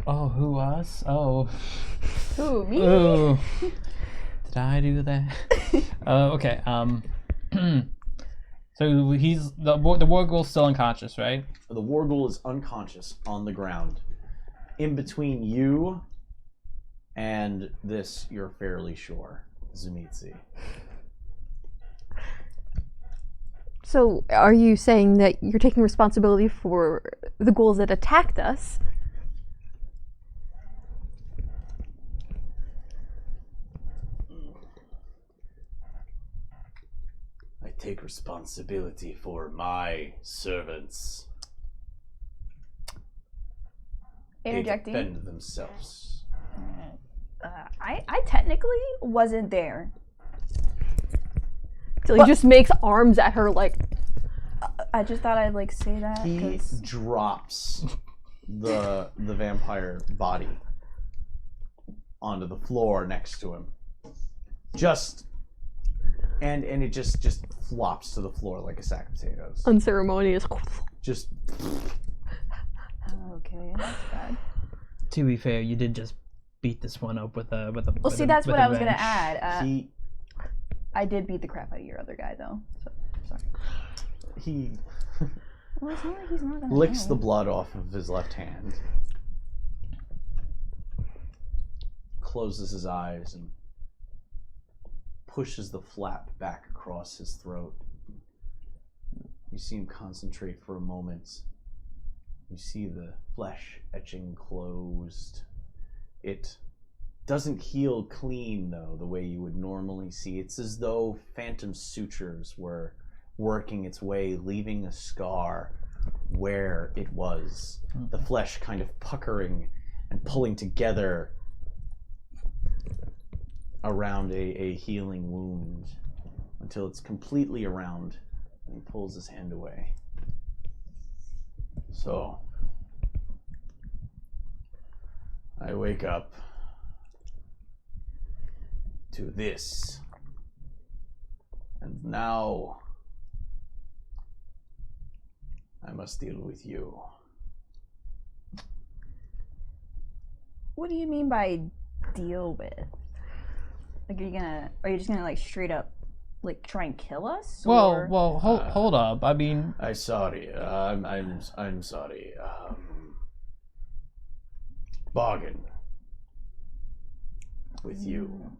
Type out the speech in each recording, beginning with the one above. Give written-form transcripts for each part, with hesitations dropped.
Oh, who us? Oh. Who, me? Oh. Did I do that? Okay. So he's the warghoul's still unconscious, right? The warghoul is unconscious on the ground. In between you and this, you're fairly sure, Zumitsi. So, are you saying that you're taking responsibility for the ghouls that attacked us? I take responsibility for my servants. Interjecting. They defend themselves. I technically wasn't there. So he just makes arms at her like. I just thought I'd like say that. He 'cause- drops the vampire body onto the floor next to him. And it just flops to the floor like a sack of potatoes. Unceremonious. Just Okay, that's bad. To be fair, you did just beat this one up with a. Well, see, that's what I was gonna add. he I did beat the crap out of your other guy, though. So sorry. he Well, it's not like he's not gonna licks know. the blood off of his left hand, closes his eyes, and pushes the flap back across his throat. You see him concentrate for a moment. You see the flesh etching closed. It doesn't heal clean, though, the way you would normally see. It's as though phantom sutures were working its way, leaving a scar where it was. The flesh kind of puckering and pulling together around a healing wound until it's completely around, and he pulls his hand away. So, I wake up to this, and now I must deal with you. What do you mean by deal with? Like, are you just gonna like straight up, like try and kill us? Or? Well, hold up. I mean, I'm sorry. I'm sorry. Bargain with you.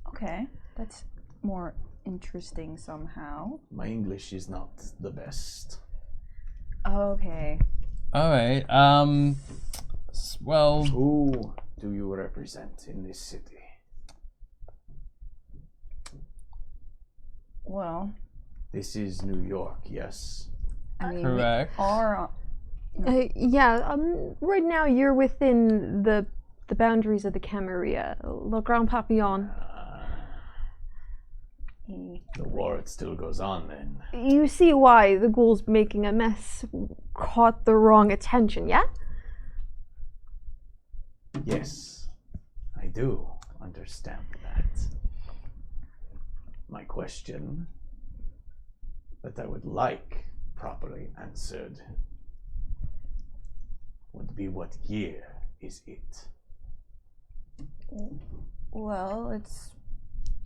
Okay, that's more interesting somehow. My English is not the best. Okay. all right. Well, Who do you represent in this city? Well, This is New York, yes. I mean, correct. we are. Yeah, right now you're within the boundaries of the Camarilla, Le Grand Papillon. The war, it still goes on then. You see why the ghouls making a mess caught the wrong attention, yeah? Yes, I do understand that. My question that I would like properly answered would be, what year is it? Well, it's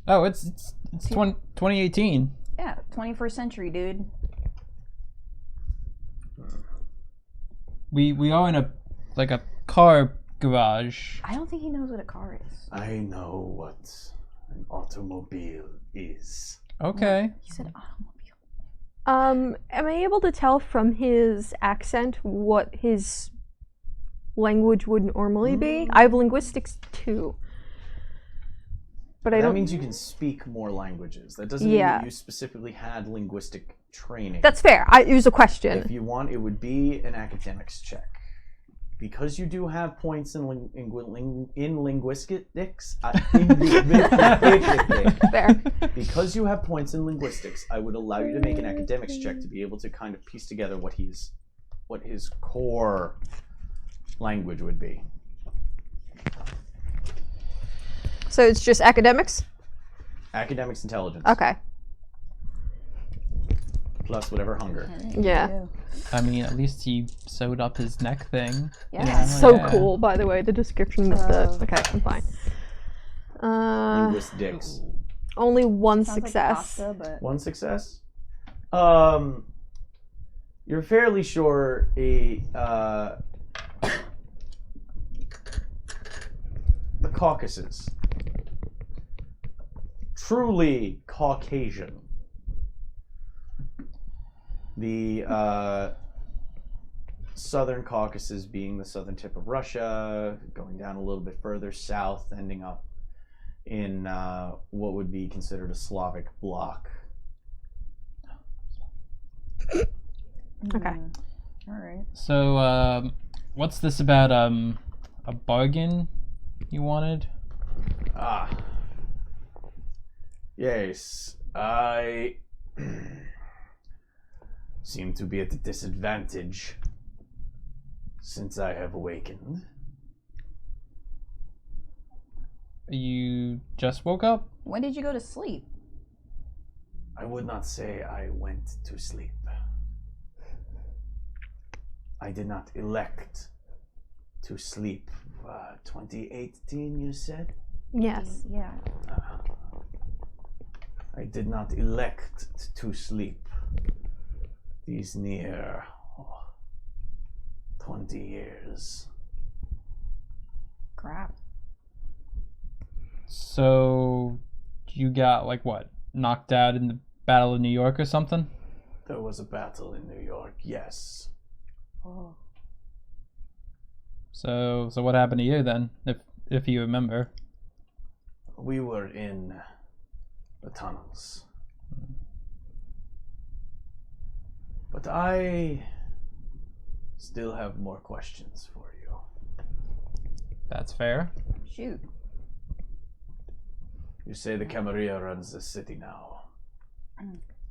Oh, it's 2018. yeah, 21st century, dude. We are in a car garage. I don't think he knows what a car is. I know what an automobile is. Okay. He said automobile. Am I able to tell from his accent what his language would normally be? I have linguistics too. But I That don't. means you can speak more languages. That doesn't Yeah. mean that you specifically had linguistic training. That's fair. It was a question. If you want, it would be an academics check. Because you do have points in linguistics, Fair. because you have points in linguistics, I would allow you to make an academics check to be able to kind of piece together what his core language would be. So it's just academics? Academics intelligence. Okay. plus whatever hunger. Yeah. I mean, at least he sewed up his neck thing. Yeah. So yeah. cool, by the way. The description of the. Okay, I'm fine. Linguistics. Only one Sounds like success. pasta, but One success. You're fairly sure the Caucasus, truly Caucasian. The southern Caucasus being the southern tip of Russia, going down a little bit further south, ending up in what would be considered a Slavic bloc. Okay. All right. So, what's this about a bargain you wanted? Ah. Yes, I seem to be at a disadvantage since I have awakened. You just woke up? When did you go to sleep? I would not say I went to sleep. I did not elect to sleep. 2018, you said? Yes. Yeah. I did not elect to sleep these near 20 years. Crap. So, you got, like, what? Knocked out in the Battle of New York or something? There was a battle in New York, yes. Oh. So what happened to you then, if you remember? We were in the tunnels. But I still have more questions for you. That's fair. Shoot. You say the Camarilla runs the city now.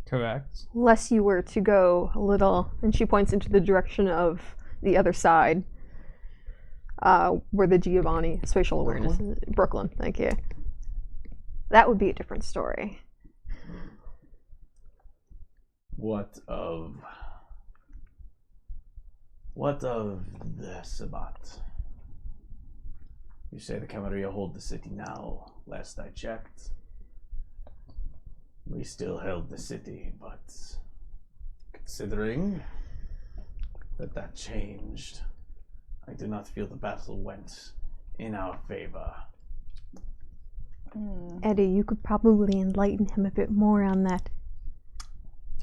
Correct. Lest you were to go a little, and she points into the direction of the other side, where the Giovanni spatial awareness is. Brooklyn, thank you. That would be a different story. What of the Sabbat? You say the Camarilla hold the city now. Last I checked, we still held the city, but considering that changed, I do not feel the battle went in our favor. Eddie, you could probably enlighten him a bit more on that.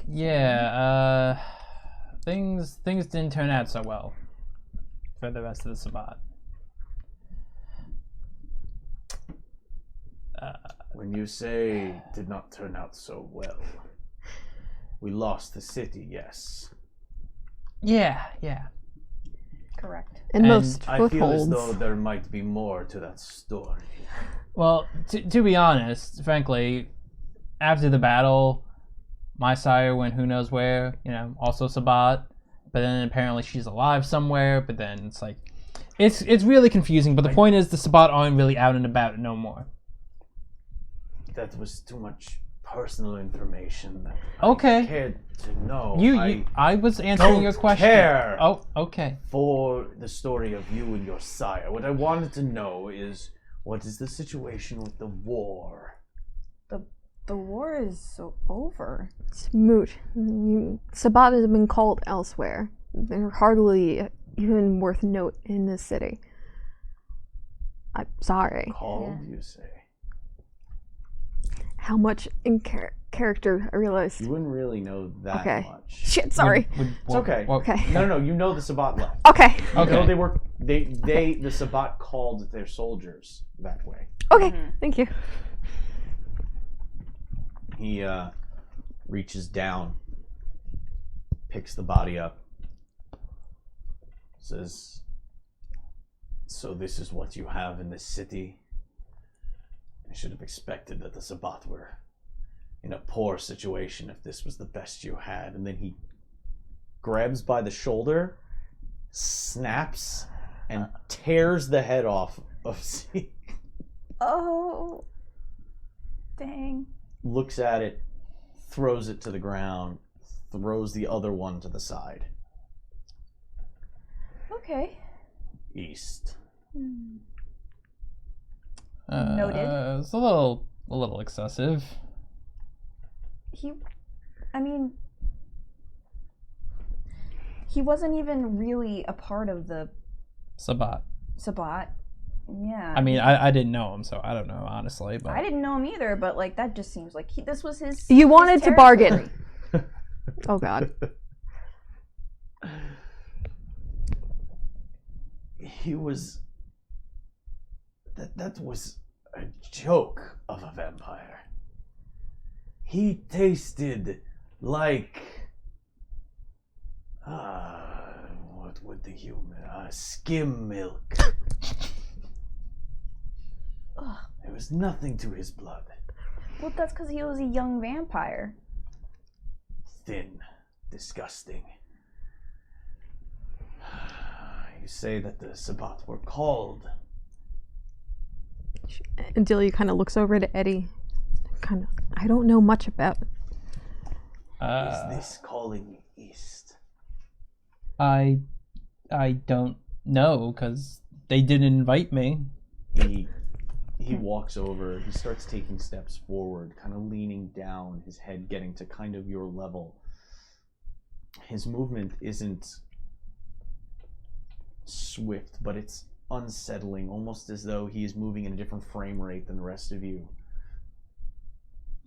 Yeah, things didn't turn out so well for the rest of the Sabbat. When you say did not turn out so well, we lost the city, yes. Yeah. Correct. And most I feel as footholds. though there might be more to that story. Well, to be honest, frankly, after the battle, my sire went who knows where, also Sabbat, but then apparently she's alive somewhere, but then it's like, it's really confusing, but the point is the Sabbat aren't really out and about no more. That was too much personal information that Okay. I cared to know. I was answering your question. Care Oh, okay. for the story of you and your sire. What I wanted to know is, what is the situation with the war? The war is over. It's moot. Sabbat has been called elsewhere. They're hardly even worth note in this city. I'm sorry. Called, you say? How much in character I realized. You wouldn't really know that Okay. much. Shit, sorry. It's okay. Okay. No, you know the Sabbat left. Okay. You know Okay. the Sabbat called their soldiers that way. Okay. Thank you. He reaches down, picks the body up, says, "So this is what you have in this city? I should have expected that the Sabbat were in a poor situation if this was the best you had." And then he grabs by the shoulder, snaps, and tears the head off of Zeke. Oh. Dang. Looks at it, throws it to the ground, throws the other one to the side. Okay. East. Noted. It's a little excessive. He wasn't even really a part of the Sabbat. Yeah. I mean, I didn't know him, so I don't know, honestly. But I didn't know him either, but like that just seems like this was his. You his wanted to territory. bargain. Oh God. He was. That was a joke of a vampire. He tasted like. What would the human. Skim milk. Ugh. There was nothing to his blood. Well, that's because he was a young vampire. Thin, disgusting. You say that the Sabbat were called. And Delia kind of looks over to Eddie. I don't know much about. Is this calling east? I don't know, because they didn't invite me. He walks over, he starts taking steps forward, kind of leaning down, his head getting to kind of your level. His movement isn't swift, but it's unsettling, almost as though he is moving in a different frame rate than the rest of you.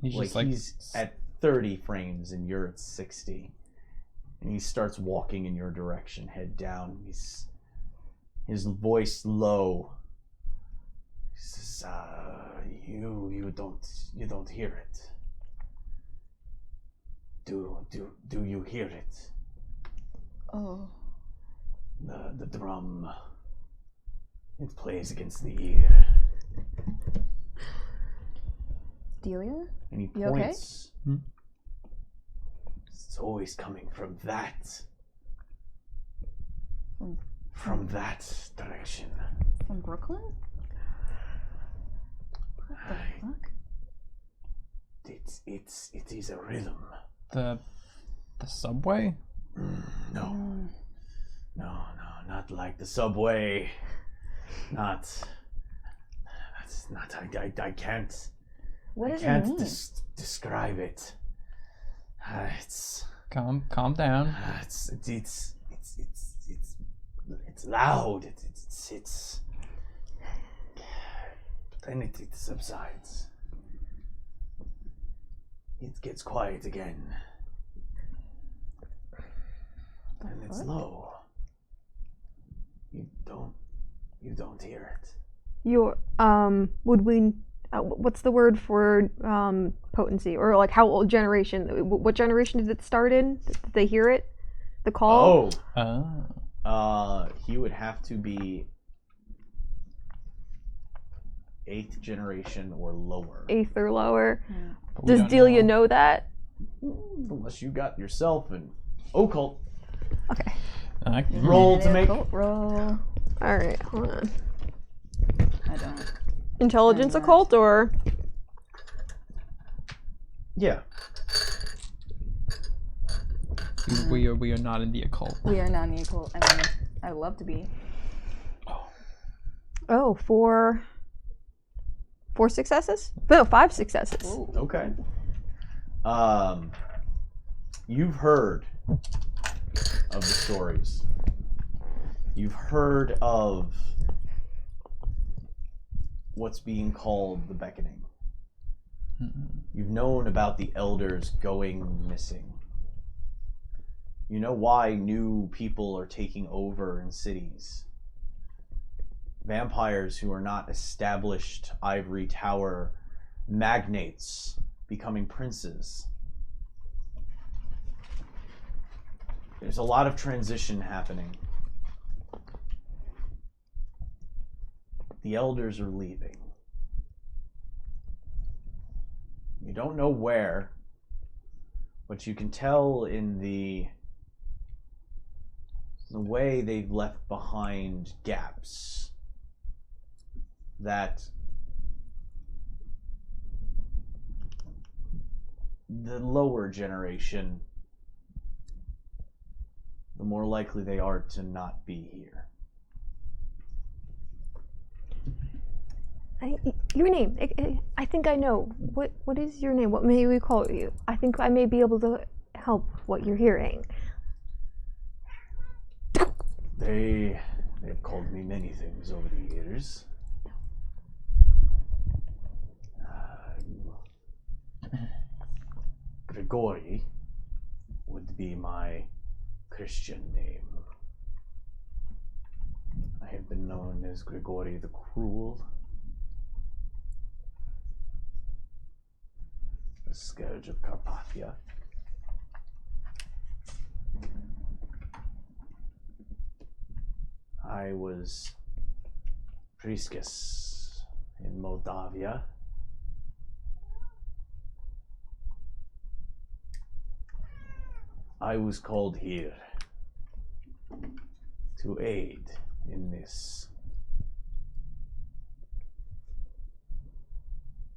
He's Like just like he's at 30 frames and you're at 60. And he starts walking in your direction, head down. His voice low. He says, you don't hear it. Do you hear it? Oh. The drum. It plays against the ear. Delia? And he You okay? points. It's always coming from that. From that direction. From Brooklyn? What the fuck? It is a rhythm. the subway. No, not like the subway. That's not. I can't. What I does can't it mean? describe it. It's Calm down. it's loud. It's but then it subsides. It gets quiet again. And it's low. You don't hear it. Your would we? What's the word for potency, or like how old generation? What generation did it start in? Did they hear it? The call. He would have to be 8th generation or lower. 8th or lower. But we Does don't Delia know that? Unless you got yourself an occult Okay. roll to make. Roll. All right. Hold on. I don't. Intelligence occult or Yeah. We are not in the occult. We are not equal. I mean, I'd love to be. four successes? No, 5 successes. Ooh. Okay. You've heard of the stories. You've heard of what's being called the beckoning. You've known about the elders going missing. You know why new people are taking over in cities. Vampires who are not established ivory tower magnates becoming princes. There's a lot of transition happening. The elders are leaving. You don't know where, but you can tell in the way they've left behind gaps that the lower generation the more likely they are to not be here. Your name. I think I know. What is your name? What may we call you? I think I may be able to help what you're hearing. They've called me many things over the years. Grigori would be my Christian name. I have been known as Grigori the Cruel, the Scourge of Carpathia. I was Priscus in Moldavia. I was called here to aid in this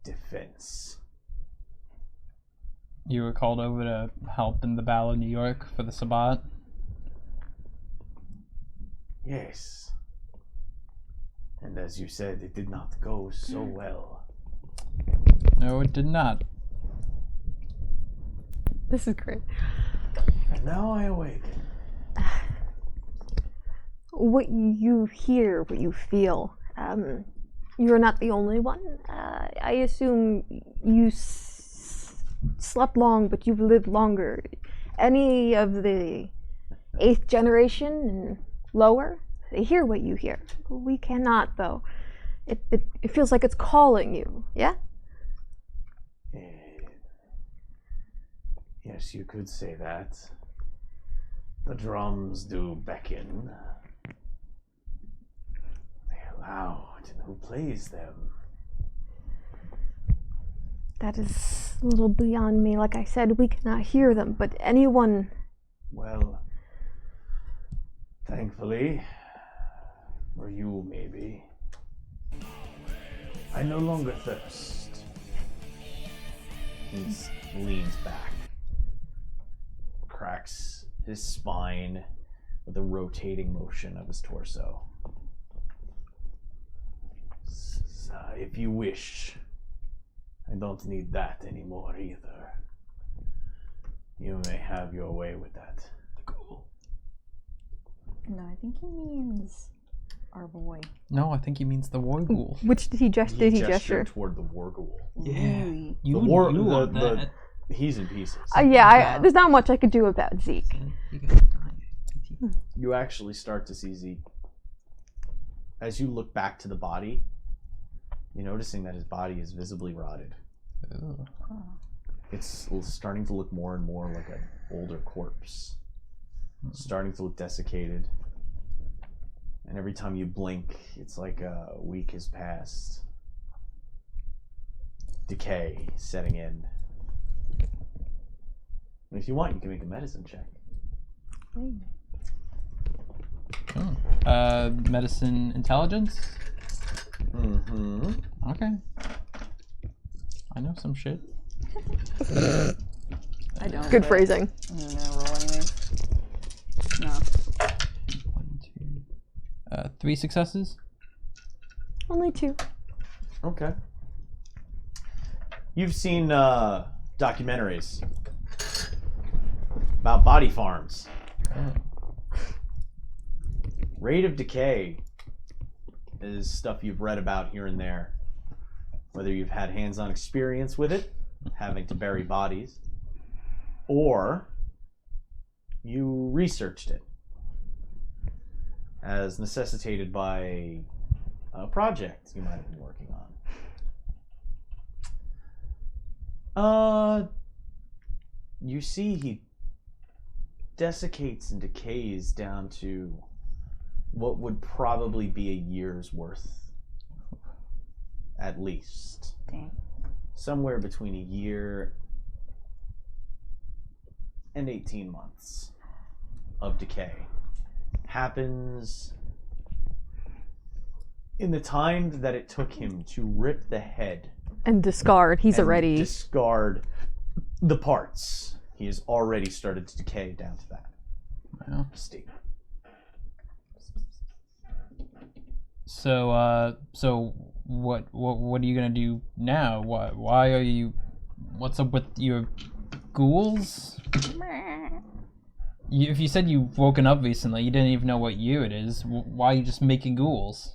defense. You were called over to help in the Battle of New York for the Sabbat? Yes. And as you said, it did not go so well. No, it did not. This is great. And now I awaken. What you hear, what you feel, you're not the only one. I assume you slept long, but you've lived longer. Any of the 8th generation and lower, they hear what you hear. We cannot, though. It feels like it's calling you, yeah? Yes, you could say that. The drums do beckon. They are loud, and who plays them? That is a little beyond me. Like I said, we cannot hear them, but anyone... Well, thankfully, or you maybe, I no longer thirst. He leans back, cracks his spine with a rotating motion of his torso. If you wish, I don't need that anymore either. You may have your way with that. Cool. No, I think he means our boy. No, I think he means the war ghoul. Which did he gesture? Did he gesture? Toward the war ghoul. Really? You The war, knew the, all the, that. he's in pieces. Yeah, there's not much I could do about Zeke. You actually start to see Zeke. As you look back to the body, you're noticing that his body is visibly rotted. Ooh. It's starting to look more and more like an older corpse. It's starting to look desiccated. And every time you blink, it's like a week has passed. Decay setting in. And if you want, you can make a medicine check. Medicine intelligence? Mm-hmm. Okay. I know some shit. I don't. Good but phrasing. I'm gonna roll anyways. No. 1, 2. 3 successes? Only 2. Okay. You've seen documentaries about body farms. Rate of decay is stuff you've read about here and there. Whether you've had hands-on experience with it, having to bury bodies, or you researched it as necessitated by a project you might have been working on. You see he desiccates and decays down to what would probably be a year's worth, at least. Dang. Somewhere between a year and 18 months of decay happens in the time that it took him to rip the head And discard. He's and already... discard the parts. He has already started to decay down to that. Well, State. so what are you gonna do now? Why are you? What's up with your ghouls? If you said you've woken up recently, you didn't even know what year it is. Why are you just making ghouls?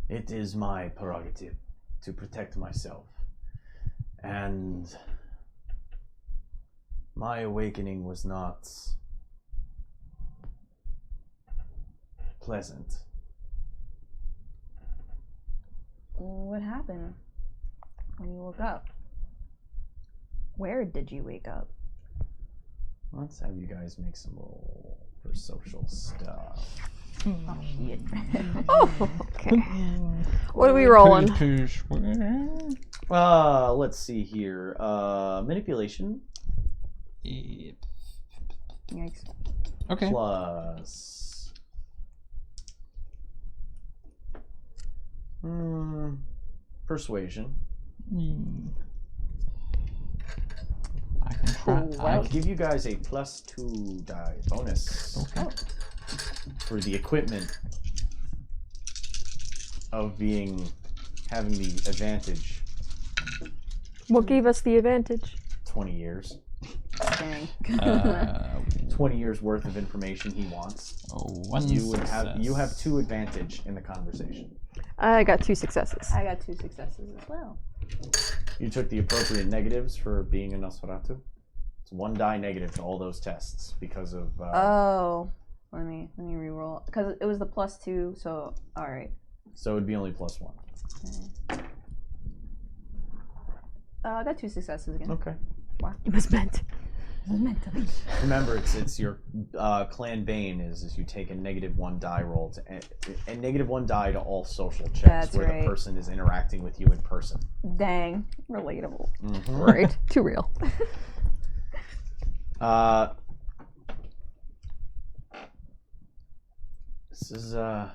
It is my prerogative to protect myself. And my awakening was not pleasant. What happened when you woke up? Where did you wake up? Let's have you guys make some roll for social stuff. Oh shit. Oh, okay. What are we rolling? Let's see here. Manipulation Yep. Yikes. Okay. plus persuasion. I can try. I'll give you guys a +2 die bonus Okay. for the equipment of having the advantage. What gave us the advantage? 20 years. Dang. 20 years worth of information he wants. One You success. have 2 advantage in the conversation. I got 2 successes. I got 2 successes as well. You took the appropriate negatives for being a Nosferatu. It's 1 die negative to all those tests because of. Oh, let me re-roll because it was the +2. So all right. So it'd be only +1. I got 2 successes again. Okay. It was meant. It was meant to be. Remember, it's your clan bane is you take a -1 die roll to a -1 die to all social checks That's where right. the person is interacting with you in person. Dang, relatable. Right. Too real. This is I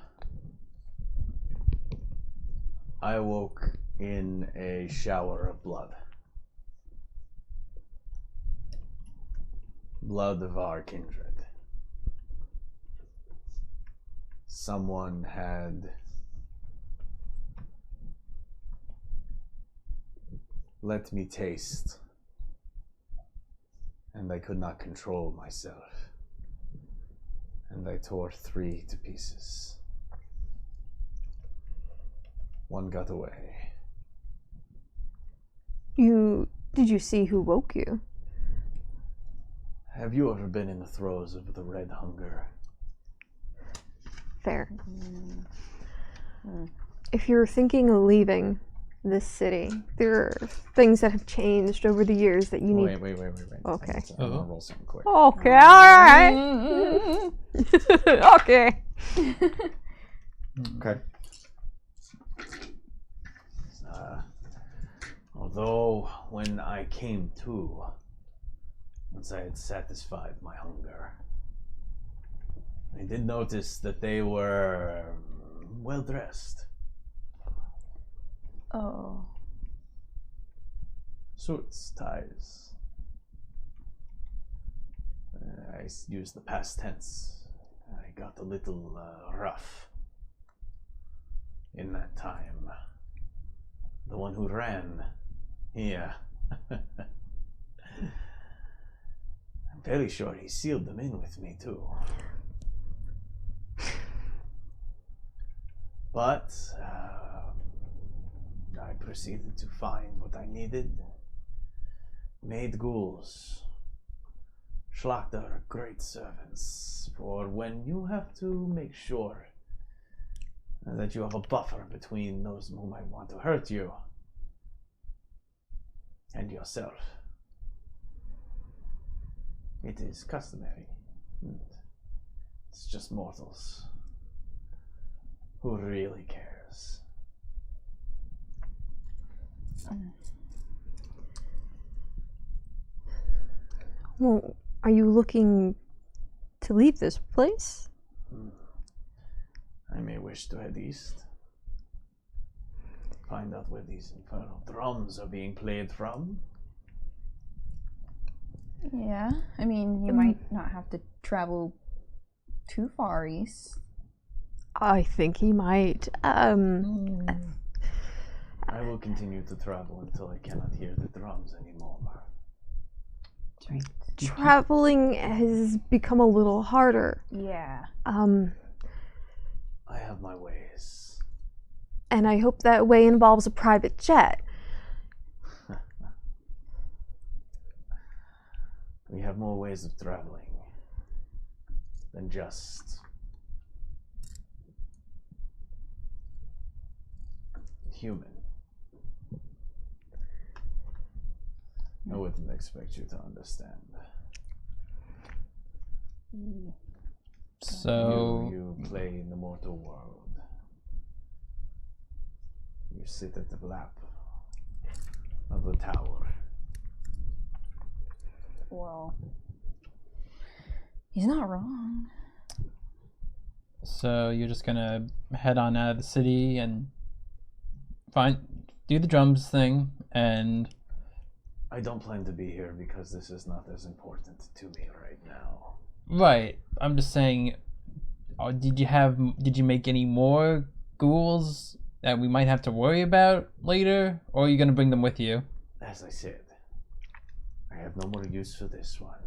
awoke in a shower of blood. Blood of our kindred. Someone had let me taste, and I could not control myself, and I tore 3 to pieces. 1 got away. Did you see who woke you? Have you ever been in the throes of the red hunger? Fair. If you're thinking of leaving this city, there are things that have changed over the years that you need. Wait. Okay. I'm gonna roll something quick. Okay, alright. Okay. Okay. Although when I came to, once I had satisfied my hunger, I did notice that they were well dressed. Oh. Suits, ties. I used the past tense. I got a little rough in that time. The one who ran, yeah. I'm very sure he sealed them in with me too. But I proceeded to find what I needed. Made ghouls. Schlachter are great servants for when you have to make sure that you have a buffer between those who might want to hurt you and yourself. It is customary. It's just mortals. Who really cares? Well, are you looking to leave this place? I may wish to head east. Find out where these infernal drums are being played from. Yeah, I mean, you might not have to travel too far east. I think he might. I will continue to travel until I cannot hear the drums anymore. That's right. Traveling has become a little harder. Yeah. I have my ways. And I hope that way involves a private jet. We have more ways of traveling than just human. I wouldn't expect you to understand. So You play in the mortal world. You sit at the lap of the tower. Well, he's not wrong. So you're just gonna head on out of the city and do the drums thing, and I don't plan to be here because this is not as important to me right now. right. I'm just saying. Did you make any more ghouls that we might have to worry about later, or are you gonna bring them with you? As I said, I have no more use for this one.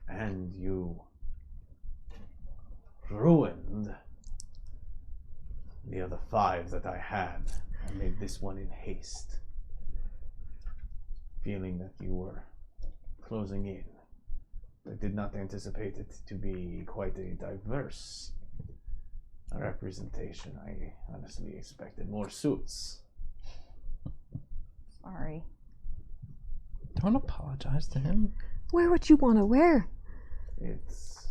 And you ruined the other 5 that I had. I made this one in haste, feeling that you were closing in. I did not anticipate it to be quite a diverse representation. I honestly expected more suits. Sorry. Don't apologize to him. Wear what you want to wear. It's...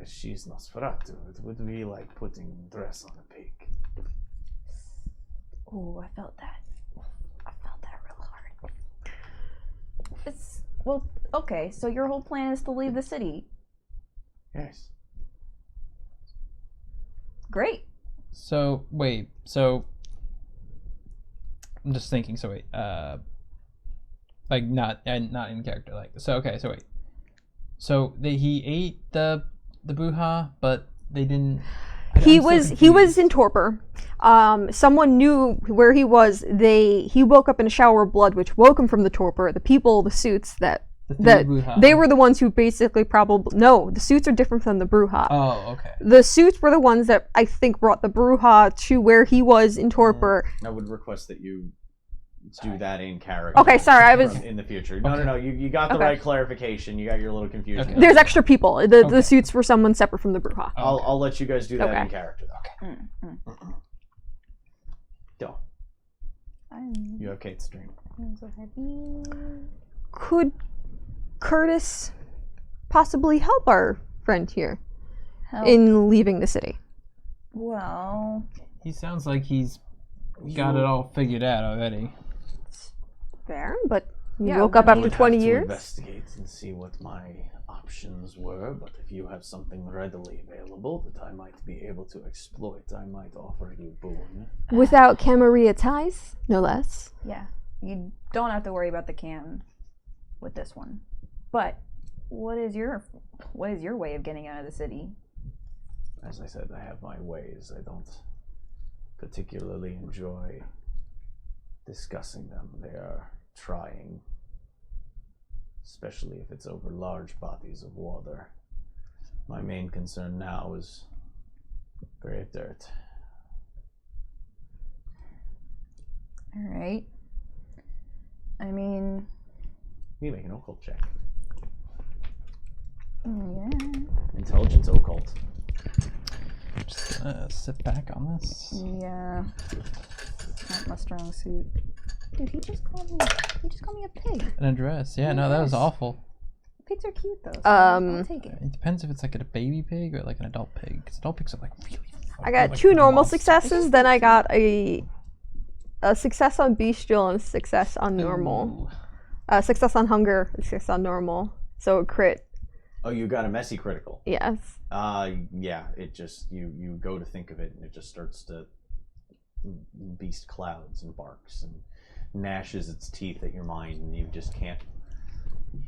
she's Nosferatu. It would be like putting dress on a pig. Oh, I felt that. I felt that real hard. It's... Well, okay, so your whole plan is to leave the city. Yes. Great. So wait. So I'm just thinking. So wait. Like not in character. Like so. Okay. So wait. So he ate the bruja, but they didn't. He was in torpor. Someone knew where he was. He woke up in a shower of blood, which woke him from the torpor. The people, the suits they were the ones who basically the suits are different than the bruja. Oh, okay. The suits were the ones that I think brought the bruja to where he was in torpor. I would request that you do that in character. Okay, sorry, I was in the future. No. You got the right clarification. You got your little confusion. There's extra people. The suits were someone separate from the bruja. I'll let you guys do that in character. Okay. Go. You have Kate's dream. I'm so happy. Could Curtis possibly help our friend here in leaving the city? Well, He sounds like he's got it all figured out already. Fair, but you Yeah, woke up I after would 20 have to years? investigate and see what my options were, but if you have something readily available that I might be able to exploit, I might offer you boon. Without Camarilla ties, no less. yeah, you don't have to worry about the cam with this one. But what is your way of getting out of the city? As I said, I have my ways. I don't particularly enjoy discussing them. They are trying, especially if it's over large bodies of water. My main concern now is grave dirt. All right. I mean, You make an occult check. yeah. Intelligence occult. Just gonna sit back on this. Yeah. Not my strong suit. Dude, he just called me a pig. An address. Yeah, no, that was Yes. awful. Pigs are cute though. So I'll take it. It depends if it's like a baby pig or like an adult pig. Because adult pigs are like really. I got like 2 normal monsters. successes, then I got a success on bestial and a success on normal. Ooh. Success on hunger, a success on normal. So a crit. Oh, you got a messy critical. Yes. Yeah, it just, you go to think of it and it just starts to beast clouds and barks and gnashes its teeth at your mind, and you just can't.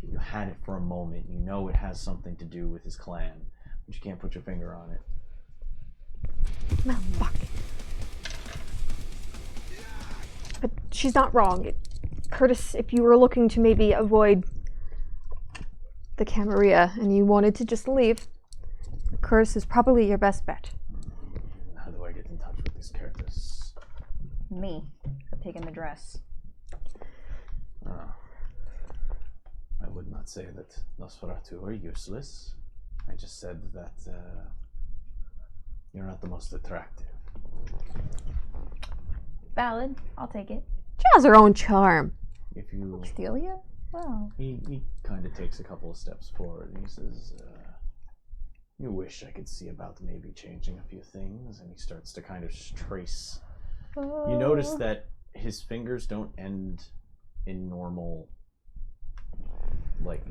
You had it for a moment. You know it has something to do with his clan, but you can't put your finger on it. No, fuck. But she's not wrong. Curtis, if you were looking to maybe avoid the Camarilla and you wanted to just leave, Curtis is probably your best bet. How do I get in touch with this Curtis? Me, the pig in the dress. I would not say that Nosferatu are useless. I just said that you're not the most attractive. Valid. I'll take it. She has her own charm. If you... Celia? Wow. He kind of takes a couple of steps forward and he says, you wish I could see about maybe changing a few things, and he starts to kind of trace. You notice that his fingers don't end in normal, like,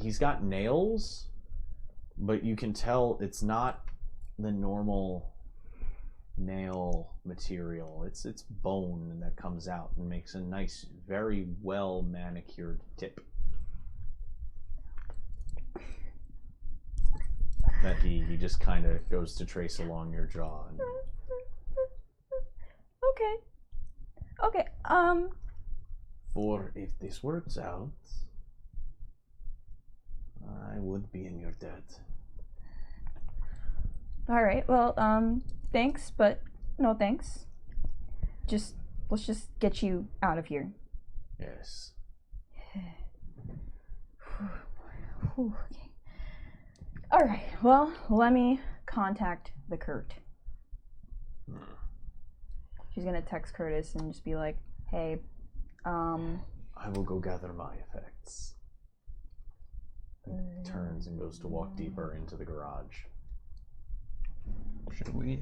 he's got nails, but you can tell it's not the normal nail material. It's bone that comes out and makes a nice, very well manicured tip that he just kind of goes to trace along your jaw. And... Okay. For if this works out, I would be in your debt. All right. Well, thanks, but no thanks. Let's just get you out of here. Yes. Okay. All right. Well, let me contact the Kurt. She's gonna text Curtis and just be like, "Hey, I will go gather my effects." And turns and goes to walk deeper into the garage. Should we,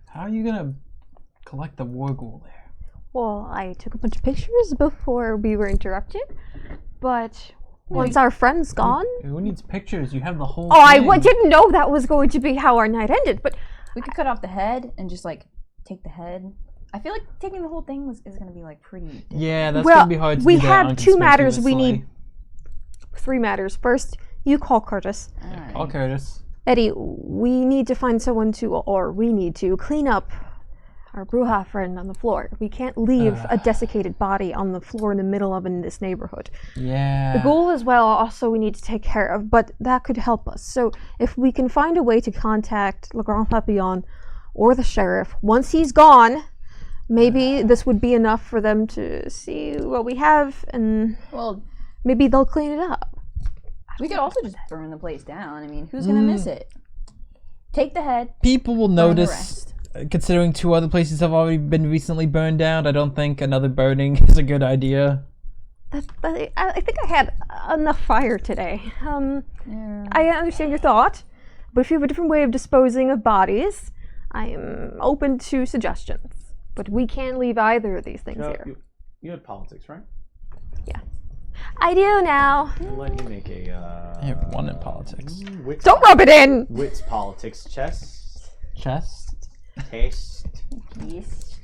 how are you gonna collect the war ghoul there? Well, I took a bunch of pictures before we were interrupted, but once our friend's gone... Who needs pictures? You have the whole Oh, thing. I didn't know that was going to be how our night ended, but... we could cut off the head and just like take the head. I feel like taking the whole thing is gonna be like pretty difficult. Yeah, that's Well, gonna be hard to we do that have 2 matters we unconspicuously. need. 3 matters. First, you call Curtis. Alright. Call Curtis. Eddie, we need to find someone we need to clean up our Bruja friend on the floor. We can't leave a desiccated body on the floor in the middle of this neighborhood. Yeah. The ghoul as well, also we need to take care of, but that could help us. So if we can find a way to contact Le Grand Papillon or the sheriff, once he's gone, maybe this would be enough for them to see what we have, and Well, maybe they'll clean it up. we could also just burn the place down. I mean, who's gonna miss it? Take the head. People will burn the notice, rest. considering 2 other places have already been recently burned down. I don't think another burning is a good idea. I think I had enough fire today. Yeah. I understand your thought, but if you have a different way of disposing of bodies, I am open to suggestions. But we can't leave either of these things here. You had politics, right? I do now. I'll let you make a... I have 1 in politics. Don't rub it in! Wits politics chess. Chest. Taste. Yes.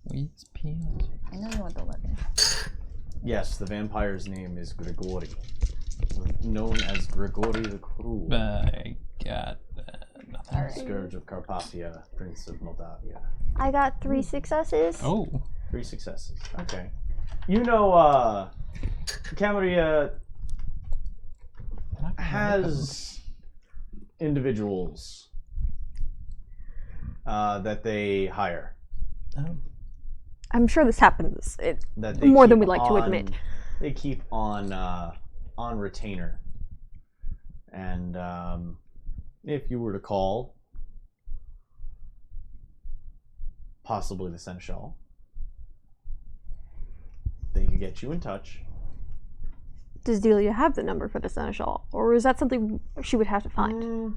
Wheat peanut. I know you want the 11. Yes, the vampire's name is Grigori. Known as Grigori the Cruel. I got nothing. Alright. Scourge of Carpathia, Prince of Moldavia. I got 3 successes. Oh. 3 successes. Okay. You know, Camarilla has individuals that they hire. Oh. I'm sure this happens That they more than keep we like to admit. They keep on retainer. And if you were to call, possibly the Seneschal, they could get you in touch. Does Delia have the number for the Seneschal? Or is that something she would have to find?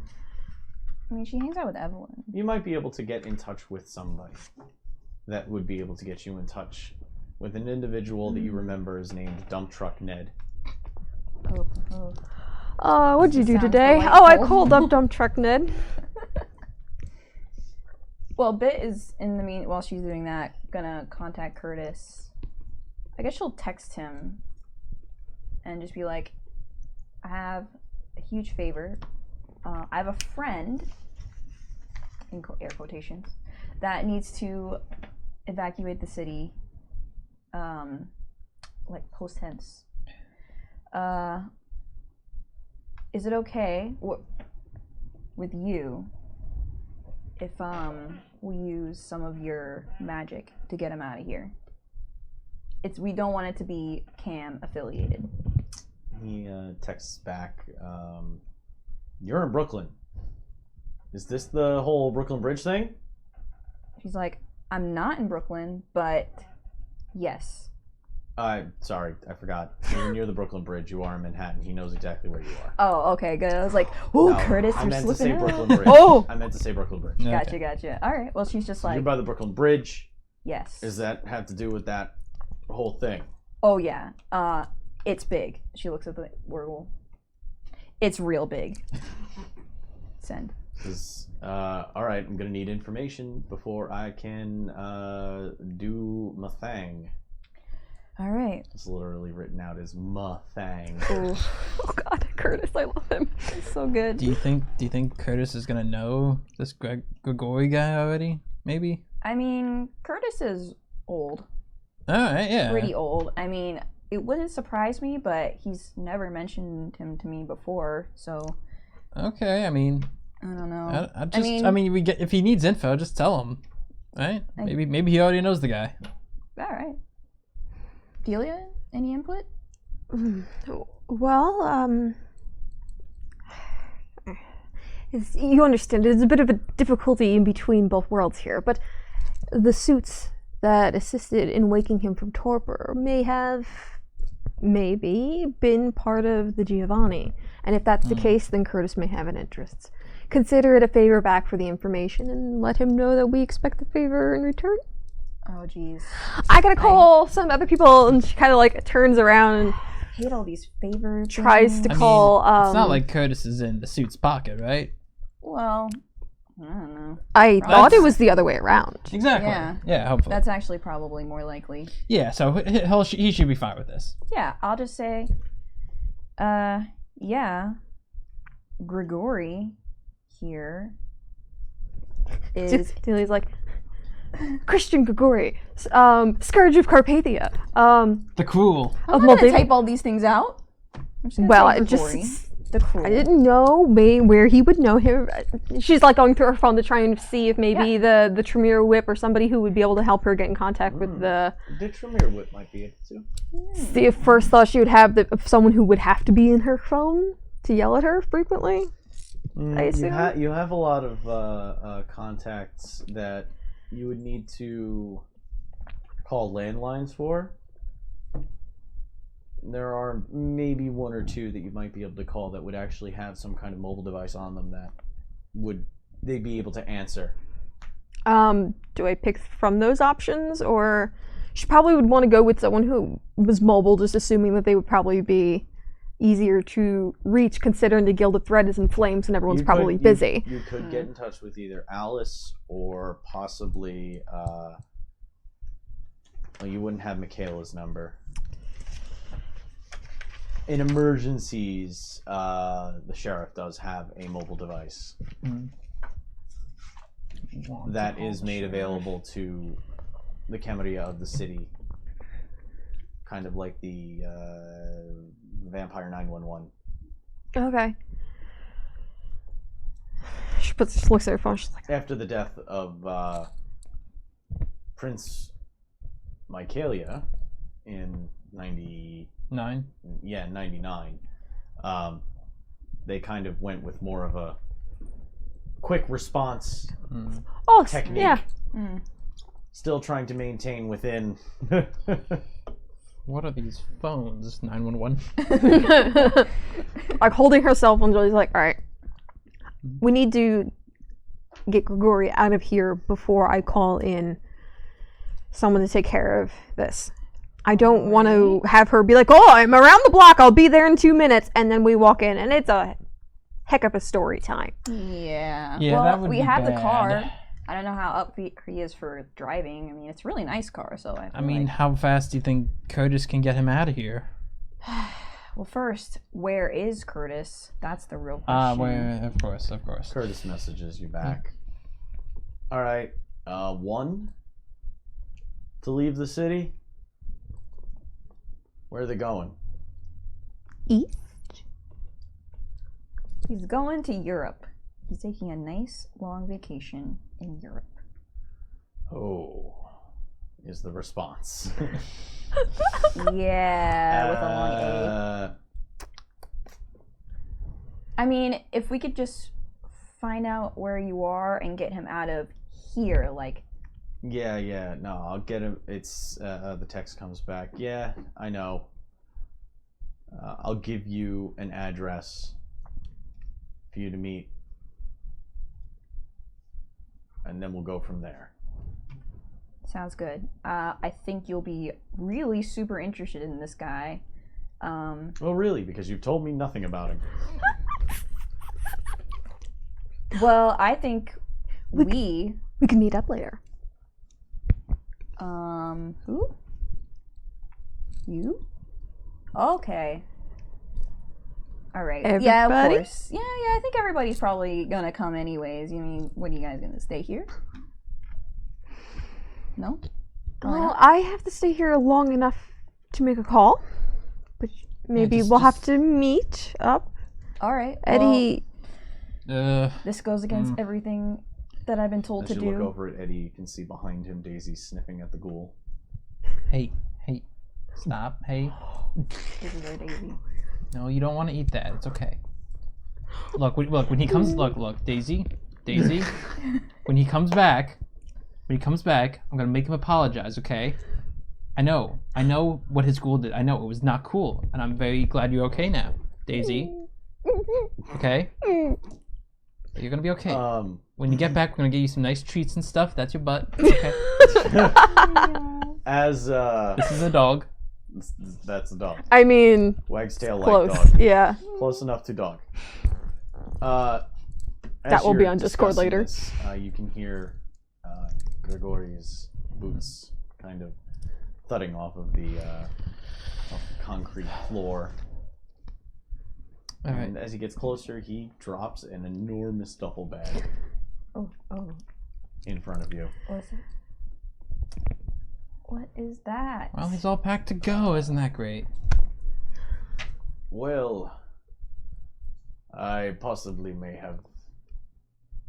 I mean, she hangs out with Evelyn. You might be able to get in touch with somebody that would be able to get you in touch with an individual that you remember is named Dump Truck Ned. What'd you do Sounds today? delightful. Oh, I called up Dump Truck Ned. Well, Bit is in the while she's doing that, gonna contact Curtis. I guess she'll text him and just be like, I have a huge favor. I have a friend, in air quotations, that needs to evacuate the city, like post tense. Is it okay with you if we use some of your magic to get him out of here? We don't want it to be Cam affiliated. He texts back, you're in Brooklyn. Is this the whole Brooklyn Bridge thing? She's like, I'm not in Brooklyn, but yes. Sorry, I forgot. You're near the Brooklyn Bridge. You are in Manhattan. He knows exactly where you are. Oh, okay, good. I was like, oh, No, Curtis, I you're meant to say slipping out. Brooklyn Bridge. Oh! I meant to say Brooklyn Bridge. Okay. Gotcha. All right, well, she's just like, You're by the Brooklyn Bridge. yes. Does that have to do with that whole thing? Oh, yeah. It's big. She looks at the Wordle. It's real big. Send. All right, I'm gonna need information before I can do my thing. All right. It's literally written out as my thing. Ooh. Oh God, Curtis, I love him. It's so good. Do you think Curtis is gonna know this Grigori guy already? Maybe. I mean, Curtis is old. All right, yeah. Pretty old. I mean, it wouldn't surprise me, but he's never mentioned him to me before, so Okay, I mean, I don't know. I mean, we get if he needs info, just tell him, right? Maybe he already knows the guy. All right. Delia, any input? Well, you understand, there's a bit of a difficulty in between both worlds here, but the suits that assisted in waking him from torpor may have, maybe, been part of the Giovanni. And if that's the case, then Curtis may have an interest. Consider it a favor back for the information and let him know that we expect the favor in return. Oh, jeez. I gotta call some other people, and she kind of like turns around and Hate all these favors. tries to I call. mean, it's not like Curtis is in the suit's pocket, right? Well, I don't know. I thought it was the other way around. Exactly. Yeah. Yeah, hopefully. That's actually probably more likely. Yeah, so he should be fine with this. Yeah, I'll just say, yeah, Grigori here is Delia's like, Christian Grigori, Scourge of Carpathia. The Cruel. I'm not gonna type all these things out. I'm just gonna Well, say it Grigori, just the cruel. I didn't know where he would know him. She's like going through her phone to try and see if maybe the Tremere Whip or somebody who would be able to help her get in contact with the. The Tremere Whip might be it too. See, at first thought she would have someone who would have to be in her phone to yell at her frequently. I assume. You have a lot of contacts that you would need to call landlines for. There are maybe one or two that you might be able to call that would actually have some kind of mobile device on them that they'd be able to answer. Do I pick from those options, or she probably would want to go with someone who was mobile, just assuming that they would probably be easier to reach, considering the Gilded Thread is in flames and everyone's probably busy. You could get in touch with either Alice or possibly. Well, you wouldn't have Michaela's number. In emergencies, the sheriff does have a mobile device that is made available to the Camarilla of the city, kind of like the Vampire 911. Okay. She looks at her phone. She's like, After the death of Prince Michaelia in 99, they kind of went with more of a quick response technique. Yeah. Still trying to maintain within. What are these phones? 911. Like holding her cell phone, Julie's like, all right, we need to get Grigori out of here before I call in someone to take care of this. I don't want to have her be like, oh, I'm around the block, I'll be there in 2 minutes, and then we walk in, and it's a heck of a story time. Yeah. Yeah, well, that would we be have the bad. car. I don't know how up he is for driving. I mean, it's a really nice car, so I mean, like... how fast do you think Curtis can get him out of here? Well, first, where is Curtis? That's the real question. Of course. Curtis messages you back. All right, 1 to leave the city. Where are they going? East? He's going to Europe. He's taking a nice long vacation in Europe. Oh, is the response. Yeah, with a long A. I mean, if we could just find out where you are and get him out of here, like... Yeah, no, I'll get him. It's, the text comes back. Yeah, I know. I'll give you an address for you to meet. And then we'll go from there. Sounds good. I think you'll be really super interested in this guy. Oh, really? Because you've told me nothing about him. Well, I think we can meet up later. Who? You? Okay. All right. Everybody? Yeah, of course. Yeah, I think everybody's probably gonna come anyways. You mean, what are you guys gonna stay here? No? Well, I have to stay here long enough to make a call. But maybe we'll have to meet up. All right. Eddie. Well, this goes against everything that I've been told As to you do. look over at Eddie, you can see behind him Daisy sniffing at the ghoul. Hey, stop. Hey. This is our Daisy. No, you don't want to eat that. It's okay. Look, when he comes, look, Daisy. When he comes back, I'm gonna make him apologize, okay? I know what his school did. I know it was not cool, and I'm very glad you're okay now, Daisy. Okay? You're gonna be okay. When you get back, we're gonna get you some nice treats and stuff. That's your butt. Okay. As this is a dog. That's a dog. I mean, Wags tail close. like dog. Yeah. Close enough to dog. That will be on Discord later. This, you can hear Grigori's boots kind of thudding off of the concrete floor. All right. And as he gets closer, he drops an enormous duffel bag Oh. in front of you. What is that? Well, he's all packed to go. Isn't that great? Well, I possibly may have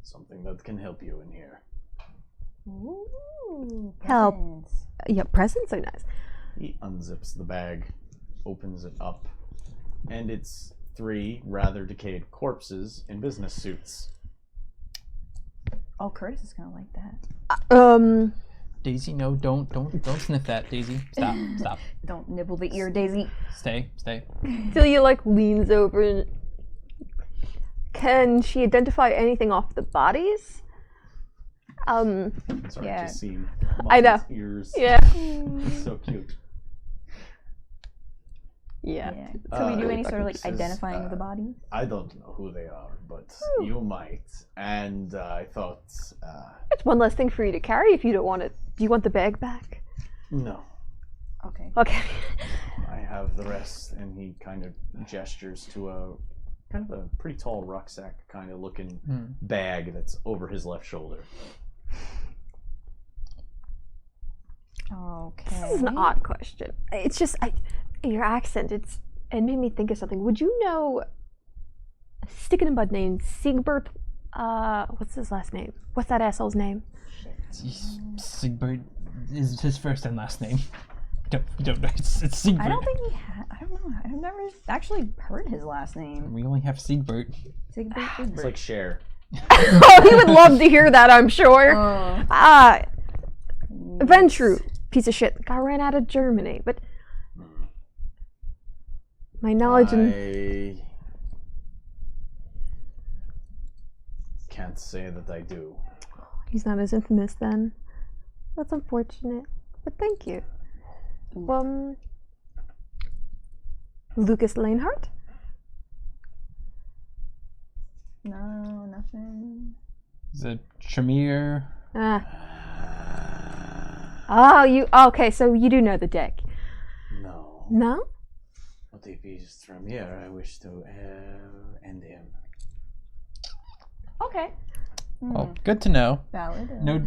something that can help you in here. Ooh, Help. presents. Yeah, presents are nice. He unzips the bag, opens it up, and it's 3 rather decayed corpses in business suits. Oh, Curtis is gonna like that. Daisy, no, don't sniff that, Daisy. Stop. Don't nibble the ear, Daisy. Stay. Celia leans over and can she identify anything off the bodies? Sorry, Yeah. just see I know. Molly's ears. Yeah. It's so cute. Yeah. Can we do any sort of This is, identifying of the bodies? I don't know who they are, but you might. And I thought, It's one less thing for you to carry if you don't want it. Do you want the bag back? no, Okay. Okay. I have the rest. And he kind of gestures to a kind of a pretty tall rucksack kind of looking bag that's over his left shoulder. Okay. This is an odd question. It's just your accent. It made me think of something. Would you know a stick in the mud named Siegbert? What's his last name? What's that asshole's name? Siegbert is his first and last name. You don't know. It's Siegbert. I don't think he had. I don't know. I've never actually heard his last name. We only have Siegbert. It's like Cher. Oh, he would love to hear that, I'm sure. Ventru, piece of shit. Guy ran out of Germany, but my knowledge I can't say that I do. He's not as infamous then. That's unfortunate, but thank you. Lucas Lanehart? No, nothing. Is it Tremere? Oh, you okay? So you do know the deck? No. No. But if he's from here, I wish to end him. Okay. Well, good to know. Valid. No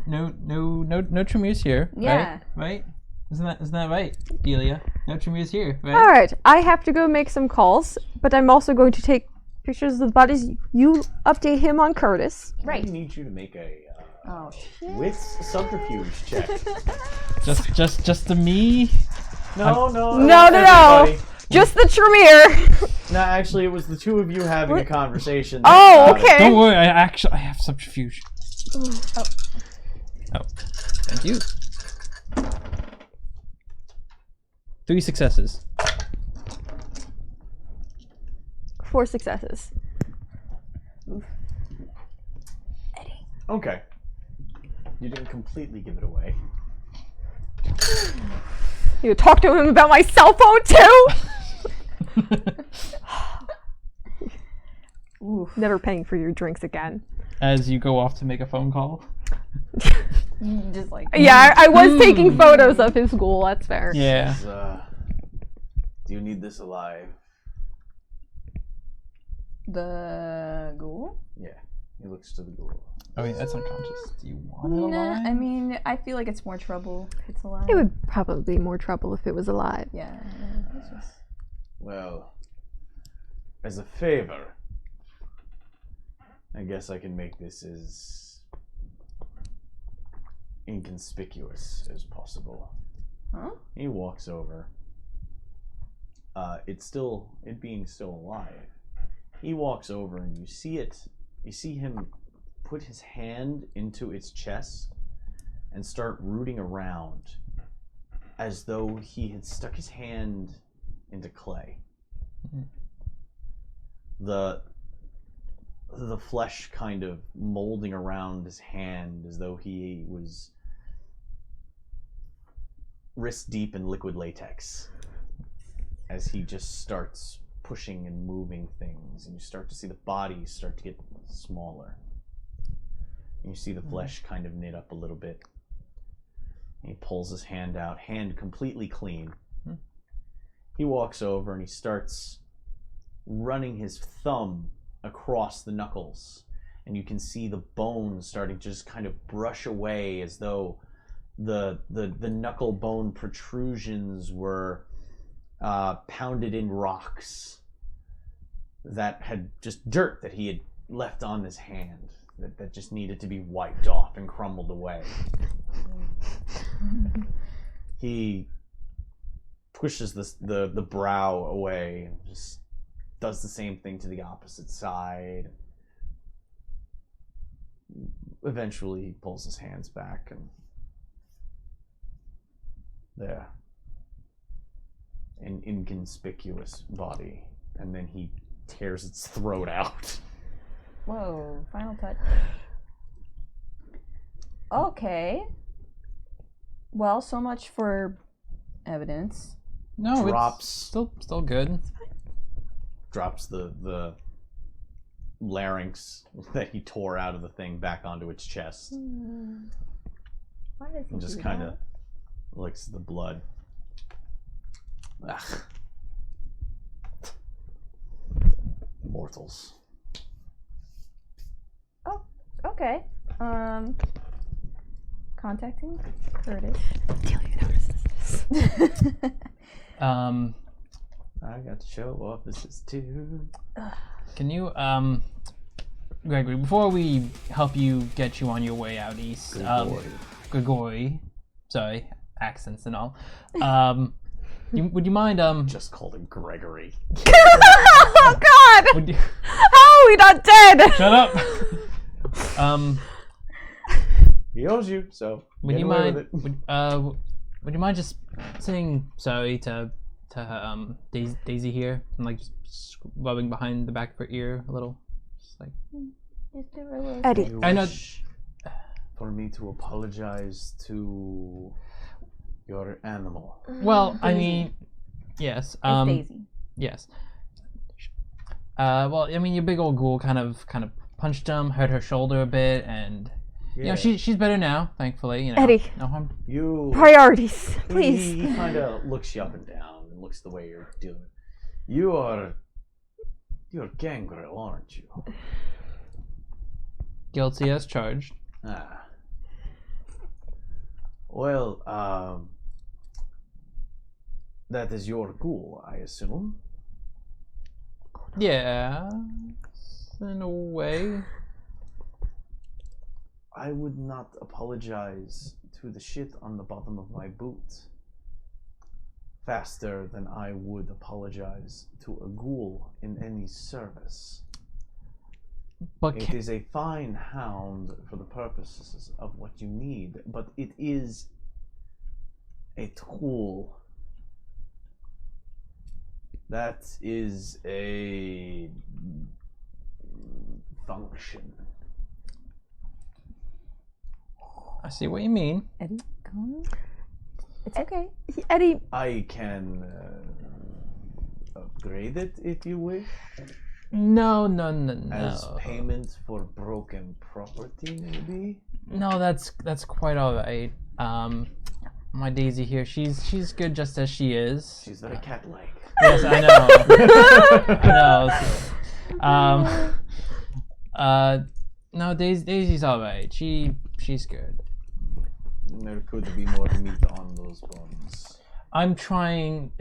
Tremere's here. Yeah. Right? Isn't that right, Delia? No Tremere's here, right? All right. I have to go make some calls, but I'm also going to take pictures of the bodies. You update him on Curtis. Right. I need you to make a Oh shit. wits subterfuge check. Just to me. No. No. Just the Tremere. No, actually, it was the two of you having a conversation. Oh, about it. okay. Don't worry. I have subterfuge. Oh. Oh, thank you. 3 successes. 4 successes. Okay. You didn't completely give it away. You talk to him about my cell phone too. Oof. Never paying for your drinks again. As you go off to make a phone call. Just like. Yeah, I was taking photos of his ghoul. That's fair. Yeah. Do you need this alive? The ghoul? Yeah. He looks to the ghoul. Oh wait, that's unconscious. Do you want it alive? I mean, I feel like it's more trouble if it's alive. It would probably be more trouble if it was alive. Yeah. It's just... Well, as a favor, I guess I can make this as inconspicuous as possible. Huh? He walks over. It being still alive. He walks over and you see it. You see him put his hand into its chest and start rooting around as though he had stuck his hand into clay. The flesh kind of molding around his hand as though he was wrist deep in liquid latex as he just starts pushing and moving things, and you start to see the body start to get smaller. And you see the flesh kind of knit up a little bit. And he pulls his hand out, hand completely clean. He walks over and he starts running his thumb across the knuckles, and you can see the bones starting to just kind of brush away as though the knuckle bone protrusions were pounded in rocks that had just dirt that he had left on his hand that just needed to be wiped off and crumbled away. He pushes the brow away and just does the same thing to the opposite side. Eventually he pulls his hands back and there, an inconspicuous body, and then he tears its throat out. Whoa, final touch. Okay. Well, so much for evidence. No, Drops. it's still good. Drops the larynx that he tore out of the thing back onto its chest. Why does he And just do kind that? of licks the blood. Ugh. Mortals. Oh, okay. Contacting Curtis. Delia notices this. I got to show offices too. Can you Gregory, before we help you get you on your way out east, Gregory, sorry, accents and all. Would you mind Just called him Gregory. Oh God! would you, How are we not dead? shut up. He owes you, so Would get you away mind? with it. Would you mind just saying sorry to Daisy here and like just rubbing behind the back of her ear a little, just like. Eddie. You I know- wish for me to apologize to your animal. Well, I Daisy. mean, yes. It's Daisy. Yes. Well, I mean, your big old ghoul kind of punched him, hurt her shoulder a bit, and You know, she's better now, thankfully. You know, Eddie. no harm. You Priorities, please. He kind of looks you up and down and looks the way you're dealing with. You're gangrel, aren't you? Guilty as charged. Ah. Well, that is your ghoul, I assume. Yeah, in a way. I would not apologize to the shit on the bottom of my boot faster than I would apologize to a ghoul in any service. But It is a fine hound for the purposes of what you need, but it is a tool. That is a function. I see what you mean. Eddie, come on. It's okay. Eddie, I can upgrade it if you wish. No. As payment for broken property, maybe? No, that's quite all right. My Daisy here, she's good just as she is. She's very cat-like. Yes, I know. No, Daisy's all right. She's good. There could be more meat on those bones. I'm trying.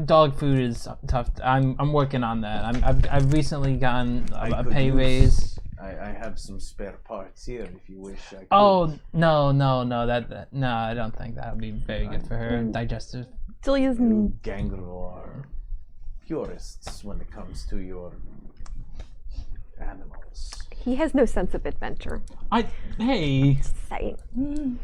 Dog food is tough. I'm working on that. I've recently gotten a pay raise. I have some spare parts here if you wish. I could. Oh no! No, I don't think that would be very good for her. Digestive. Delia's You gangrel are purists when it comes to your animals. he has no sense of adventure. Hey. Saying.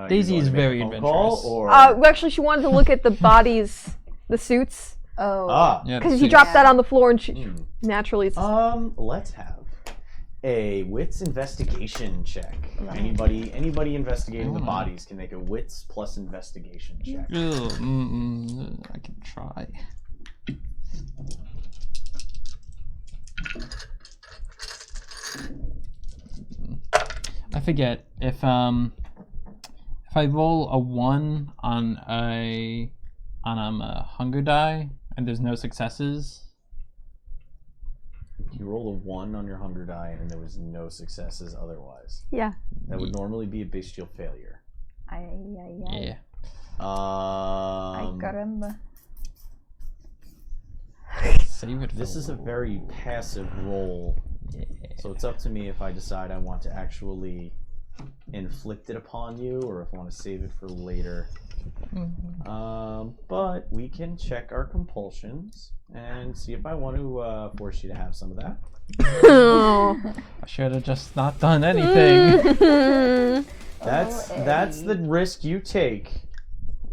Daisy is very a phone call, adventurous. or Well, actually, she wanted to look at the bodies, the suits, Oh. Yeah, because he see. dropped that on the floor, and she Hmm. naturally. It's, let's have a wits investigation check. Anybody investigating the bodies can make a wits plus investigation check. I can try. I forget if I roll a 1 on a hunger die and there's no successes. You roll a 1 on your hunger die and there was no successes otherwise. yeah. That would normally be a bestial failure. Yeah. Ay, caramba. Save it. This is a very passive roll, so it's up to me if I decide I want to actually inflict it upon you or if I want to save it for later. But we can check our compulsions and see if I want to force you to have some of that. I should have just not done anything. That's the risk you take.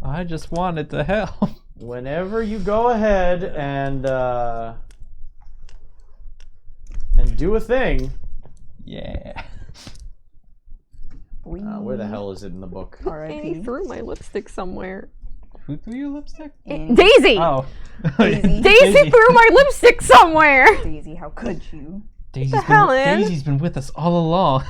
I just wanted to help. Whenever you go ahead and do a thing. Yeah. Where the hell is it in the book? Annie R.I.P. threw my lipstick somewhere. Who threw your lipstick? Daisy! Oh. Daisy threw my lipstick somewhere! Daisy, how could you? Daisy's been with us all along.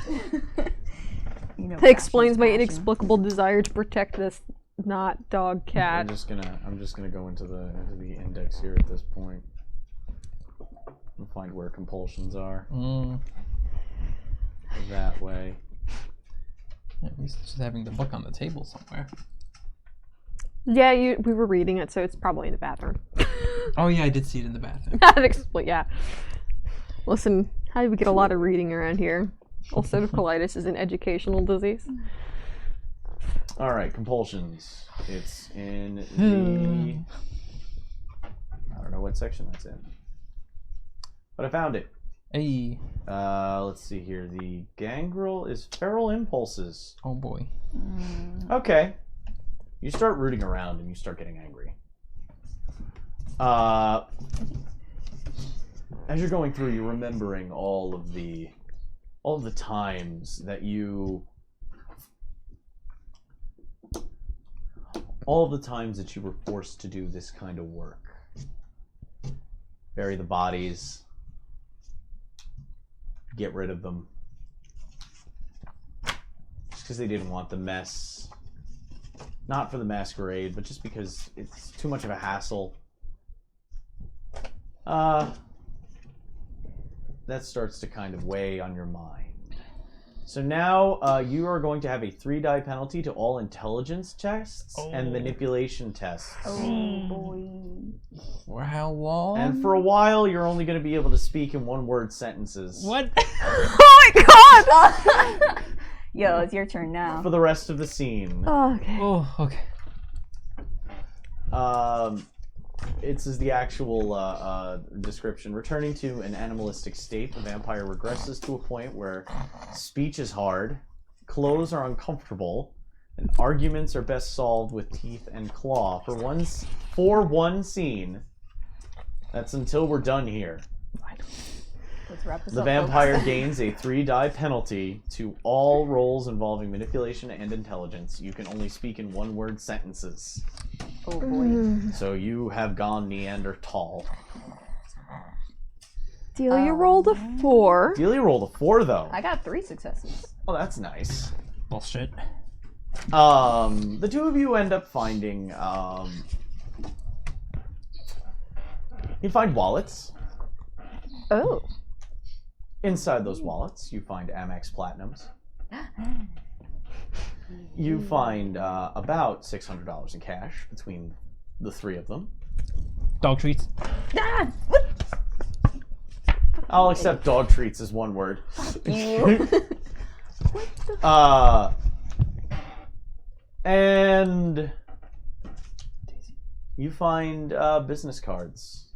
You know, That explains my passion. inexplicable desire to protect this not dog I'm cat. just gonna go into the index here at this point and find where compulsions are. That way. At least just having the book on the table somewhere. Yeah, we were reading it, so it's probably in the bathroom. Oh yeah, I did see it in the bathroom. Yeah. Listen, how do we get a lot of reading around here? Ulcerative colitis is an educational disease. All right, compulsions. It's in the. I don't know what section that's in, but I found it. Hey. Let's see here. The gangrel is feral impulses. Oh boy. Okay. You start rooting around and you start getting angry. As you're going through, you're remembering all of the times that you were forced to do this kind of work. Bury the bodies. Get rid of them. because they didn't want the mess. Not for the masquerade, but just because it's too much of a hassle. That starts to kind of weigh on your mind. So now you are going to have a 3-die penalty to all intelligence tests and manipulation tests. Oh boy. For how long? And for a while, you're only going to be able to speak in one-word sentences. What? Oh my god! Yo, it's your turn now. For the rest of the scene. Oh, okay. Oh, okay. This is the actual description. Returning to an animalistic state, the vampire regresses to a point where speech is hard, clothes are uncomfortable, and arguments are best solved with teeth and claw. For one scene, that's until we're done here. Let's wrap this The up, vampire folks. gains a 3-die penalty to all rolls involving manipulation and intelligence. You can only speak in one-word sentences. Oh boy. So you have gone Neanderthal. Delia rolled a 4. Delia rolled a 4, though. I got 3 successes. Oh, that's nice. Bullshit. The two of you end up finding, you find wallets. Oh. Inside those wallets, you find Amex Platinums. You find about $600 in cash between the 3 of them. Dog treats. I'll accept dog treats as one word. And you find business cards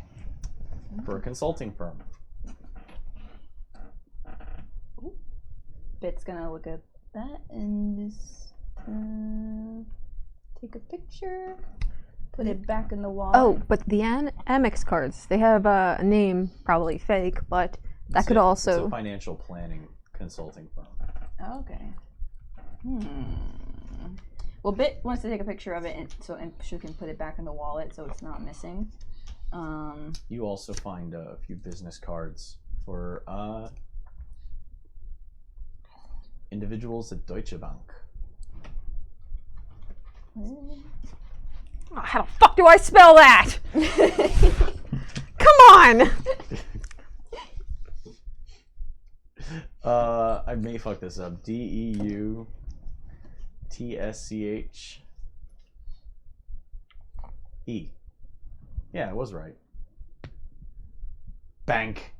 for a consulting firm. Bit's gonna look at that and just take a picture, put it back in the wallet. Oh, but the Amex cards, they have a name, probably fake, but that could also... It's a financial planning consulting firm. Okay. Well, Bit wants to take a picture of it, and she can put it back in the wallet so it's not missing. You also find a few business cards for individuals at Deutsche Bank. Oh, how the fuck do I spell that? Come on! I may fuck this up. DEUTSCH. Yeah, I was right. Bank.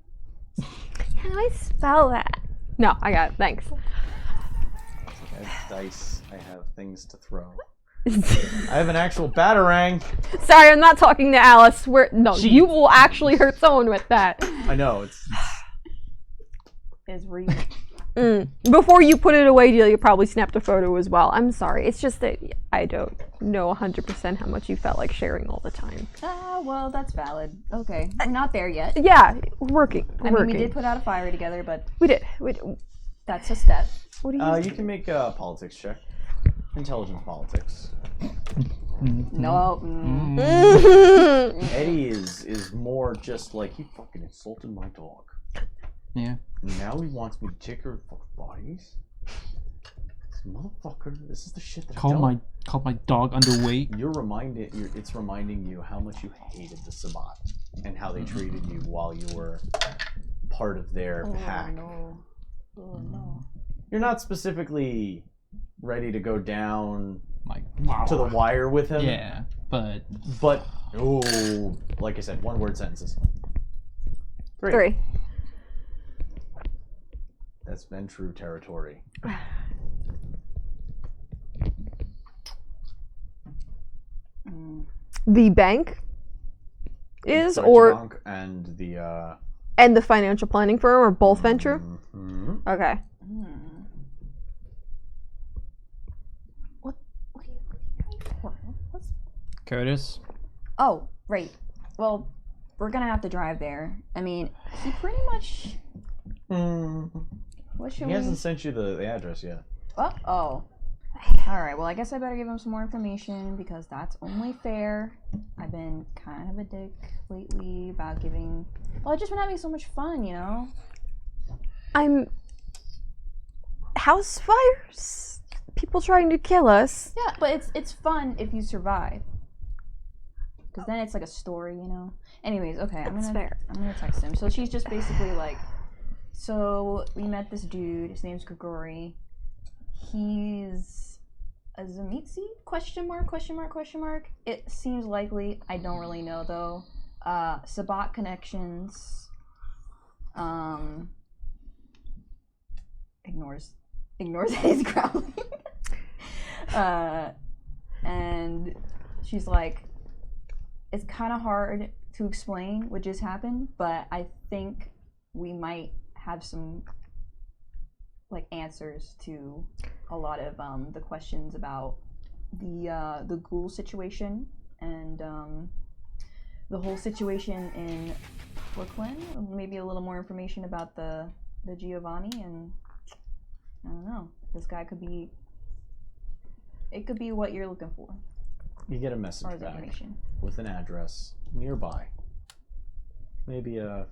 How do I spell that? No, I got it. Thanks. I have dice. I have things to throw. I have an actual batarang. Sorry, I'm not talking to Alice. No, Jeez. you will actually hurt someone with that. I know, it's Is real. Before you put it away, Delia probably snapped a photo as well. I'm sorry. It's just that I don't know 100% how much you felt like sharing all the time. Well, that's valid. Okay, we're not there yet. Yeah, working. I mean, we did put out a fire together, but We did. that's a step. What do you you can make a politics check. Intelligence politics. No. Eddie is more just like, he fucking insulted my dog. Yeah. Now he wants me to take her fucking bodies. This motherfucker, this is the shit that I Call don't. my dog underweight. It's reminding you how much you hated the Sabbat and how they treated you while you were part of their pack. No. Oh no. You're not specifically ready to go down Like to the wire with him. Yeah, but Like I said, one-word sentences. 3. That's been true territory. The bank is, Deutsche or Bank and the and the financial planning firm are both venture. Okay. What are you for? Curtis. Oh, right. Well, we're gonna have to drive there. I mean, he pretty much. What should He we? hasn't sent you the address yet. Oh. All right. Well, I guess I better give him some more information because that's only fair. I've been kind of a dick lately about giving. Well, I've just been having so much fun, you know. House fires? people trying to kill us. Yeah, but it's fun if you survive. Because then it's like a story, you know? Anyways, okay, That's fair. I'm gonna text him. So she's just basically like, so we met this dude, his name's Grigori. He's a Zamitsi? Question mark? It seems likely. I don't really know though. Sabat connections. Ignores his growling. And she's like, it's kind of hard to explain what just happened, but I think we might have some like answers to a lot of the questions about the ghoul situation and the whole situation in Brooklyn. Maybe a little more information about the Giovanni, and I don't know. This guy could be. It could be what you're looking for. You get a As message far as back information. with an address nearby. Maybe a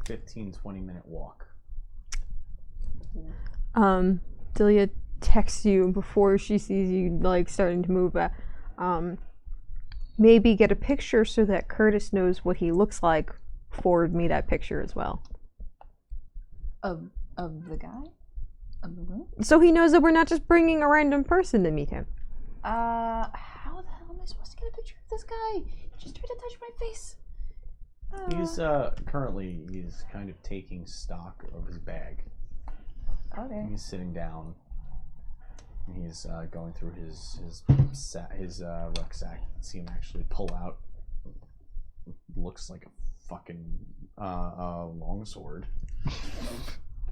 15-20 minute walk. Delia texts you before she sees you like starting to move. Maybe get a picture so that Curtis knows what he looks like. Forward me that picture as well. Of the guy? Of the room? So he knows that we're not just bringing a random person to meet him. How the hell am I supposed to get a picture of this guy? He just tried to touch my face. He's currently he's kind of taking stock of his bag. Okay. He's sitting down. He's going through his rucksack. See him actually pull out. Looks like a fucking longsword.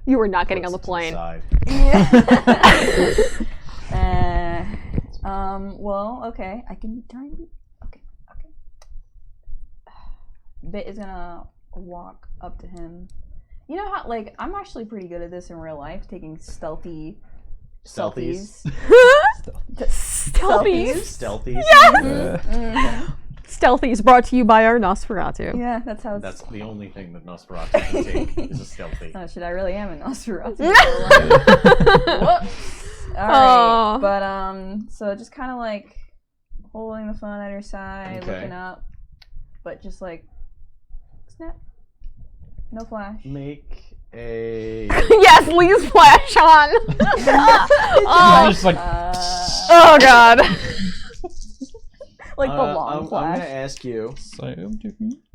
You were not getting on Puts the it to plane. side. Yeah. Well, okay. I can try and be. Okay. Bit is gonna walk up to him. You know how, like, I'm actually pretty good at this in real life, taking Stealthies. Stealthies. Stealthies. Stealthies brought to you by our Nosferatu. Yeah, that's how it's. That's the only thing that Nosferatu can take is a stealthy. Oh shit, I really am a Nosferatu. Whoops. Alright, but so just kind of like holding the phone at her side, Okay. looking up, but just like snap, no flash. Make a. Yes, Lee's flash on. Just like Oh god. Like the long I'm flash. gonna ask you.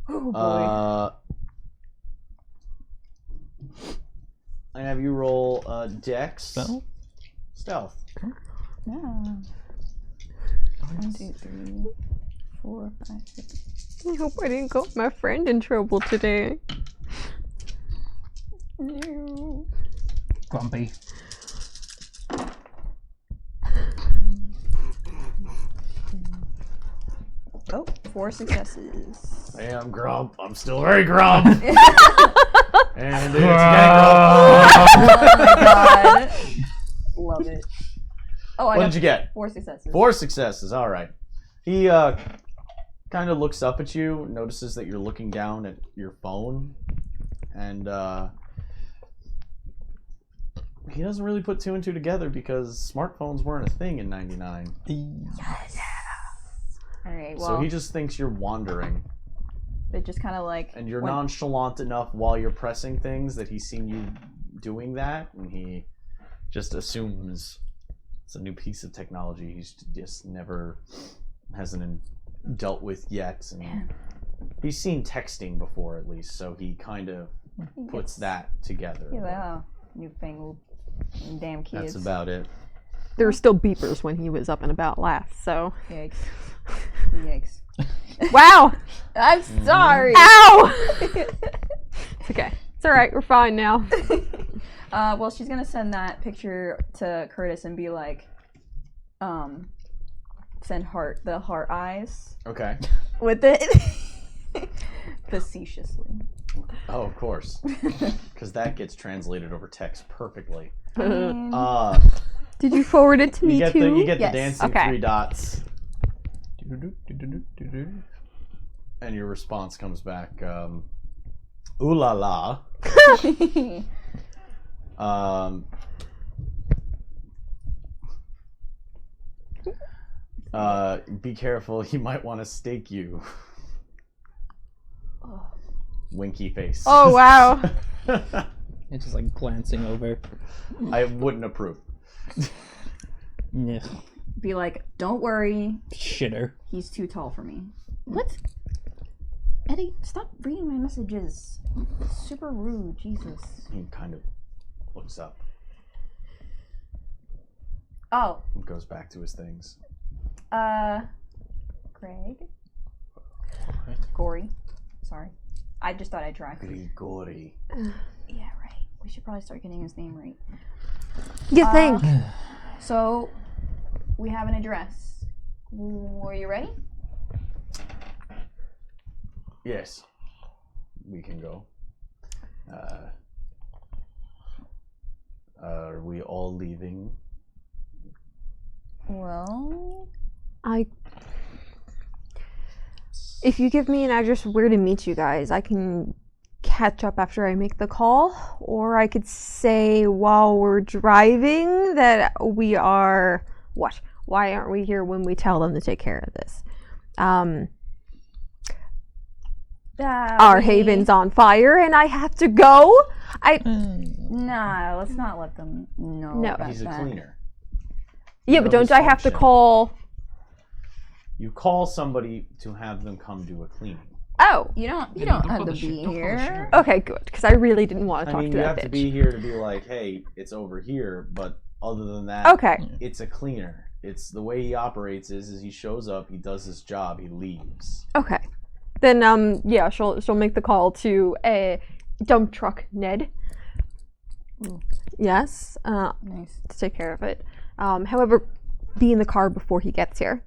Oh boy. I have you roll Dex. Stealth. Yeah. 1, 2, 3, 4, 5, 6. I hope I didn't got my friend in trouble today. No. grumpy. Oh, 4 successes. Hey, I'm Grump. I'm still very Grump. And it's Oh my god. Love it. Oh, I What got did you get? 4 successes. 4 successes. All right. He kind of looks up at you, notices that you're looking down at your phone, and he doesn't really put 2 and 2 together because smartphones weren't a thing in '99. Alright, well, So he just thinks you're wandering, it just kind of like. and you're went- nonchalant enough while you're pressing things that he's seen you doing that, and he just assumes it's a new piece of technology he's just never hasn't dealt with yet, and he's seen texting before at least, so he kind of puts that together. He's like, oh, newfangled damn kids. That's about it. There were still beepers when he was up and about last, so. Yikes. Yikes. Wow! I'm sorry. Ow! It's okay. It's alright, we're fine now. Well, she's gonna send that picture to Curtis and be like, send the heart eyes Okay. with it. Facetiously. Oh, of course. Because that gets translated over text perfectly. I mean, Did you forward it to me too? You get Yes. the dancing Okay. 3 dots, and your response comes back, ooh la la. Be careful, he might want to stake you. Oh. Winky face. Oh, wow. It's just like glancing over. I wouldn't approve. Yeah. Be like, don't worry, Shitter. he's too tall for me. What? Eddie, stop reading my messages. Super rude, Jesus. He kind of looks up Oh, and goes back to his things. Greg? Gory. Sorry. I just thought I'd try. Grigori. Yeah, right. We should probably start getting his name right. You think? So, we have an address. Are you ready? Yes. We can go. Are we all leaving? Well... If you give me an address where to meet you guys, I can catch up after I make the call. Or I could say while we're driving that we are... What? Why aren't we here when we tell them to take care of this? Our haven's on fire and I have to go? Nah, let's not let them know No. about He's a that. cleaner. Yeah, but don't I have to call... You call somebody to have them come do a cleaning. Oh! You don't have to be here. Okay, good, because I really didn't want to I talk mean, to you that have bitch. to be here to be like, hey, it's over here, but other than that, Okay. it's a cleaner. It's the way he operates is he shows up, he does his job, he leaves. Okay. Then, yeah, she'll make the call to a dump truck Ned. Yes, Nice. to take care of it. However, be in the car before he gets here.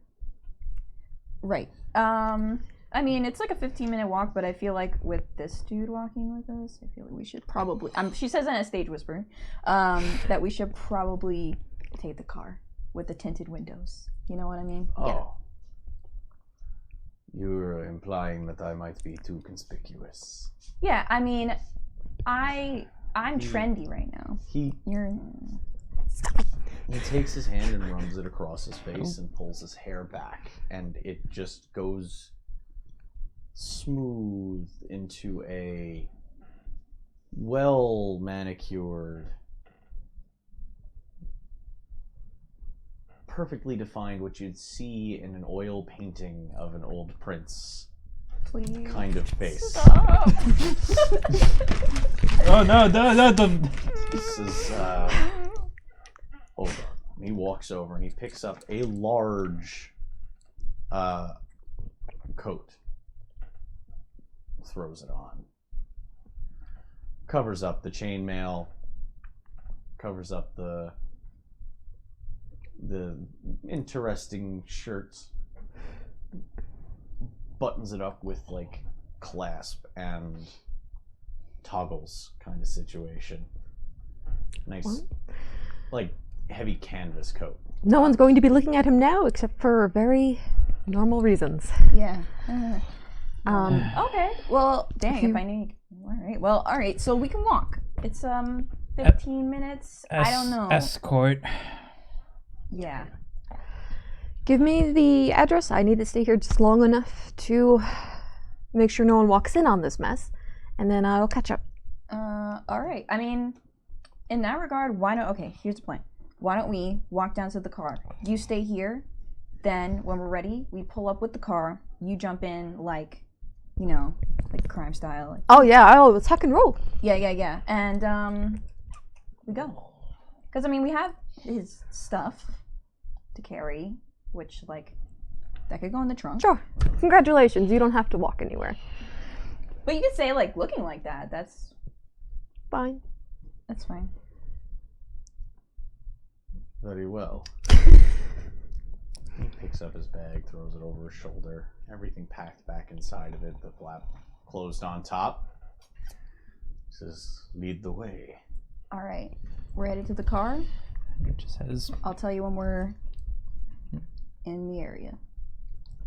Right. I mean, it's like a 15-minute walk, but I feel like with this dude walking with us, I feel like we should probably... she says in a stage whisper that we should probably take the car with the tinted windows. You know what I mean? Oh. You're implying that I might be too conspicuous. Yeah, I mean, I'm trendy right now. You're... He takes his hand and runs it across his face and pulls his hair back, and it just goes smooth into a well manicured, perfectly defined, what you'd see in an oil painting of an old prince Please. kind of face. Stop. Oh no, no. This is hold on. He walks over and he picks up a large coat, throws it on, covers up the chainmail, covers up the interesting shirt, buttons it up with like clasp and toggles kind of situation. Nice, like heavy canvas coat. No one's going to be looking at him now except for very normal reasons. Yeah. Um, Okay. Well, dang, if I need... All right. So we can walk. It's 15 minutes. I don't know. Escort. Yeah. Give me the address. I need to stay here just long enough to make sure no one walks in on this mess, and then I'll catch up. All right. I mean, in that regard, why not? Okay, here's the plan. Why don't we walk down to the car? You stay here. Then, when we're ready, we pull up with the car. You jump in, like, you know, like crime style. Like, Oh yeah, I'll tuck and roll. yeah. And we go. Because I mean, we have his stuff to carry, which like that could go in the trunk. Sure. Congratulations, you don't have to walk anywhere. But you could say like looking like that. That's Fine. fine. Very well. He picks up his bag, throws it over his shoulder, everything packed back inside of it, the flap closed on top. Says, lead the way. All right, we're headed to the car. It just has. I'll tell you when we're in the area.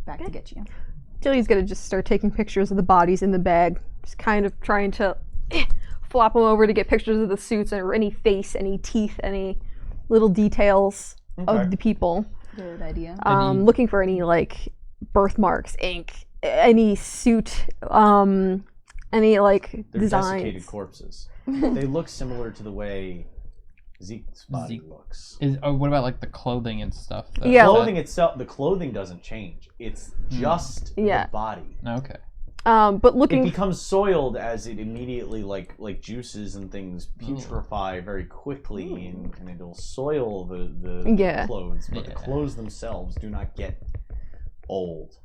Back to get you. Jilly's gonna just start taking pictures of the bodies in the bag, just kind of trying to flop them over to get pictures of the suits or any face, any teeth, any little details Okay. of the people. Good idea. Looking for any like birthmarks, ink, any suit, any like They're designs. desiccated corpses. They look similar to the way Zeke's body looks. What about like the clothing and stuff? Yeah. Clothing itself, the clothing doesn't change. It's just Yeah. the body. Okay. But It looking becomes soiled as it immediately, like juices and things putrefy very quickly, and it'll soil the Yeah. clothes. But the Yeah. clothes themselves do not get old.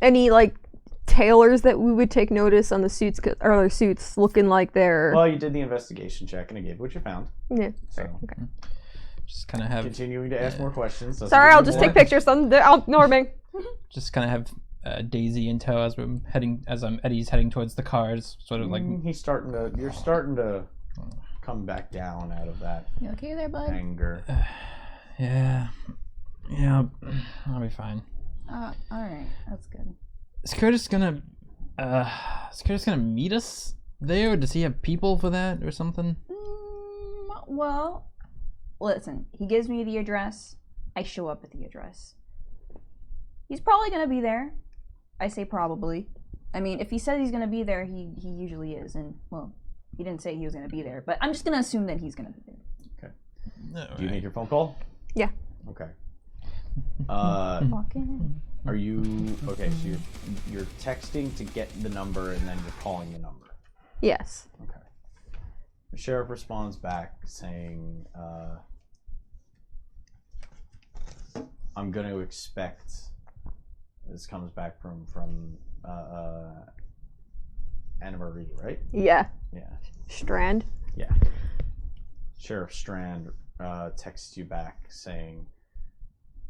any like tailors that we would take notice on the suits, or their suits looking like they're Well, you did the investigation check, and it gave what you found. yeah. So Just kind of have continuing to ask more questions. doesn't Sorry, give I'll you just more. take pictures. I'll ignore me. just kind of have Daisy in tow as we're heading, Eddie's heading towards the cars, sort of like. He's starting to. You're starting to come back down out of that You okay there, bud? anger. Yeah, I'll be fine. All right, that's good. Is Curtis gonna meet us there? Or does he have people for that or something? Well, listen. He gives me the address. I show up at the address. He's probably gonna be there. I say probably. I mean, if he says he's gonna be there, he usually is. And well, he didn't say he was gonna be there, but I'm just gonna assume that he's gonna be there. Do you make your phone call? Yeah. Okay. Walking. Are you okay? So you're texting to get the number, and then you're calling the number. Yes. Okay. The sheriff responds back saying, "I'm going to expect." This comes back from Anna Marie, right? Yeah. Yeah. Strand. Yeah. Sheriff Strand texts you back saying,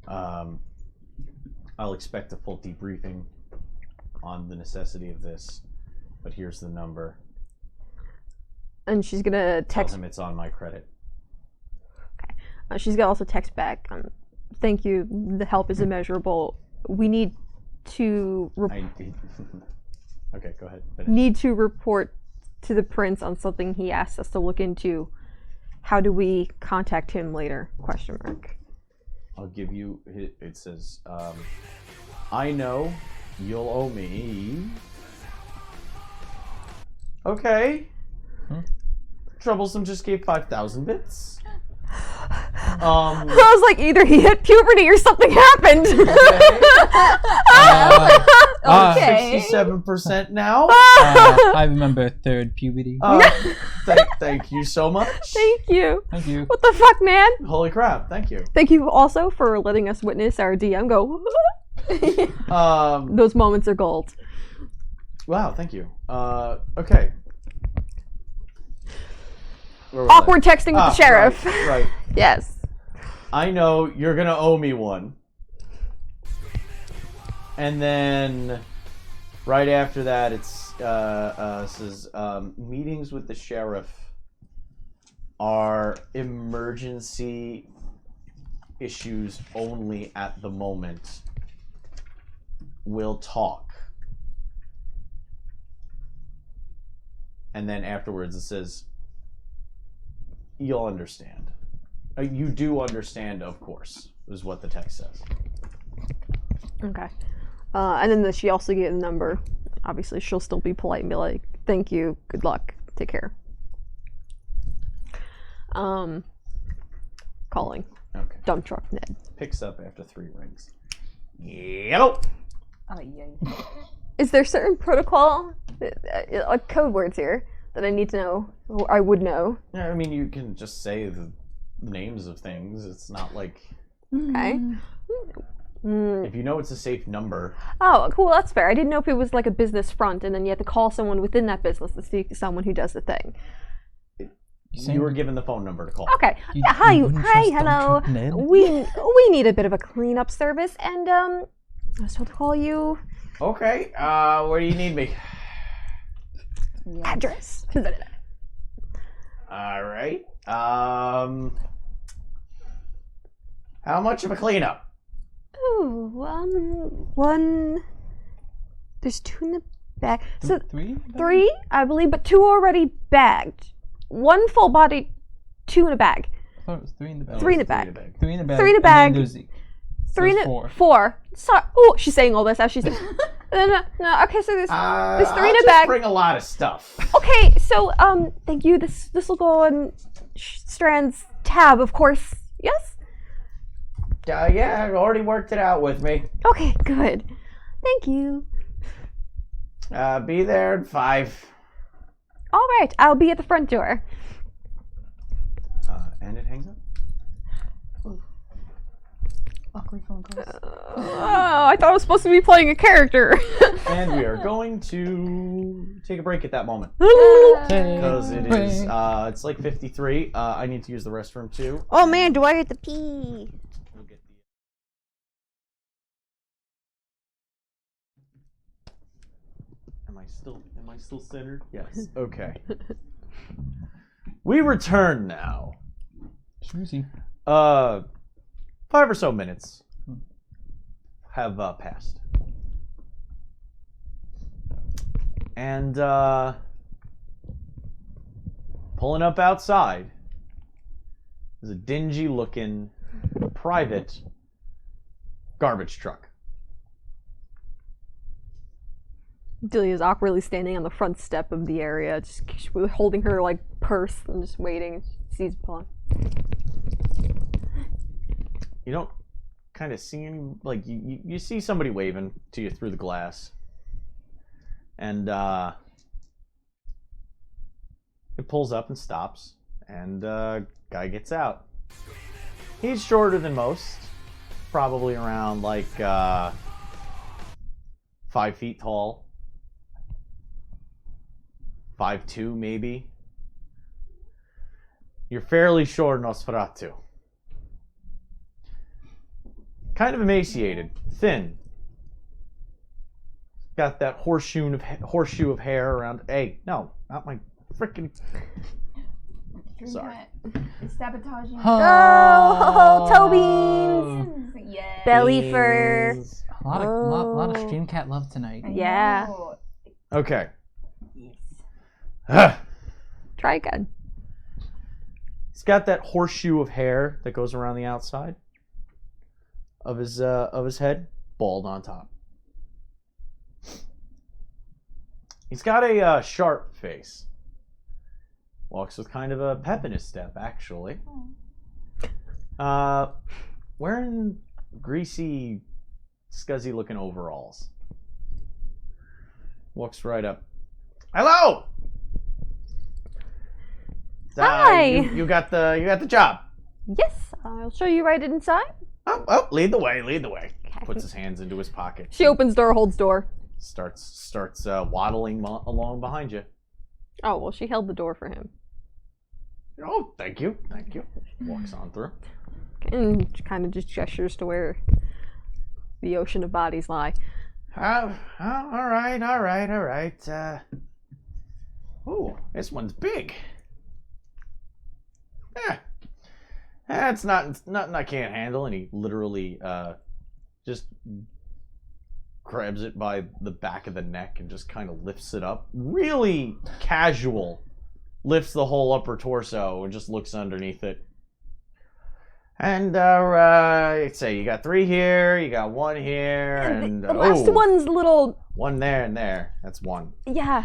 I'll expect a full debriefing on the necessity of this, but here's the number. And she's gonna Tell text. him it's on my credit. She's gonna also text back. Thank you. The help is immeasurable. We need to Okay, go ahead. Finish. report to the prince on something he asked us to look into. How do we contact him later? Question mark. I'll give you. It says, I know you'll owe me. Okay. Troublesome just gave 5,000 bits. I was like, either he hit puberty or something happened. Okay. 67% now. I remember third puberty. Thank you so much. Thank you. Thank you. What the fuck, man? Holy crap! Thank you. Thank you also for letting us witness our DM go. Those moments are gold. Wow. Thank you. Okay. Where was Awkward texting with the sheriff. Right. Yes. I know you're gonna owe me one. And then, right after that, it's says meetings with the sheriff are emergency issues only at the moment. We'll talk. And then afterwards, it says, "You'll understand." You do understand, of course, is what the text says. Okay. And then she also gave the number. Obviously, she'll still be polite and be like, thank you, good luck, take care. Calling. Okay. Dump truck Ned. Picks up after 3 rings. Hello. Oh yeah. Is there certain protocol, like code words here, that I need to know, or I would know? Yeah, I mean, you can just say the names of things. It's not like Okay. if you know it's a safe number. Oh, cool, that's fair. I didn't know if it was like a business front, and then you have to call someone within that business to speak to someone who does the thing. You were given the phone number to call. Okay. You Hi, wouldn't hi, trust hello. Dump Truck Ned? We need a bit of a cleanup service, and I was told to call you. Okay. Where do you need me? Address. All right. How much of a cleanup? Oh, one. There's 2 in the bag. So 3? 3, I believe, but 2 already bagged. 1 full body, 2 in a bag. I thought it was 3 in the bag. 3 in the bag. 3 in the bag. 3 in the and bag. then there's 3 it's and four. 4. Sorry. Oh, she's saying all this as she's. No. Okay, so there's 3 in a just bag. bring a lot of stuff. Okay, so thank you. This will go on Strand's tab, of course. Yes. Yeah, I already worked it out with me. Okay, good. Thank you. Be there in 5. All right, I'll be at the front door. And it hangs up. Awkward phone calls. Oh, I thought I was supposed to be playing a character. And we are going to take a break at that moment. Because it is, it's like 53. I need to use the restroom too. Oh man, do I have to pee? We'll get Am I still centered? Yes. Okay. We return now. Schmoozy. 5 or so minutes have passed. And pulling up outside is a dingy looking private garbage truck. Delia's awkwardly standing on the front step of the area, just holding her like purse and just waiting. She sees Paul. You don't kind of see any, like, you see somebody waving to you through the glass. And it pulls up and stops, and guy gets out. He's shorter than most, probably around like 5 feet tall, 5'2" maybe. You're fairly short, Nosferatu. Kind of emaciated, thin. Got that horseshoe of hair around. Hey, no, not my freaking. Sorry. It's sabotaging. Oh, toe beans, Yeah. belly fur. A lot of stream cat love tonight. Yeah. Okay. Try again. He's got that horseshoe of hair that goes around the outside of his head, bald on top. He's got a sharp face. Walks with kind of a pep in his step, actually. Wearing greasy, scuzzy-looking overalls. Walks right up. Hello. Hi. You got the job. Yes, I'll show you right inside. Oh, lead the way. Puts his hands into his pocket. She opens door, holds door. Starts waddling along behind you. Oh, well, she held the door for him. Oh, thank you. Walks on through. And kind of just gestures to where the ocean of bodies lie. All right. Ooh, this one's big. Yeah. That's nothing I can't handle. And he literally just grabs it by the back of the neck and just kind of lifts it up. Really casual. Lifts the whole upper torso and just looks underneath it. And I'd say you got 3 here, you got 1 here, and the last one's a little. 1 there and there. That's 1. Yeah.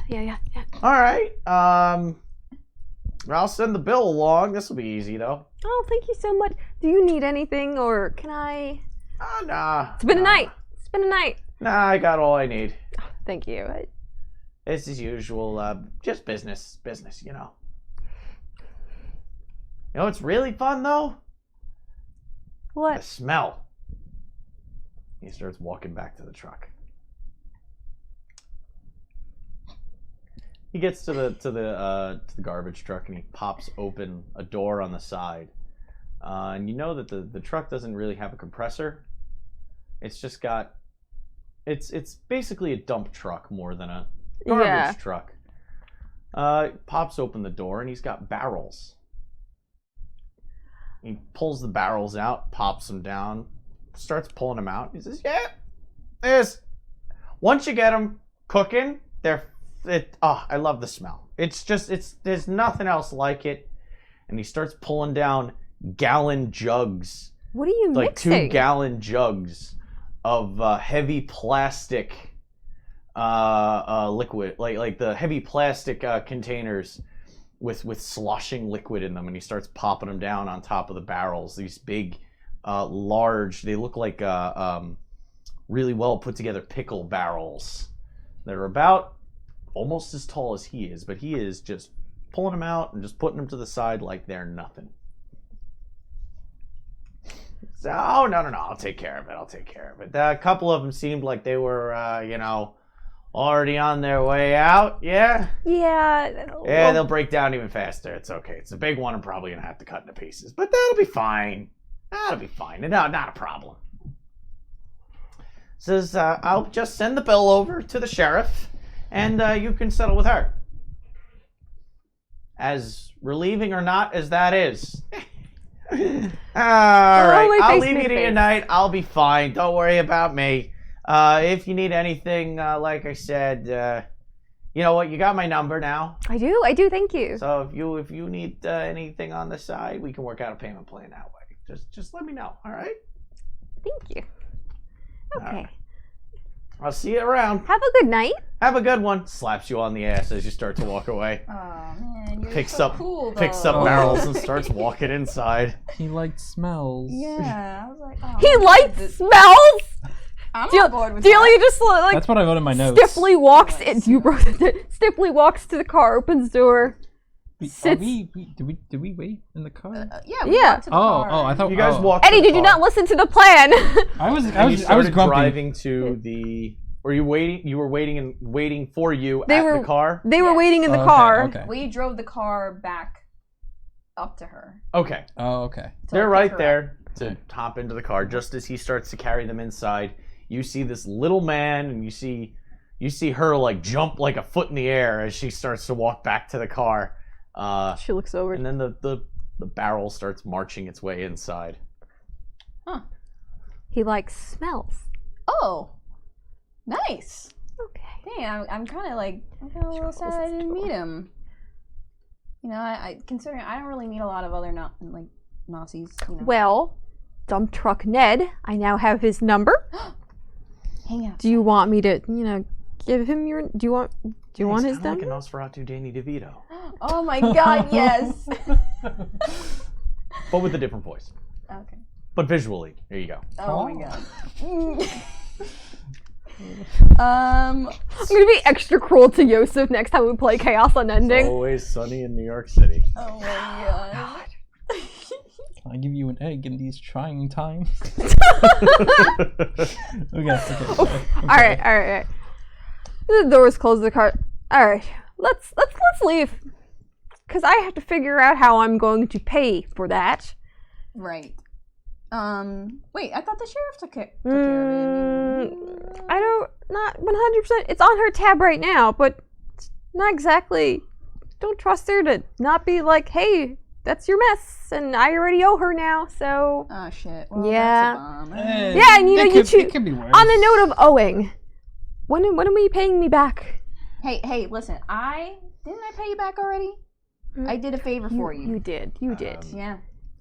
All right. I'll send the bill along. This will be easy though. Oh, thank you so much. Do you need anything, or can I? Nah. It's been a night. Nah, I got all I need. Oh, thank you. It's as usual. Just business, you know. You know what's really fun though? The What? smell. He starts walking back to the truck. He gets to the garbage truck and he pops open a door on the side. And you know that the truck doesn't really have a compressor. It's just got it's basically a dump truck more than a garbage truck. Pops open the door and he's got barrels. He pulls the barrels out, pops them down, starts pulling them out. He says, "Yeah, once you get them cooking, I love the smell. There's nothing else like it." And he starts pulling down gallon jugs What are you like mixing? 2-gallon jugs of heavy plastic liquid, like the heavy plastic containers with sloshing liquid in them, and he starts popping them down on top of the barrels. These big, large, they look like really well put together pickle barrels that are about almost as tall as he is, but he is just pulling them out and just putting them to the side like they're nothing. So, oh, no, I'll take care of it. A couple of them seemed like they were, already on their way out, yeah? Yeah. Yeah, they'll break down even faster. It's okay. It's a big one. I'm probably going to have to cut into pieces. But that'll be fine. No, not a problem. Says, I'll just send the bill over to the sheriff, and you can settle with her. As relieving or not as that is. All right, I'll leave you to your night. I'll be fine. Don't worry about me. If you need anything, like I said, you know what? You got my number now. I do. Thank you. So if you need anything on the side, we can work out a payment plan that way. Just let me know. All right. Thank you. Okay. Right. I'll see you around. Have a good night. Have a good one. Slaps you on the ass as you start to walk away. Oh man, you're Picks so up cool, picks though. up barrels and starts walking inside. He liked smells. Yeah, I was like, oh, He man, likes this- smells. I'm on board with Delia that. just like That's what I wrote in my notes. stiffly walks in. Nice. You wrote it. Stiffly walks to the car, opens the door. Sits. Did we wait in the car? Yeah. We Yeah. walked to the car. I thought You guys oh. walk. to Eddie, the did you car. not listen to the plan? I was grumpy. driving to the. Were you waiting? You were waiting for you They at were- the car. They were Yes. waiting in the Oh, car. Okay. We drove the car back up to her. Okay. Oh, okay. to, They're like, right pick her there to Okay. hop into the car. Just as he starts to carry them inside, you see this little man, and you see her like jump like a foot in the air as she starts to walk back to the car. She looks over. And then the barrel starts marching its way inside. He likes smells. Oh, nice. Okay. Dang, I'm kind of a little sad I didn't meet him. You know, I considering I don't really meet a lot of other Nazis. You know. Well, dump truck Ned. I now have his number. Hang out. Do you want me to, give him your? Do you want his He's like number? a Nosferatu Danny DeVito, Oh my God, yes. but with a different voice. Okay. But visually, there you go. Oh my God. I'm gonna be extra cruel to Yosef next time we play Chaos Unending. Always sunny in New York City. Oh my God. I give you an egg in these trying times. Okay. All right. The doors close to the car. All right, let's leave, cause I have to figure out how I'm going to pay for that. Right. Wait, I thought the sheriff took care of it. I don't, not 100%. It's on her tab right now, but not exactly. Don't trust her to not be like, hey, that's your mess, and I already owe her now, so. Oh shit. Well, Yeah. That's a bummer. Yeah, and it could be worse. On the note of owing, when are you paying me back? Hey, listen. Didn't I pay you back already? I did a favor for you. You did. Yeah.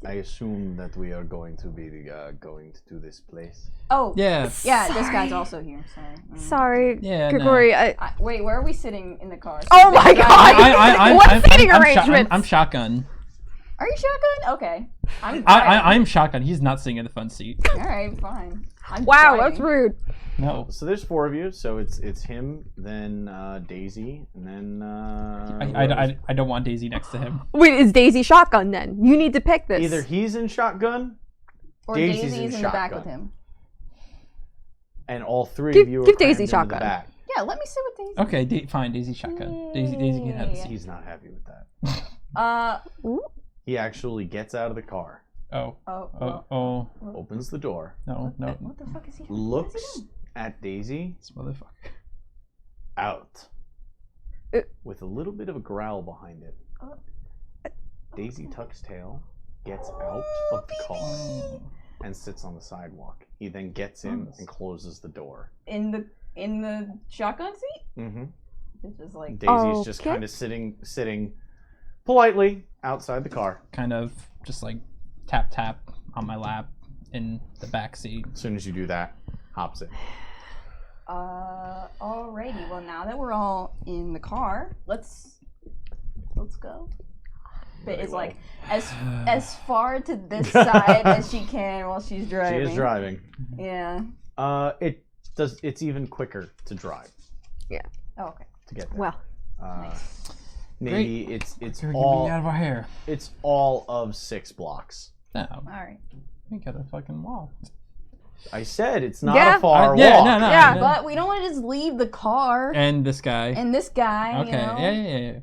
I assume that we are going to be going to this place. Oh. Yeah. Yeah. Sorry. This guy's also here. Sorry. Sorry, Yeah, Grigori. Wait, where are we sitting in the car? Oh my God! What seating arrangements? I'm shotgun. Are you shotgun? Okay. I'm shotgun. He's not sitting in the front seat. All right, fine. I'm Wow, driving. that's rude. No. So there's 4 of you. So it's him, then Daisy, and then I don't want Daisy next to him. Wait, is Daisy shotgun then? You need to pick this. either he's in shotgun, Or Daisy's Daisy's in in the back shotgun. with him. and all 3 Give- of you are give Daisy crammed into the shotgun. back. Yeah, let me sit with Daisy. Okay, fine. Daisy shotgun. Daisy can have the Yeah. seat. He's not happy with that. Ooh. He actually gets out of the car, Oh. Oh. opens the door, No. What the fuck is he doing? looks What is he doing? at Daisy, This motherfucker. out, Uh. with a little bit of a growl behind it. Daisy tucks tail, gets out of the car, and sits on the sidewalk. He then gets in and closes the door. In the shotgun seat? Mm-hmm. It's just like Daisy's just Okay. kind of sitting politely outside the car. Kind of just like tap on my lap. in the back seat. As soon as you do that, hops in. Alrighty. Well, now that we're all in the car, let's go. Bit is like as far to this side as she can while she's driving. She is driving. Yeah. It's even quicker to drive. Yeah. Oh, okay. To get there. Well, Nice. Maybe it's You're all getting out of our hair. it's all of 6 blocks. No, All right. we gotta fucking walk. I said it's not Yeah. a far walk. Yeah, no. Yeah. But we don't want to just leave the car And this guy. and this guy. Okay, You know, yeah.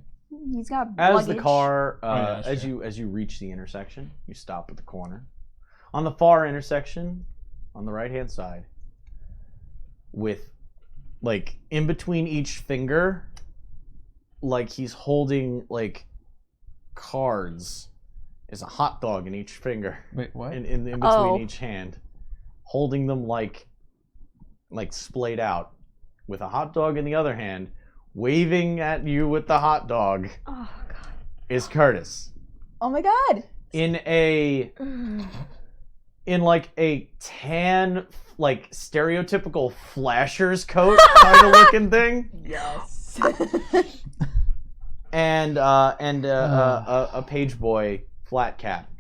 He's got As luggage. the car, yeah, as sure. you reach the intersection, you stop at the corner. On the far intersection, on the right-hand side, with like in between each finger, like he's holding like cards, is a hot dog in each finger, Wait, what? in between Oh. each hand, holding them like splayed out, with a hot dog in the other hand, waving at you with the hot dog. oh god. Is Curtis Oh my god. in like a tan, like stereotypical flasher's coat kind of looking thing, Yes. and a page boy flat cap,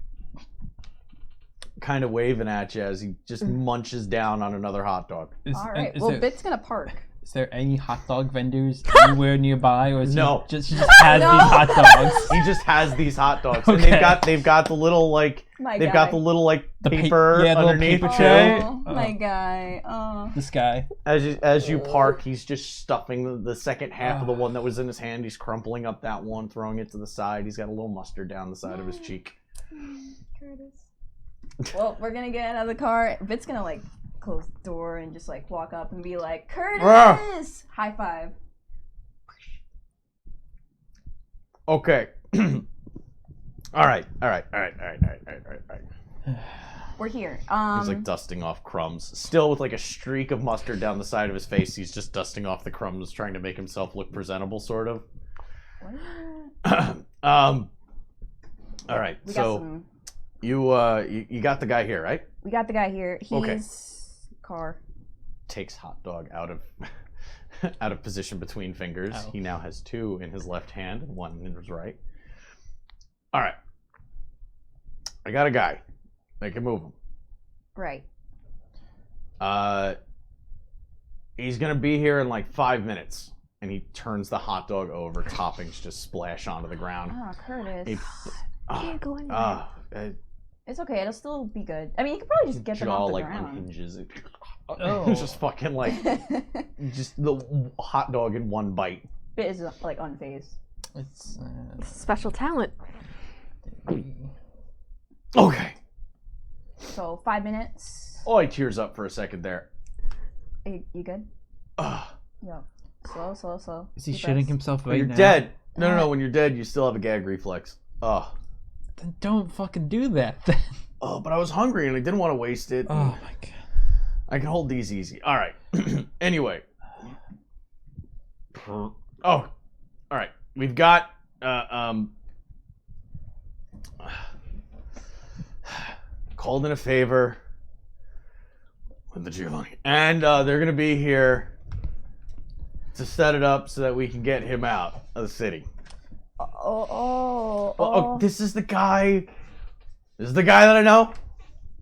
kind of waving at you as he just munches down on another hot dog. All right. Well, Bit's gonna park. Is there any hot dog vendors anywhere nearby, or is No. he just has No. these hot dogs? He just has these hot dogs, Okay. and they've got the little like My they've guy. got the little like The paper yeah, the little underneath paper it tray. too. Oh, my guy. Oh. This guy. As you park, he's just stuffing the second half of the one that was in his hand. He's crumpling up that one, throwing it to the side. He's got a little mustard down the side of his cheek. Curtis. Well, we're gonna get out of the car. Bit's gonna like close the door and just like walk up and be like, Curtis! Ah. High five. Okay. All right. We're here. He's like dusting off crumbs, still with like a streak of mustard down the side of his face. He's just dusting off the crumbs, trying to make himself look presentable, sort of. All right. We got So some. you got the guy here, right? We got the guy here. He's Okay. car. Takes hot dog out of out of position between fingers. Oh. He now has 2 in his left hand and 1 in his right. All right. I got a guy. I can move him. Right. He's gonna be here in like 5 minutes. And he turns the hot dog over. Toppings just splash onto the ground. Ah, Curtis. He, Can't go anywhere. It's okay. It'll still be good. I mean, you could probably just get them jaw off the like ground. unhinges. Oh. It's just fucking like just the hot dog in one bite. Bit is like unfazed. It's Special talent. Okay. So 5 minutes. Oh, he tears up for a second there. You good? Ugh. Yo. Slow. is he Deep shitting breaths. himself When right you're now? dead. No. When you're dead, you still have a gag reflex. Ugh. Then don't fucking do that. Then. Oh, but I was hungry and I didn't want to waste it. Oh my god. I can hold these easy. All right. Anyway. Oh, all right. We've got called in a favor with the Giovanni, and they're gonna be here to set it up so that we can get him out of the city. Oh, this is the guy. This is the guy that I know.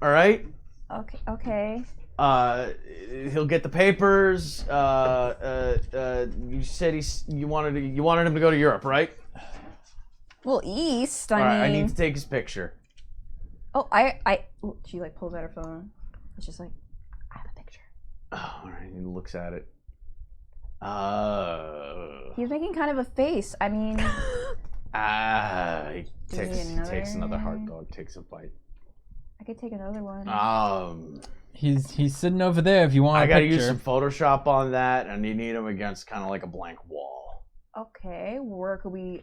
All right. Okay. He'll get the papers. You said you wanted him to go to Europe, right? Well, east. All right. I mean. need to take his picture. Oh, ooh, she like pulls out her phone. It's just like, I have a picture. Oh, all right. He looks at it. He's making kind of a face. I mean, He Do we need takes another another? hot dog. Takes a bite. I could take another one. He's sitting over there. If you want I a gotta picture. use some Photoshop on that, and you need him against kind of like a blank wall. Okay, where could we?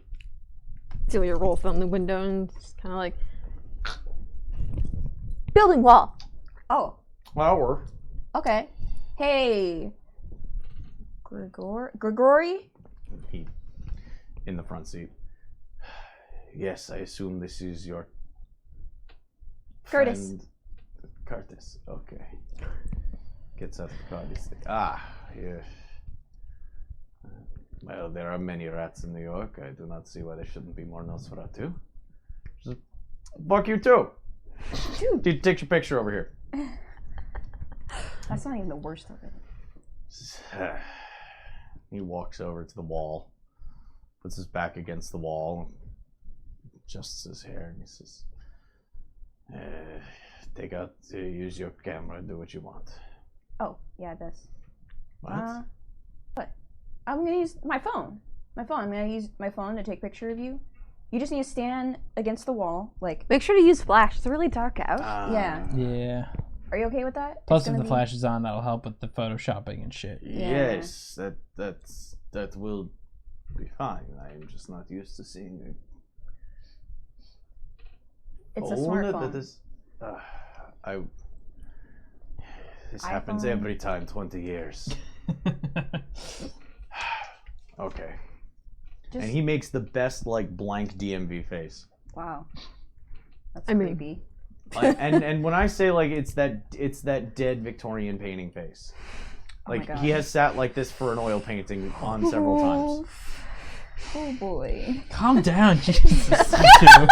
Celia rolls down the window and just kind of like building wall. Oh, Well, that'll work. okay. Hey, Gregory? He in the front seat. Yes, I assume this is your Curtis. friend, Curtis. Okay. Gets out the card. Here. Well, there are many rats in New York. I do not see why there shouldn't be more Nosferatu. Just fuck you too. Dude, take your picture over here. That's not even the worst of it. He walks over to the wall, puts his back against the wall, adjusts his hair, and he says, use your camera, do what you want. Oh, yeah, this. What? What? I'm gonna use my phone. I'm gonna use my phone to take a picture of you. You just need to stand against the wall, like. Make sure to use flash. It's really dark out. Yeah. Yeah. Are you okay with that? Plus, if the flash is on, that'll help with the photoshopping and shit. Yes, that will be fine. I am just not used to seeing it. It's a smartphone. This happens every time, 20 years. Okay. And he makes the best, like, blank DMV face. Wow. That's creepy. And when I say, like, it's that dead Victorian painting face. Like, he has sat like this for an oil painting on several times. Oh boy. Calm down, Jesus. I'm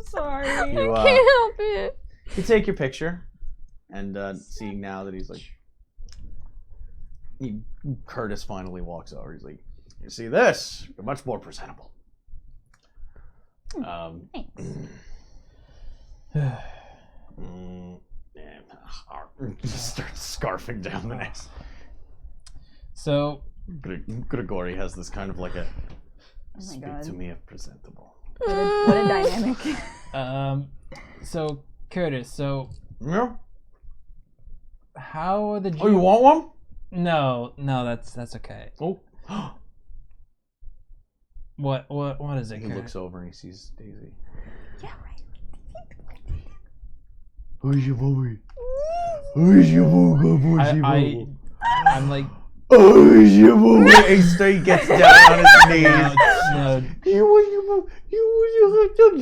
sorry. I can't help it. You take your picture, and seeing now that he's like, Curtis finally walks over. He's like, "You see this? You're much more presentable." Thanks. Just starts scarfing down the next. So Grigori has this kind of like a Oh my God. to me of presentable. What a dynamic. So Curtis, Yeah? how are the? Oh, you want one? No, that's okay. Oh. What is it? He Curtis? looks over and he sees Daisy. Yeah, right. Who's your mommy? Who's your mommy? I'm like, who's your mommy? He gets down on his knees. no. You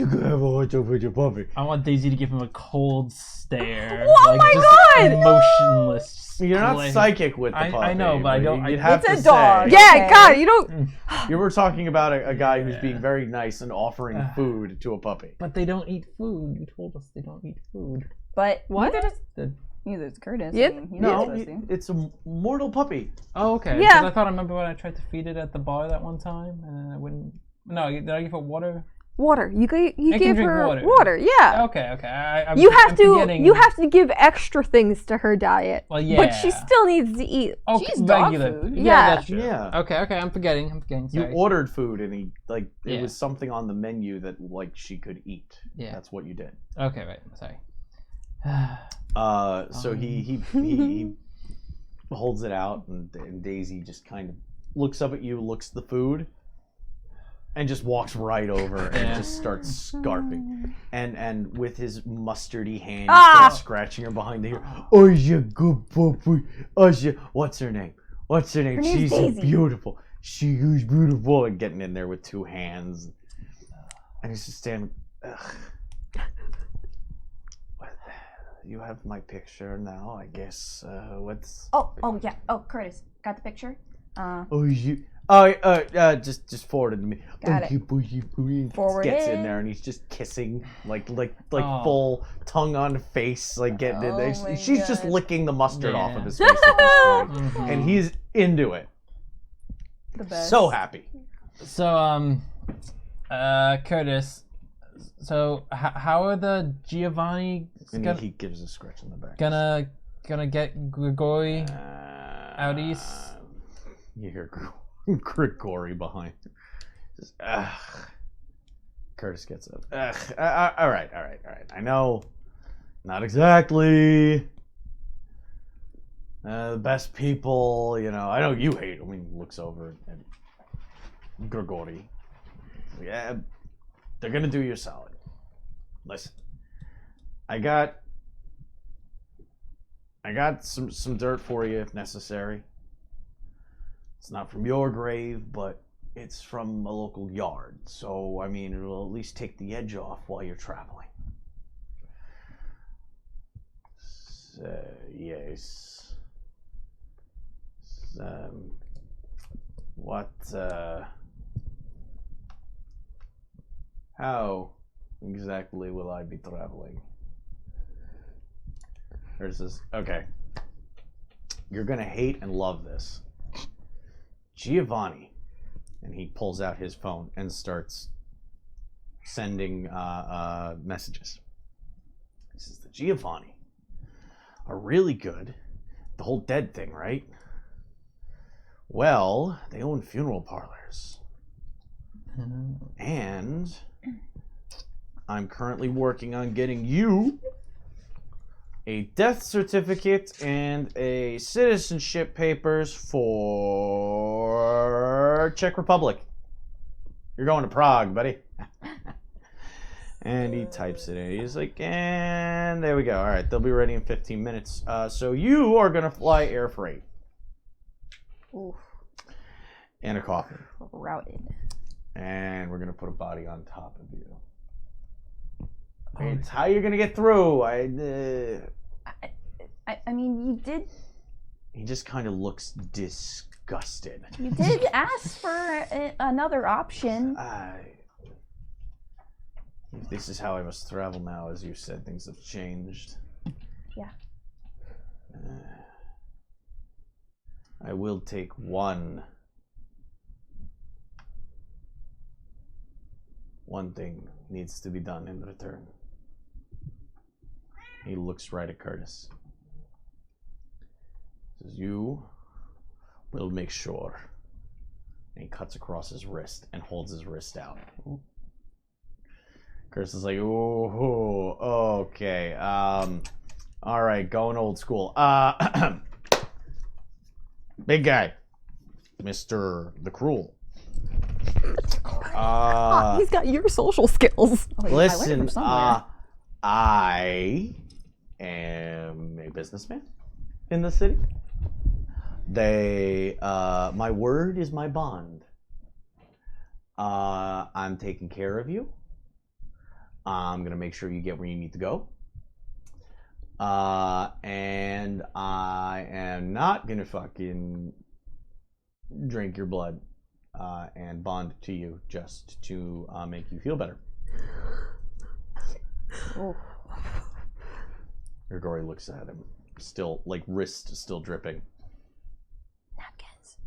can have a hot dog with your puppy. I want Daisy to give him a cold stare. Oh my God! Emotionless. You're not glare. psychic with the puppy. I know, but I don't. You'd have It's to a dog. say. Yeah, God, you don't. You were talking about a guy who's being very nice and offering food to a puppy. But they don't eat food. You told us they don't eat food. But What? neither is Curtis. Yeah. I mean, he's not No, supposed to. it's a mortal puppy. Oh, okay. Yeah. 'Cause I remember when I tried to feed it at the bar that one time, and I wouldn't. No, did I give it water? Water. You can give drink her water. Yeah. Okay. I'm You have forgetting- to give extra things to her diet. Well, yeah. But she still needs to eat. Okay, She's dog regular. food. Yeah, Yeah. that's true. Yeah. Okay. I'm forgetting. You Sorry. ordered food and it Yeah. was something on the menu that like she could eat. Yeah. That's what you did. Okay, right. Sorry. So he holds it out and Daisy just kind of looks up at you, looks at the food, and just walks right over and just starts scarfing. And with his mustardy hand, he starts scratching her behind the ear. Oh, you good puppy. Oh, what's her name? What's her name? Her name's She's Daisy. beautiful. She is beautiful. And getting in there with two hands. And he's just standing. Ugh. You have my picture now, I guess. What's? Oh yeah. Oh, Curtis, got the picture. Just forward it to me. Got it. Forward Gets it. in there and he's just kissing, like Oh. full tongue on face, like getting in there. Oh my She's just God. licking the mustard Yeah. off of his face at this point, Mhm. and he's into it. The best. So happy. So, Curtis. So, how are the Giovanni And he gives a scratch in the back. gonna get Grigori out east? You hear Grigori behind. Just, Curtis gets up. All right. I know, not exactly the best people. You know, I know you hate him. He looks over at Grigori. Yeah, they're gonna do you a solid. Listen, I got some dirt for you if necessary. It's not from your grave, but it's from a local yard. So, I mean, it'll at least take the edge off while you're traveling. case, what, how exactly will I be traveling? There's this, okay. You're gonna hate and love this. Giovanni, and he pulls out his phone and starts sending messages. This is the Giovanni. Are really good. The whole dead thing, right? Well, they own funeral parlors. And I'm currently working on getting you a death certificate and a citizenship papers for Czech Republic. You're going to Prague, buddy. And he types it in. He's like, and there we go. All right, they'll be ready in 15 minutes. So you are going to fly air freight. Oof. And a coffin. Routed. And we're going to put a body on top of you. It's how you're going to get through. I mean, you did... He just kind of looks disgusted. You did ask for another option. If this is how I must travel now, as you said, things have changed. Yeah. I will take one. One thing needs to be done in return. He looks right at Curtis. Says, you will make sure. And he cuts across his wrist and holds his wrist out. Curtis is like, ooh, okay. All right, going old school. Big guy. Mr. the Cruel. He's got your social skills. Listen, I am a businessman in the city. My word is my bond. I'm taking care of you. I'm going to make sure you get where you need to go. And I am not going to fucking drink your blood and bond to you just to make you feel better. Oh. Grigori looks at him, still, like, wrist still dripping. Napkins.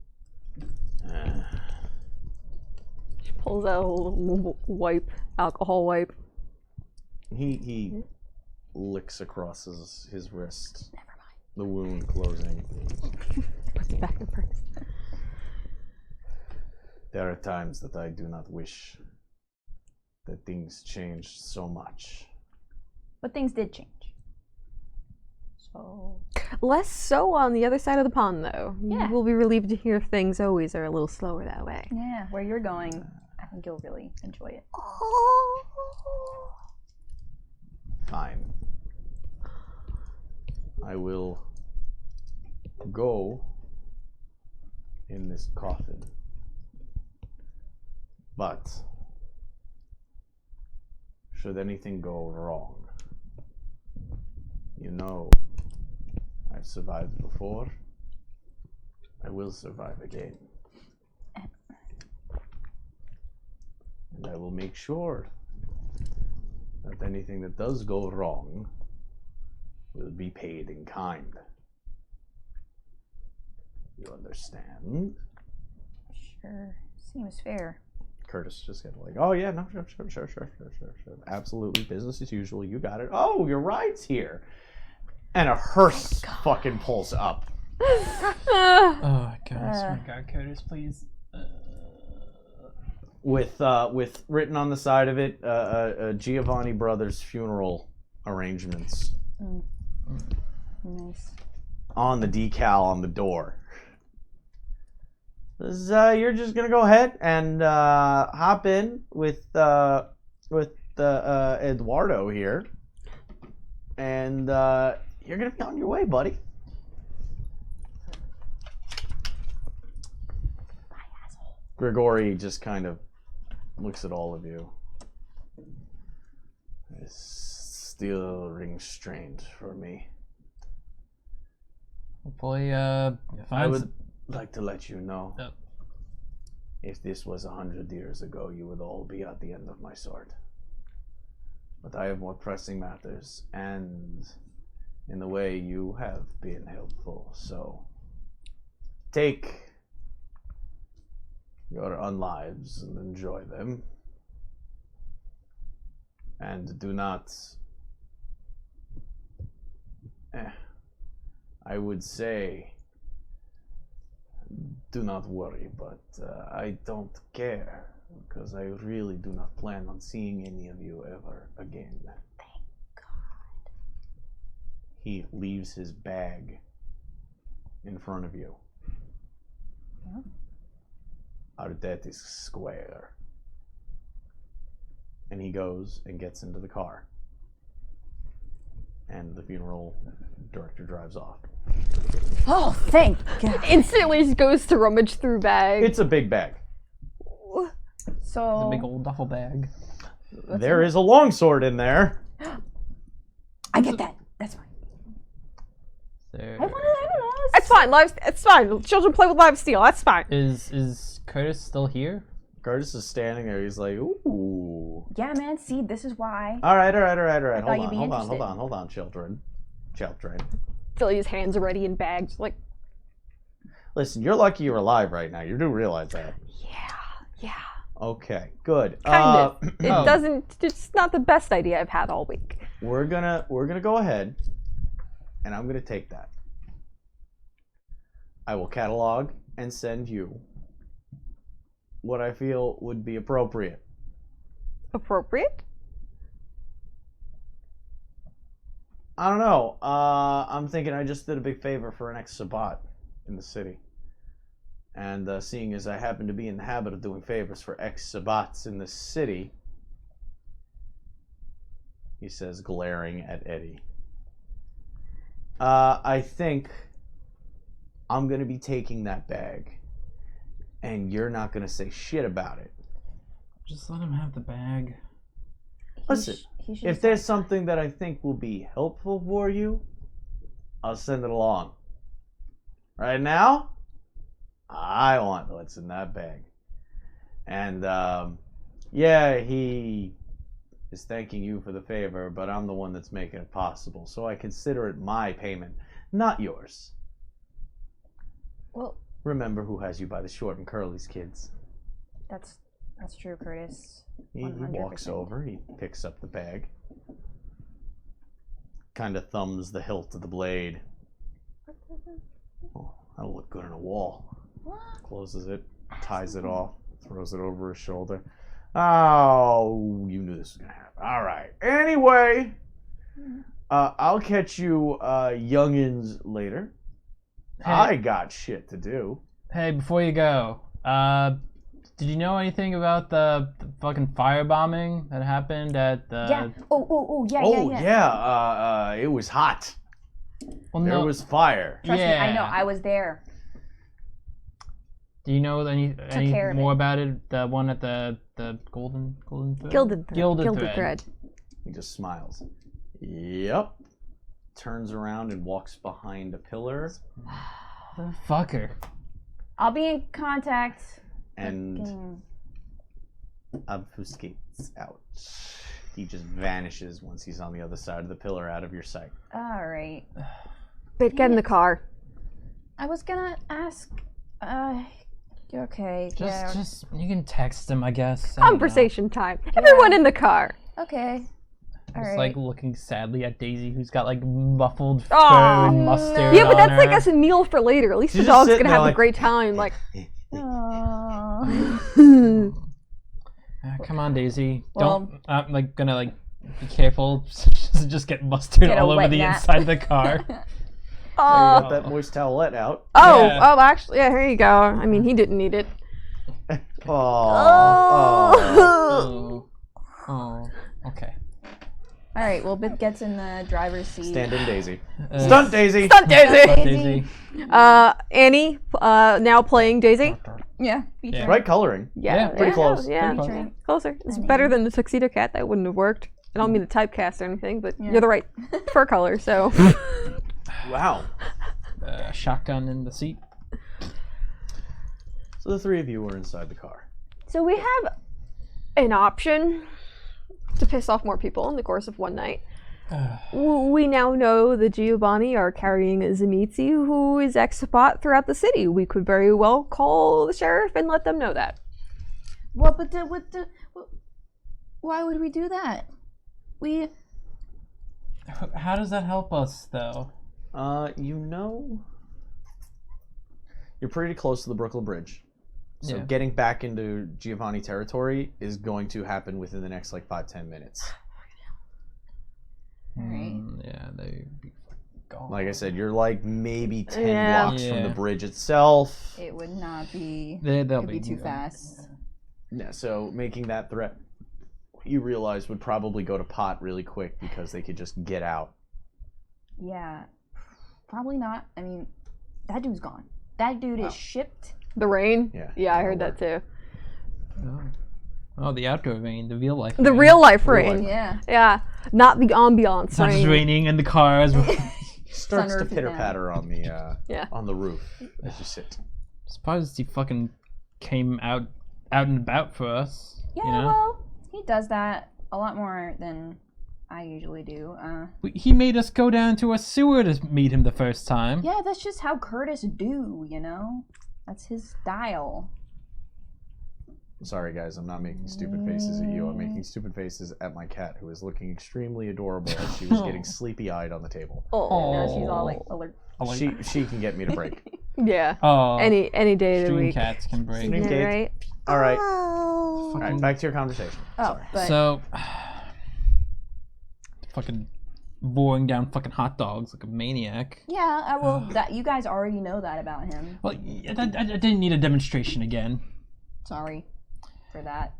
She pulls out a little wipe, alcohol wipe. He licks across his wrist. Never mind. The wound closing. Puts it back in purse. There are times that I do not wish that things changed so much. But things did change. So... Less so on the other side of the pond, though. Yeah. You will be relieved to hear things always are a little slower that way. Yeah, where you're going, I think you'll really enjoy it. Fine. I will go in this coffin. But should anything go wrong, you know, I've survived before. I will survive again. And I will make sure that anything that does go wrong will be paid in kind. You understand? Sure. Seems fair. Curtis just kind of like, oh yeah, no, sure. Absolutely, business as usual. You got it. Oh, your ride's here. And a hearse fucking pulls up. Oh gosh, my God, Curtis, please. With written on the side of it, Giovanni Brothers funeral arrangements. Nice. On the decal on the door. You're just gonna go ahead and hop in with Eduardo here, and you're gonna be on your way, buddy. Bye, asshole. Grigori just kind of looks at all of you. It still rings strange for me. Hopefully, I finds. would like to let you know, Yep. if this was 100 years ago, you would all be at the end of my sword. But I have more pressing matters, and in the way you have been helpful, so take your unlives and enjoy them. And do not, I would say, do not worry, but I don't care, because I really do not plan on seeing any of you ever again. Thank God. He leaves his bag in front of you. Yeah. That is square. And he goes and gets into the car. And the funeral director drives off. Oh, thank God. Instantly just goes to rummage through bag. It's a big bag. So a big old duffel bag. There is a longsword in there. I get that. That's fine. There. I don't know. It's fine. It's fine. Children play with live steel. That's fine. Is Curtis still here? Curtis is standing there. He's like, ooh. Yeah, man. See, this is why. All right. thought you'd be Hold interested. on, children. Philly's hands are ready in bags. Like, Listen, you're lucky you're alive right now. You do realize that. yeah. Okay, good. Kind of. It oh. doesn't. It's not the best idea I've had all week. We're gonna go ahead, and I'm gonna take that. I will catalog and send you what I feel would be appropriate. Appropriate? I don't know. I'm thinking I just did a big favor for an ex-Sabbat in the city. And seeing as I happen to be in the habit of doing favors for ex-Sabbats in the city, he says, glaring at Eddie, I think I'm going to be taking that bag, and you're not going to say shit about it. Just let him have the bag. Listen, if there's something that I think will be helpful for you, I'll send it along. Right now, I want what's in that bag. And, yeah, he is thanking you for the favor, but I'm the one that's making it possible. So I consider it my payment, not yours. Well, Remember who has you by the short and curlies, kids. that's true, Curtis. He walks 100%. over, he picks up the bag, kind of thumbs the hilt of the blade. Oh, that'll look good on a wall. What? Closes it, ties it off, throws it over his shoulder. Oh, you knew this was gonna happen. All right. Anyway, I'll catch you youngins later. Hey. I got shit to do. Hey, before you go, did you know anything about the fucking firebombing that happened at the... Yeah. Yeah. Oh, yeah. It was hot. Well, There no. was fire. Trust me, I know. Yeah. I was there. Do you know any care of more it. about it? The one at the golden thread? Gilded thread. Gilded thread. He just smiles. Yep. Turns around and walks behind a pillar Fucker. I'll be in contact. and Fucking- obfuscates out. He just vanishes once he's on the other side of the pillar, out of your sight. All right. But get in the car. I was gonna ask. Okay. Yeah. Just you can text him, I guess. I don't know. Conversation time. Everyone in the car. Okay. All Just right. like looking sadly at Daisy, who's got like muffled fur Aw, and no. mustard. Yeah, but on that's her. like us a meal for later. At least She's the just dog's sitting gonna there have like- a great time. Like, Aw. Come on, Daisy. Well- Don't. I'm like gonna like be careful. just get mustard Get a all over wet the nap. inside of the car. So you got that moist towelette out. Yeah. Actually, yeah, here you go. I mean, he didn't need it. Oh. Oh. Okay. All right. Well, Bit gets in the driver's seat. Stand in, Daisy. Uh, Stunt Daisy! Stunt Daisy. Daisy. Annie, now playing Daisy. Yeah. Yeah. Right coloring. Yeah, pretty close. Yeah, Pretty close. closer. It's I mean- better than the tuxedo cat. That wouldn't have worked. I don't mean to typecast or anything, but Yeah. you're the right fur color, so. Wow. shotgun in the seat. So the three of you are inside the car. So we have an option to piss off more people in the course of one night. We now know the Giovanni are carrying a Zemitzi who is ex-spot throughout the city. We could very well call the sheriff and let them know that. What? But why would we do that? How does that help us, though? You're pretty close to the Brooklyn Bridge. So Yeah. getting back into Giovanni territory is going to happen within the next, 5-10 minutes. Alright. Yeah, they'd be gone. Like I said, you're, maybe 10 Yeah. blocks from the Yeah. bridge itself. It would not be. They'll It'd be too fast. Yeah, so making that threat, you realize, would probably go to pot really quick because they could just get out. Yeah, probably not. I mean, that dude's gone. That dude is shipped. The rain? Yeah. Yeah, I heard that too. Oh, the outdoor rain, the real life. The rain. real life rain. life. Yeah. Yeah, not the ambiance It's not rain. just raining in the cars. Starts Sunroof to is pitter down. patter on the Yeah. on the roof as you sit. Surprised he fucking came out and about for us. Yeah, you know? well, he does that a lot more than I usually do. He made us go down to a sewer to meet him the first time. Yeah, that's just how Curtis do, That's his style. Sorry, guys, I'm not making stupid faces at you. I'm making stupid faces at my cat, who is looking extremely adorable as she was getting sleepy-eyed on the table. Oh. Now she's all alert. She can get me to break. Yeah. Oh, Any day of the stream week. cats can break. Stream Yeah, cats. right? All right. Oh. All right, back to your conversation. Oh, Sorry. but So, fucking boring down fucking hot dogs like a maniac. yeah, that you guys already know that about him. Well, I didn't need a demonstration again. Sorry for that.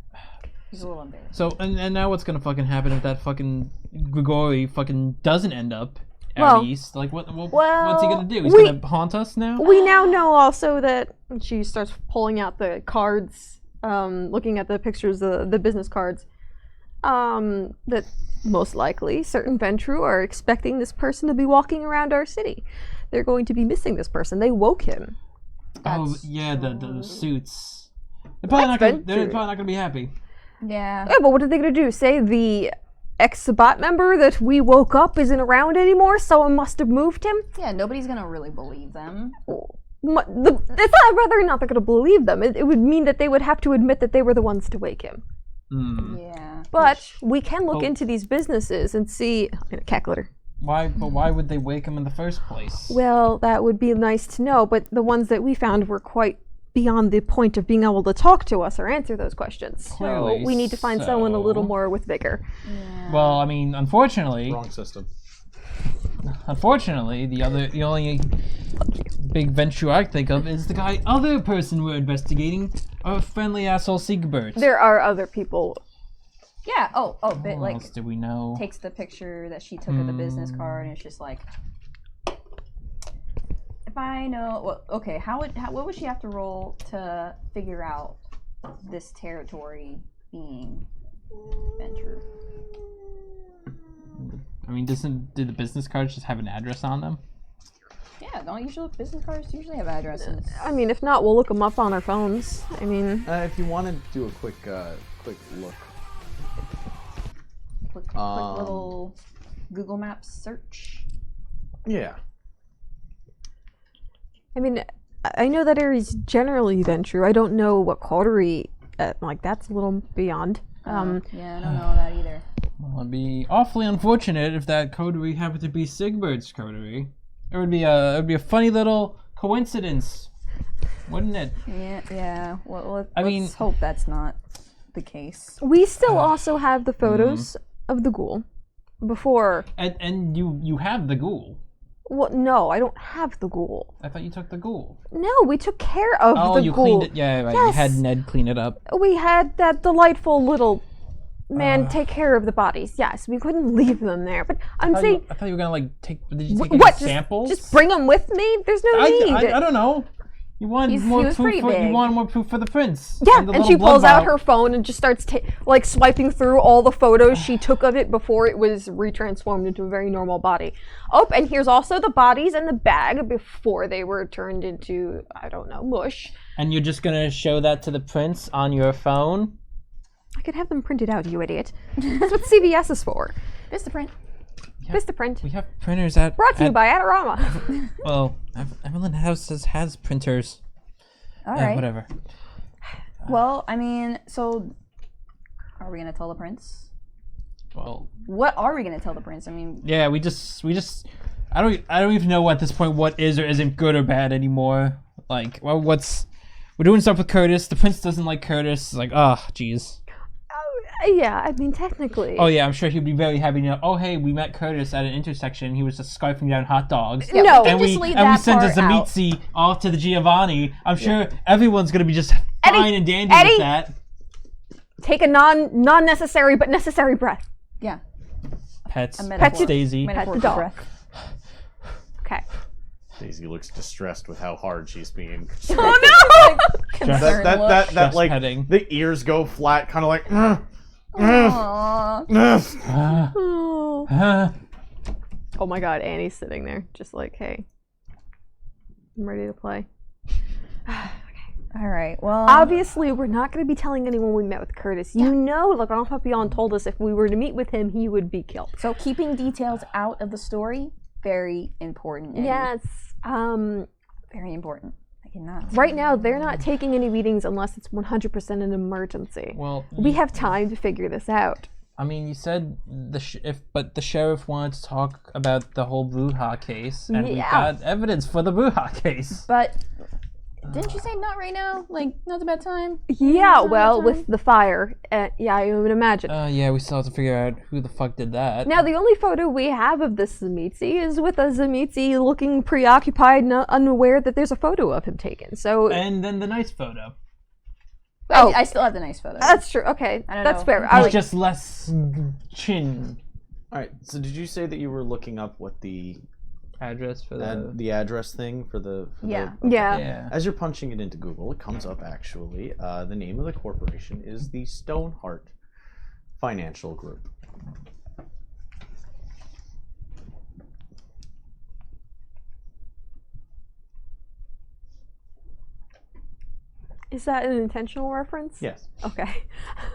He's a little embarrassed. So, and now what's gonna fucking happen if that fucking Grigori fucking doesn't end up out Well- east? Like, what's he gonna do? He's we- gonna haunt us now? We now know also that and she starts pulling out the cards, looking at the pictures, the business cards, that most likely certain Ventru are expecting this person to be walking around our city. They're going to be missing this person. They woke him. Oh, That's yeah, the suits. They're probably That's not gonna be happy. Yeah. Yeah, but what are they going to do? Say the ex-Sabat member that we woke up isn't around anymore? Someone must have moved him? Yeah, nobody's gonna really believe them. It's not whether or not they're going to believe them. It would mean that they would have to admit that they were the ones to wake him. Yeah. But we can look Oh. into these businesses and see... Cat glitter. Why would they wake him in the first place? Well, that would be nice to know, but the ones that we found were quite beyond the point of being able to talk to us or answer those questions. Clearly So we need to find someone a little so. more with vigor. Well, I mean, unfortunately, Wrong system. the only big venture I think of is the other person we're investigating, a friendly asshole Siegbert. There are other people. Yeah. Oh, but What like else do we know? takes the picture that she took of the business card and it's just like, if I know, well, okay, what would she have to roll to figure out this territory being Venture? I mean, do the business cards just have an address on them? Yeah, don't usually business cards usually have addresses. I mean, if not, we'll look them up on our phones. I mean, If you want to do a quick look. Quick little Google Maps search. Yeah. I know that area's generally Venture. I don't know what coterie, that's a little beyond. Yeah, I don't know that either. Well, it'd be awfully unfortunate if that coterie happened to be Siegbert's coterie. It would be a funny little coincidence, wouldn't it? Yeah. Well, I let's mean- hope that's not the case. We still also have the photos of the ghoul before. And you have the ghoul. Well, no, I don't have the ghoul. I thought you took the ghoul. No, we took care of Oh, the you ghoul. cleaned it. Yeah, right. You Yes. had Ned clean it up. We had that delightful little man take care of the bodies. Yes, we couldn't leave them there. But I'm saying, I thought you were gonna take. Did you take what? any samples? Just bring them with me. There's no need. I don't know. You want He more was proof pretty for you big. want more proof for the prince. Yeah, the and little she blood pulls out vial. her phone and just starts like swiping through all the photos she took of it before it was retransformed into a very normal body. Oh, and here's also the bodies in the bag before they were turned into, I don't know, mush. And you're just gonna show that to the prince on your phone? I could have them printed out, you idiot. That's what CVS is for. Vistaprint. Vistaprint. We have printers at... Brought to you by Adorama. Well, Evelyn House has printers. All right. Whatever. Well, I mean, so are we gonna tell the prince? Well, What are we gonna tell the prince? I mean, yeah, we just I don't even know at this point what is or isn't good or bad anymore. Like, well, we're doing stuff with Curtis. The prince doesn't like Curtis. Like, oh, jeez. Yeah, I mean, technically. Oh yeah, I'm sure he'd be very happy to know. Oh hey, we met Curtis at an intersection. He was just scarfing down hot dogs. Yeah, No. we and can just leave and we that sent a part out. Zamitzi off to the Giovanni. I'm sure everyone's gonna be just fine and dandy Eddie. with that. Take a non-necessary but necessary breath. Yeah. Pets, A metaphor. Daisy. Metaphor the for dog. breath. Okay. Daisy looks distressed with how hard she's being. Oh no! Concerned look. That Just like petting. the ears go flat, kind of like. Aww. Oh. Oh my god, Annie's sitting there, just like, hey, I'm ready to play. All right. Well, Obviously, we're not going to be telling anyone we met with Curtis. You know, like, Grandpa Beyond told us if we were to meet with him, he would be killed. so keeping details out of the story, very important. Eddie. Yes. Very important. I cannot. Right now, they're not taking any meetings unless it's 100% an emergency. Well, We have time to figure this out. I mean, you said but the sheriff wanted to talk about the whole Bruja case, and we Yeah. got evidence for the Bruja case. But didn't you say not right now? Like, now's a bad time? Yeah, Now's well, not with the fire, yeah, I would imagine. Yeah, we still have to figure out who the fuck did that. Now, the only photo we have of this Zamitzi is with a Zamitzi looking preoccupied and unaware that there's a photo of him taken. So, And then the nice photo. Oh. I still have the nice photo. that's true. Okay, I don't that's know. fair. He's I It's was just less chin All right. So did you say that you were looking up what the address for the address thing for the? For Yeah. The, yeah. Yeah. As you're punching it into Google, it comes up actually. The name of the corporation is the Stoneheart Financial Group. Is that an intentional reference? Yes. Okay.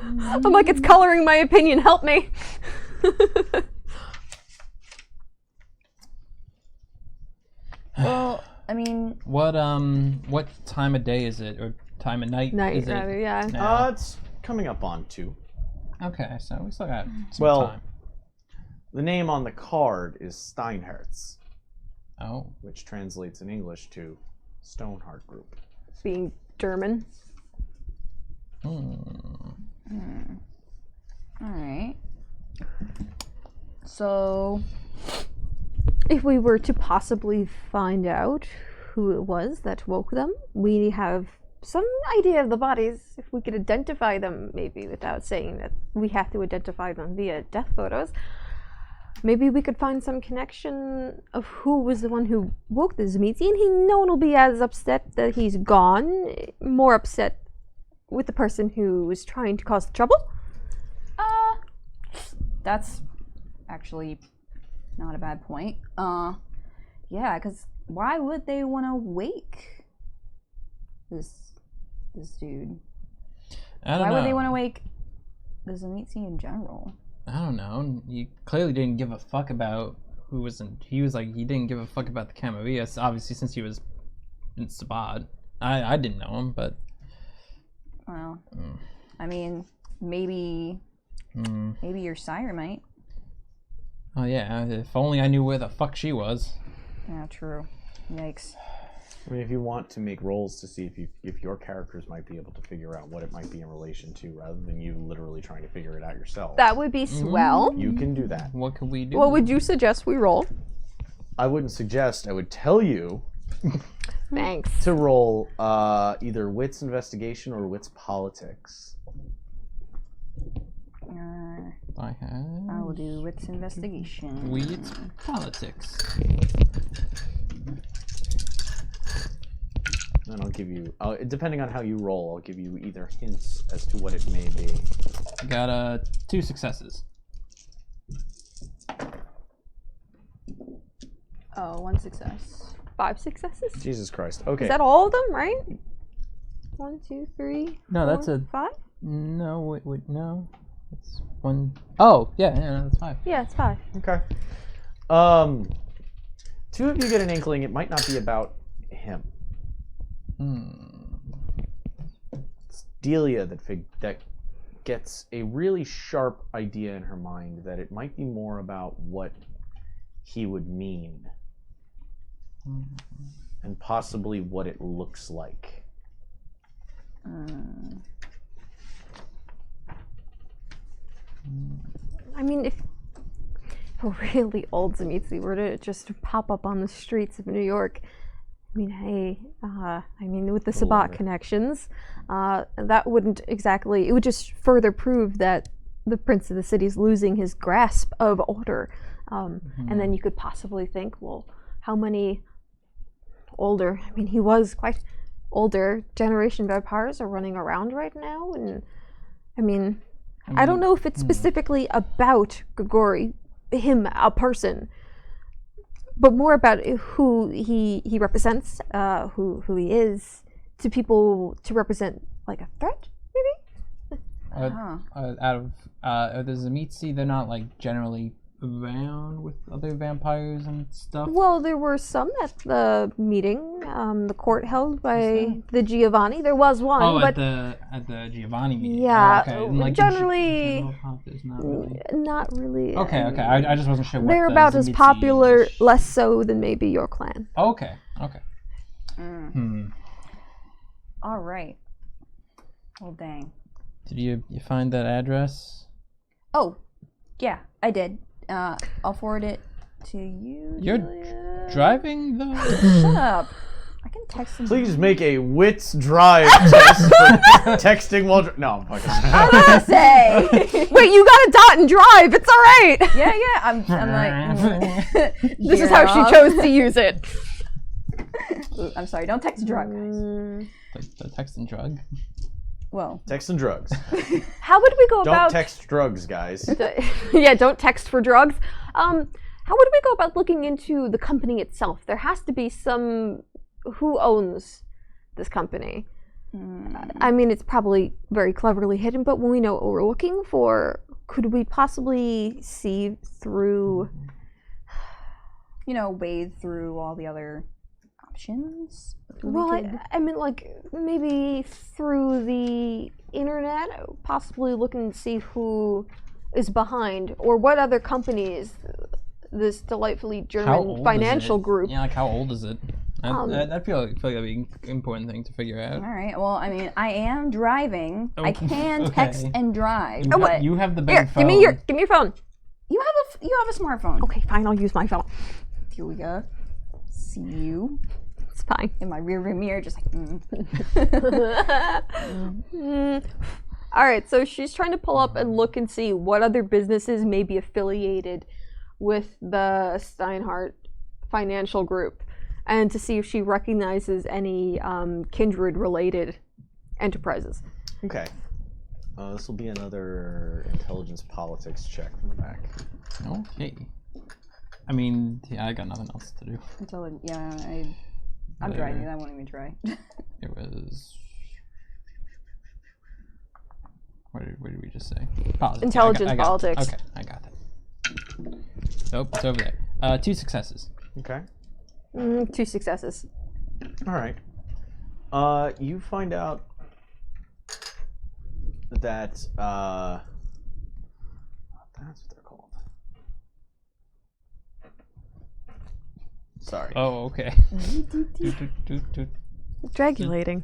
I'm like, it's coloring my opinion. Help me. Well, I mean, What time of day is it, or time of night? Night, is it rather, yeah. now? It's coming up on 2. Okay, so we still got some Well, time. the name on the card is Steinherz, Oh, which translates in English to Stoneheart Group. Being German. all right. So, If we were to possibly find out who it was that woke them, we have some idea of the bodies. If we could identify them, maybe without saying that we have to identify them via death photos, maybe we could find some connection of who was the one who woke the Zamitzi, and no one will be as upset that he's gone, more upset with the person who was trying to cause the trouble. that's actually not a bad point. Yeah, because why would they want to wake this dude? I don't Why know. would they want to wake the Zamitzi in general? I don't know. You clearly didn't give a fuck about who was in. He was like, he didn't give a fuck about the Camarilla, obviously, since he was in Sabat. I didn't know him, but. Well, I mean, maybe your sire might. Oh, yeah. If only I knew where the fuck she was. Yeah, true. Yikes. I mean, if you want to make rolls to see if your characters might be able to figure out what it might be in relation to, rather than you literally trying to figure it out yourself, That would be swell. you can do that. What could we do? What would you suggest we roll? I wouldn't suggest. I would tell you Thanks. to roll either wits investigation or wits politics. I have. I will do wits investigation. Weeds politics. And I'll give you, depending on how you roll, I'll give you either hints as to what it may be. I got 2 successes. Oh, 1 success. 5 successes? Jesus Christ. Okay. Is that all of them, right? 1, 2, 3. No, that's 4, a 5? no. Wait, no. That's 1. Oh, yeah, no, that's 5. Yeah, it's 5. Okay. 2 of you get an inkling it might not be about him. It's Delia that gets a really sharp idea in her mind that it might be more about what he would mean. And possibly what it looks like. I mean, if a really old Zemitzi were to just pop up on the streets of New York, I mean, hey, with the Sabat connections, that wouldn't exactly, it would just further prove that the Prince of the City is losing his grasp of order. And then you could possibly think, well, how many older, I mean, he was quite older generation vampires are running around right now, and I don't know if it's specifically about Grigori, him, a person, but more about who he represents, who he is to people, to represent like a threat, maybe. Out of the Zemitzi, they're not like generally around with other vampires and stuff. Well, there were some at the meeting, the court held by the Giovanni. There was one, but at the Giovanni meeting. yeah, Oh, okay. And, like, generally, not really. not really. Okay. I just wasn't sure. What They're the about as Zemitzi popular, less so than maybe your clan. Okay. All right. Well, dang. Did you find that address? Oh, yeah, I did. I'll forward it to you. You're Julia. driving though? Shut up. I can text them. Please make a wits drive test for texting while no, I'm fucking. I was gonna say. Wait, you got a dot and drive. It's all right. Yeah. I'm like. This is how she chose to use it. Ooh, I'm sorry. Don't text and drive, guys. The text and drug. Well. Text and drugs. How would we go Don't about? text drugs, guys. Yeah, don't text for drugs. How would we go about looking into the company itself? There has to be some. Who owns this company? I mean, it's probably very cleverly hidden, but when we know what we're looking for, could we possibly see through? Wade through all the other options. Well, I mean, like, maybe through the internet, possibly looking to see who is behind, or what other companies this delightfully German financial group. Yeah, like how old is it? I feel like that'd be an important thing to figure out. All right. Well, I mean, I am driving. I can text and drive. You have the big phone. Give me your phone. You have a smartphone. Okay, fine. I'll use my phone. Here we go. See you. It's fine. In my rearview mirror, just like. All right. So she's trying to pull up and look and see what other businesses may be affiliated with the Steinhardt financial group, and to see if she recognizes any kindred-related enterprises. Okay. This will be another intelligence politics check from the back. Okay. I mean, yeah, I got nothing else to do. I'm driving. I won't even try. It was. What did we just say? Politics. Intelligence I got politics. Okay, I got that. Oh, it's over there. 2 successes. Okay. 2 successes. All right. You find out that that's what they're called. Sorry. Oh, okay. Dragulating.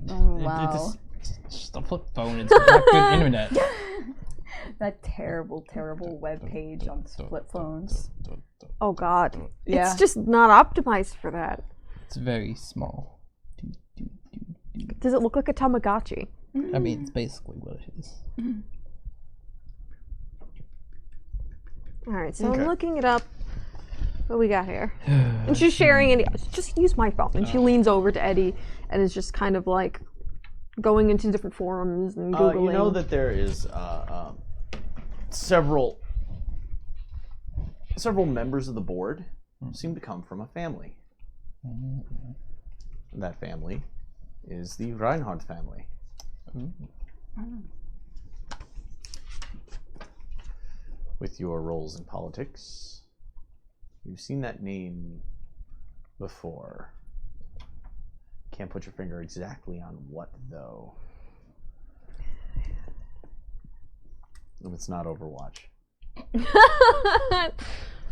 Oh, wow. It's just a flip phone. It's not good internet. That terrible web page on flip phones. Oh God. Yeah. It's just not optimized for that. It's very small. Does it look like a Tamagotchi? I mean, it's basically what it is. All right, so I'm looking it up. What we got here? And she's sharing it. Just use my phone. And she leans over to Eddie and is just kind of like going into different forums and Googling. You know that there is several members of the board seem to come from a family. That family is the Reinhardt family. With your roles in politics, you've seen that name before. Can't put your finger exactly on what, though. If it's not Overwatch.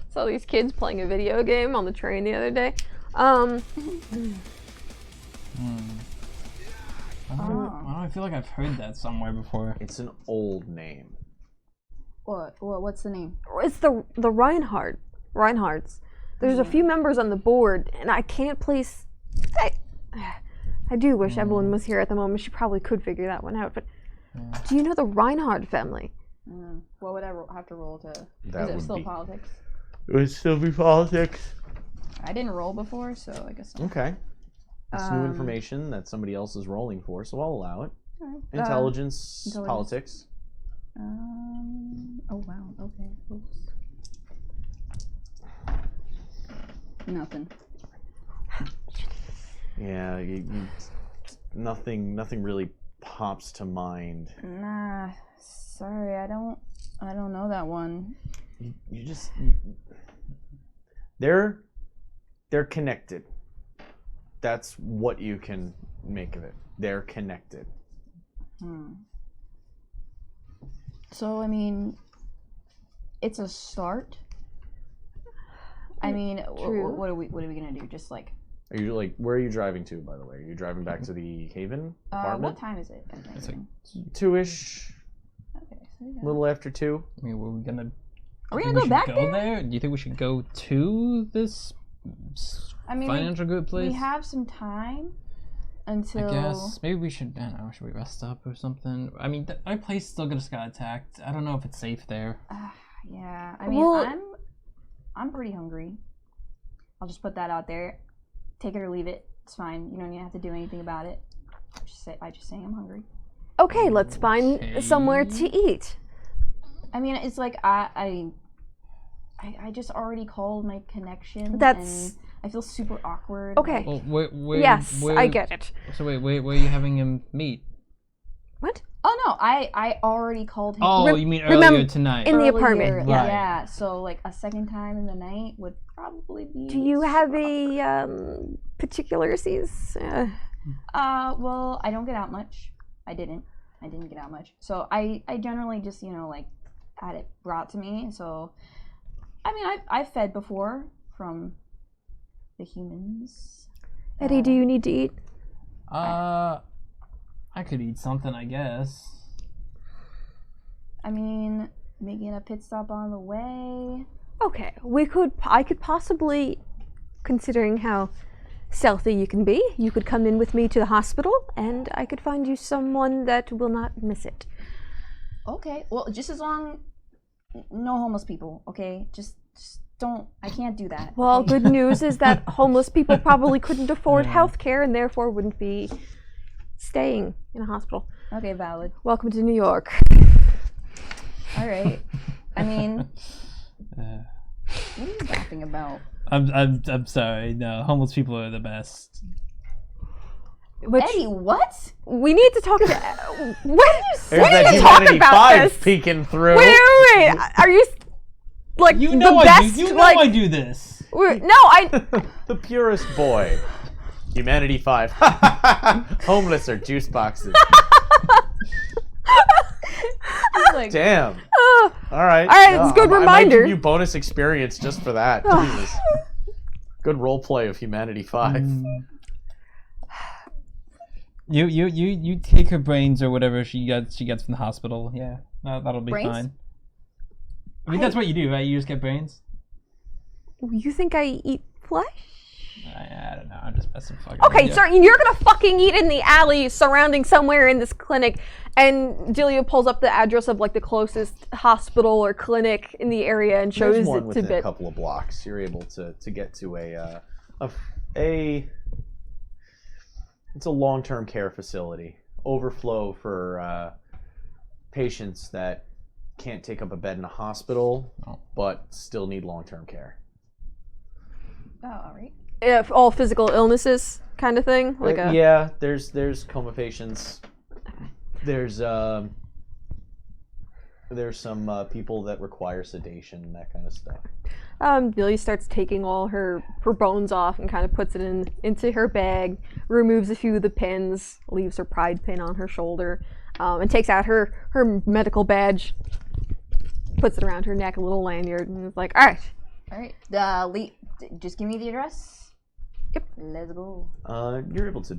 Saw these kids playing a video game on the train the other day. I feel like I've heard that somewhere before. It's an old name. What's the name? It's the Reinhardts. There's a few members on the board, and I can't place. I do wish Evelyn was here at the moment. She probably could figure that one out. But do you know the Reinhardt family? What would I have to roll to? That Is it would still be- politics? It would still be politics. I didn't roll before, so I guess. Okay. It's new information that somebody else is rolling for, so I'll allow it. Alright. Intelligence, intelligence. politics. Oh wow. Okay. Oops. Nothing. Yeah, nothing really pops to mind. Nah. Sorry, I don't know that one. They're connected. That's what you can make of it. They're connected. So I mean, it's a start. I mean, True. what are we gonna do? Just like. Are you where are you driving to, by the way? Are you driving back to the Haven apartment? What time is it? It's like, 2-ish, Okay, so yeah. a little after 2. I mean, Are we think gonna we go should back go there? Do you think we should go to this I mean, financial good place? we have some time until. I guess maybe we should. I don't know. Should we rest up or something? I mean, our place still just got attacked. I don't know if it's safe there. Yeah, I mean, Well- I'm pretty hungry. I'll just put that out there. Take it or leave it. It's fine. You don't even have to do anything about it. I just say I'm hungry. Okay, let's find Okay. somewhere to eat. I mean, it's like I just already called my connection. That's- And I feel super awkward. Okay. Well, where, Yes, where, I get it. So wait, where are you having him meet? What? Oh no, I already called him. Oh, you mean remember- earlier tonight? in the earlier. apartment, yeah. Yeah. So like a second time in the night would probably be. Do you have super a particularities? Well, I don't get out much. I didn't get out much. So I generally just, like had it brought to me. So I mean, I've fed before from the humans. Eddie, do you need to eat? I could eat something, I guess. I mean, making a pit stop on the way. Okay, I could possibly, considering how stealthy you can be, you could come in with me to the hospital and I could find you someone that will not miss it. Okay. Well, just as long no homeless people, okay? Just don't. I can't do that. Well, okay? good news is that homeless people probably couldn't afford health care and therefore wouldn't be staying in a hospital. Okay, valid. Welcome to New York. All right. I mean, Uh, what are you laughing about? I'm sorry. No, homeless people are the best. Which Eddie, what? we need to talk to. What? We There's need that to talk Humanity about 5 this. peeking through. Wait. Are you like You know the I best? do. You know like, I do this. No, I. The purest boy. Humanity 5. Homeless or juice boxes. He's like, Damn. Oh, All right. it's a good I might reminder. give you bonus experience just for that. Jesus. Good role play of Humanity 5. You take her brains or whatever she gets from the hospital. Yeah, that'll be Brains? fine. I mean, that's what you do, right? You just get brains. you think I eat flesh? I don't no. I'm just messing fucking. Okay, with you. sir, you're gonna fucking eat in the alley surrounding somewhere in this clinic. And Delia pulls up the address of like the closest hospital or clinic in the area and shows There's one it to within a Bit. couple of blocks. You're able to get to a it's a long-term care facility. Overflow for patients that can't take up a bed in a hospital, but still need long-term care. Oh, all right. If all physical illnesses kind of thing, like a Yeah, there's coma patients. There's some people that require sedation, that kind of stuff. Delia starts taking all her bones off and kind of puts it into her bag, removes a few of the pins, leaves her pride pin on her shoulder, and takes out her medical badge, puts it around her neck, a little lanyard, and is like, all right. All right. Just give me the address. Yep. Let's go. You're able to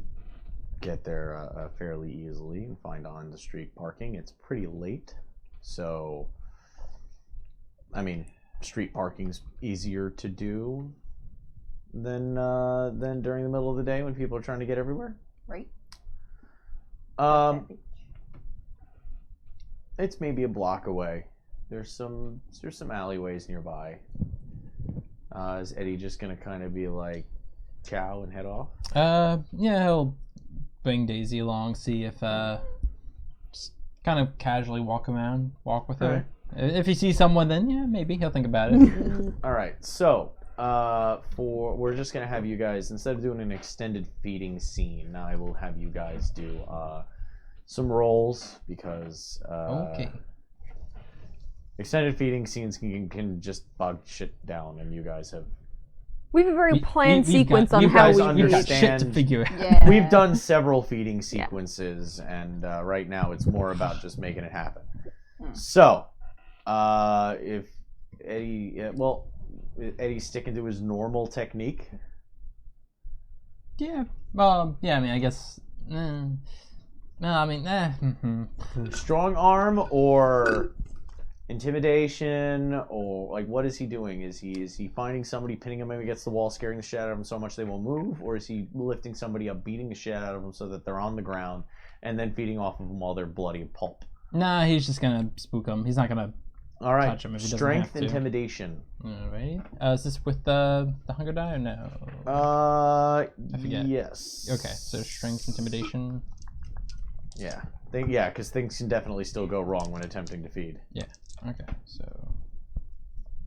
get there fairly easily and find on the street parking. It's pretty late, so I mean, street parking's easier to do than during the middle of the day when people are trying to get everywhere. Right. It's maybe a block away. There's some alleyways nearby. Is Eddie just gonna kind of be like, ciao and head off? Yeah, he'll bring Daisy along, see if just kind of casually walk with her. If he sees someone, then yeah, maybe he'll think about it. All right, so we're just gonna have you guys, instead of doing an extended feeding scene, I will have you guys do some rolls because Okay. extended feeding scenes can just bog shit down, and you guys have. We have a very planned we've sequence got- on you how guys we We've got understand. shit to figure out. Yeah. We've done several feeding sequences, and right now it's more about just making it happen. So, if Eddie, Eddie's sticking to his normal technique. Yeah. Yeah. I mean, I guess. No. I mean, Strong arm or intimidation, or like what is he doing? Is he finding somebody, pinning him against the wall, scaring the shit out of them so much they won't move, or is he lifting somebody up, beating the shit out of them so that they're on the ground, and then feeding off of them while they're bloody pulp? Nah, he's just gonna spook him. He's not gonna. All right, Touch him if he doesn't strength have to. intimidation. Alright. Is this with the hunger die or no? I forget. Yes. Okay, so strength intimidation. Yeah. Because things can definitely still go wrong when attempting to feed. Yeah. Okay. So.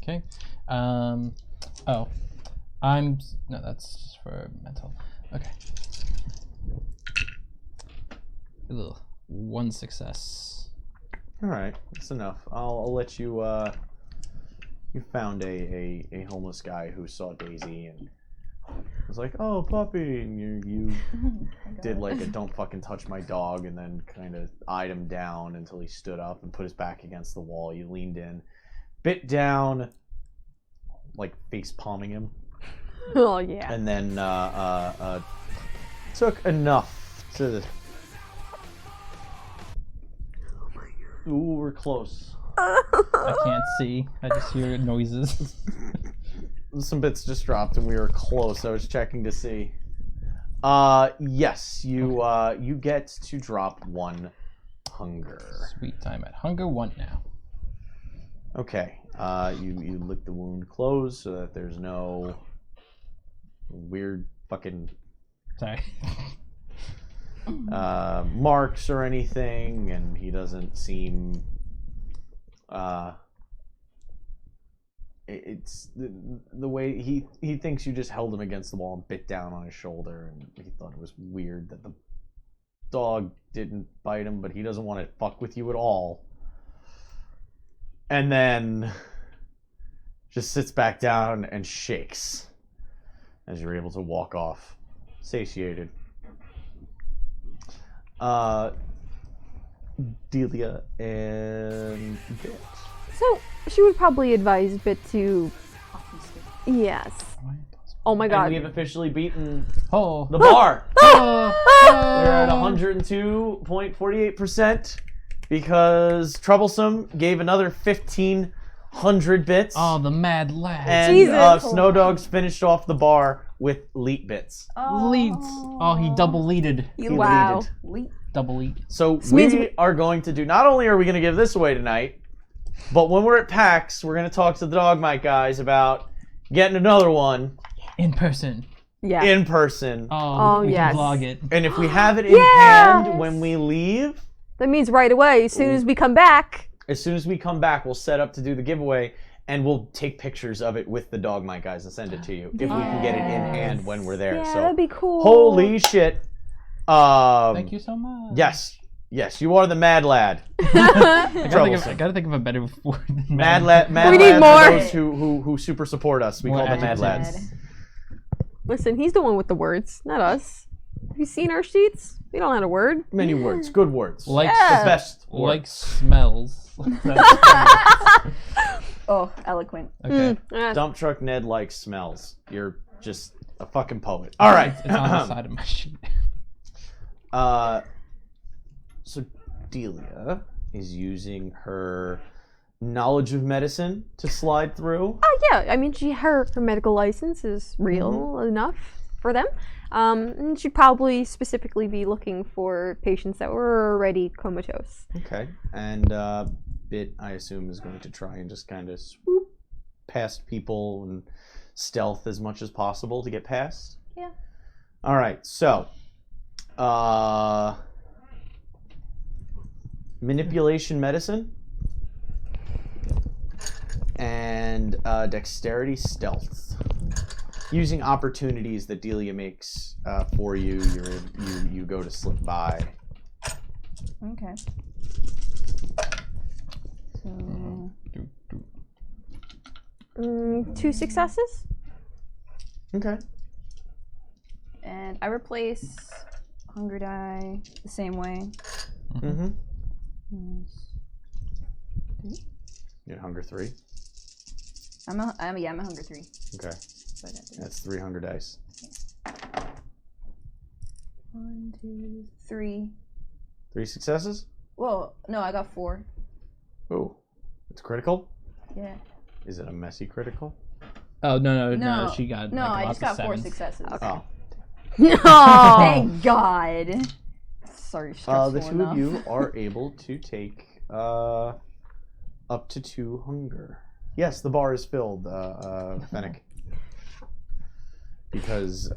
Okay. Oh. No, that's just for mental. Okay. Ugh. 1 success. All right, that's enough. I'll let you. You found a homeless guy who saw Daisy and was like, "Oh, puppy," and you did like a "don't fucking touch my dog," and then kind of eyed him down until he stood up and put his back against the wall. You leaned in, bit down, like face palming him, Oh yeah. and then took enough to. Ooh, we're close. I can't see. I just hear noises. Some bits just dropped and we were close. I was checking to see. Yes, you get to drop 1 hunger. Sweet. I'm at hunger 1 now. Okay. You lick the wound closed so that there's no weird fucking Sorry. marks or anything, and he doesn't seem it's the way he thinks you just held him against the wall and bit down on his shoulder, and he thought it was weird that the dog didn't bite him, but he doesn't want to fuck with you at all. And then just sits back down and shakes as you're able to walk off satiated. Delia and Bit. So she would probably advise Bit to. Yes. Oh my And god. we have officially beaten Oh. the bar. Oh. We're at 102.48% because Troublesome gave another 1,500 bits. Oh, the mad lad. And Jesus. Snow Dogs finished off the bar with leet bits. Leads. Oh, he double leaded. He Wow. leaded. Leap. Double lead. So This means we are going to do, not only are we going to give this away tonight, but when we're at PAX, we're going to talk to the Dog Mite guys about getting another one In person. Yeah. in person. Oh, we yes. can vlog it. And if we have it in Yes! hand when we leave, That means right away, as soon as we come back. as soon as we come back, we'll set up to do the giveaway, and we'll take pictures of it with the Dog Mite guys and send it to you if we can get it in hand when we're there. Yeah, So that'd be cool. holy shit! Thank you so much. Yes, you are the mad lad. I Troublesome. gotta think of a better word than Mad lad. Mad We need lads more. are those who super support us. We More call them mad adjectives. lads. Listen, he's the one with the words, not us. Have you seen our sheets? We don't have a word. Many words, good words. Like Yeah. The best. like words. smells. Oh, eloquent. Okay. Dump truck Ned likes smells. You're just a fucking poet. All right. It's on the side of my sheet. So Delia is using her knowledge of medicine to slide through. Oh yeah, I mean, her medical license is real enough for them. And she'd probably specifically be looking for patients that were already comatose. Okay. And Bit, I assume, is going to try and just kind of swoop past people and stealth as much as possible to get past. Yeah. All right. So, manipulation medicine and dexterity stealth. Using opportunities that Delia makes for you, you go to slip by. Okay. So, 2 successes. Okay. and I replace hunger die the same way. Mm-hmm. Mm, You had hunger 3. I'm a hunger 3. Okay. So I got 3. That's 3 hunger dice. 1, 2, 3. 3 successes? Well, no, I got 4. Oh. It's critical? Yeah. Is it a messy critical? Oh no! No, She got no, like, I lots just got of 4 sevens. successes. Oh. No. Thank God. Sorry, stressful The two enough. of you are able to take up to 2 hunger. Yes, the bar is filled, Fennec. Because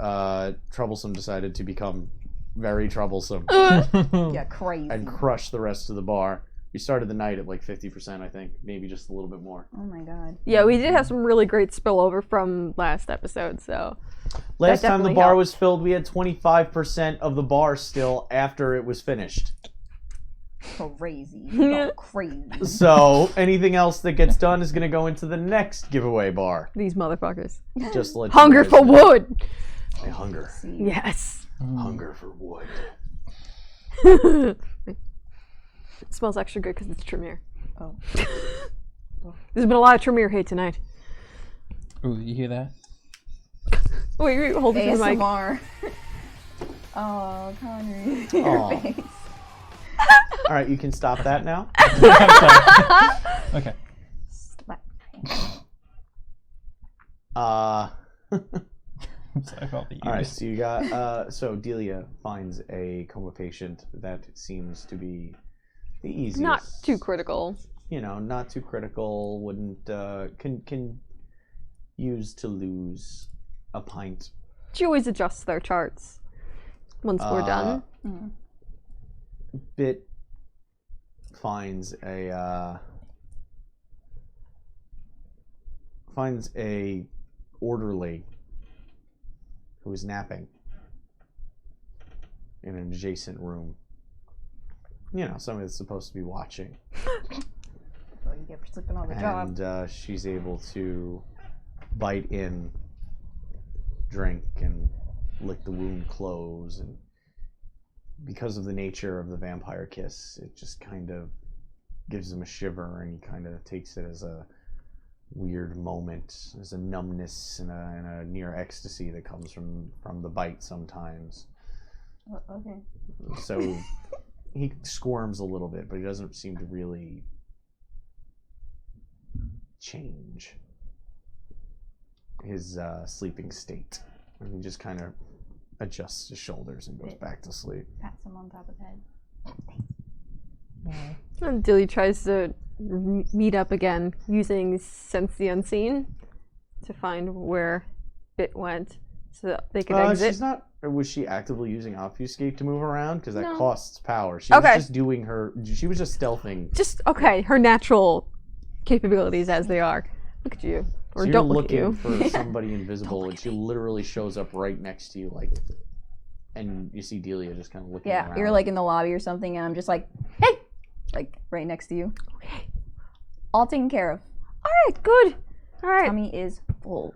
Troublesome decided to become very troublesome Yeah, crazy. and crush the rest of the bar. We started the night at like 50%, I think. Maybe just a little bit more. Oh my God. Yeah, we did have some really great spillover from last episode, so. Last time the definitely bar helped. was filled, we had 25% of the bar still after it was finished. Crazy. Oh, crazy. So anything else that gets done is going to go into the next giveaway bar. These motherfuckers. Just to let you Hunger guys for know. wood! I hunger. See. Yes. Hunger for wood. It smells extra good because it's Tremere. Oh. There's been a lot of Tremere hate tonight. Ooh, you hear that? Wait, hold it to the mic. ASMR. Oh, Connery. Aw. Your face. All right, you can stop that now. Okay. Slap. All Sorry about the right, ears. so you got so Delia finds a coma patient that seems to be the easiest. Not too critical. You know, not too critical. Wouldn't can use to lose a pint. She always adjusts their charts once we're done. Mm. Bit finds a orderly who is napping in an adjacent room. You know, somebody that's supposed to be watching. Oh, you get for slipping on the job. And she's able to bite in, drink, and lick the wound close. And because of the nature of the vampire kiss, it just kind of gives him a shiver, and he kind of takes it as a weird moment, as a numbness and a near ecstasy that comes from the bite sometimes. Oh, okay. So he squirms a little bit, but he doesn't seem to really change his sleeping state. And he just kind of adjusts his shoulders and goes back to sleep. Pats him on top of the head. And Dilly tries to meet up again using Sense the Unseen to find where Bit went so that they could exit. She's not. Or was she actively using Obfuscate to move around? Because that No. costs power. She was just doing her. She was just stealthing. Just, okay, her natural capabilities as they are. Look at you. Or So you're don't look at looking you. for somebody invisible, and she literally shows up right next to you, like. And you see Delia just kind of looking around. Yeah, you're like in the lobby or something, and I'm just like, hey! Like, right next to you. Okay. All taken care of. Alright, good. Alright. Tummy is full.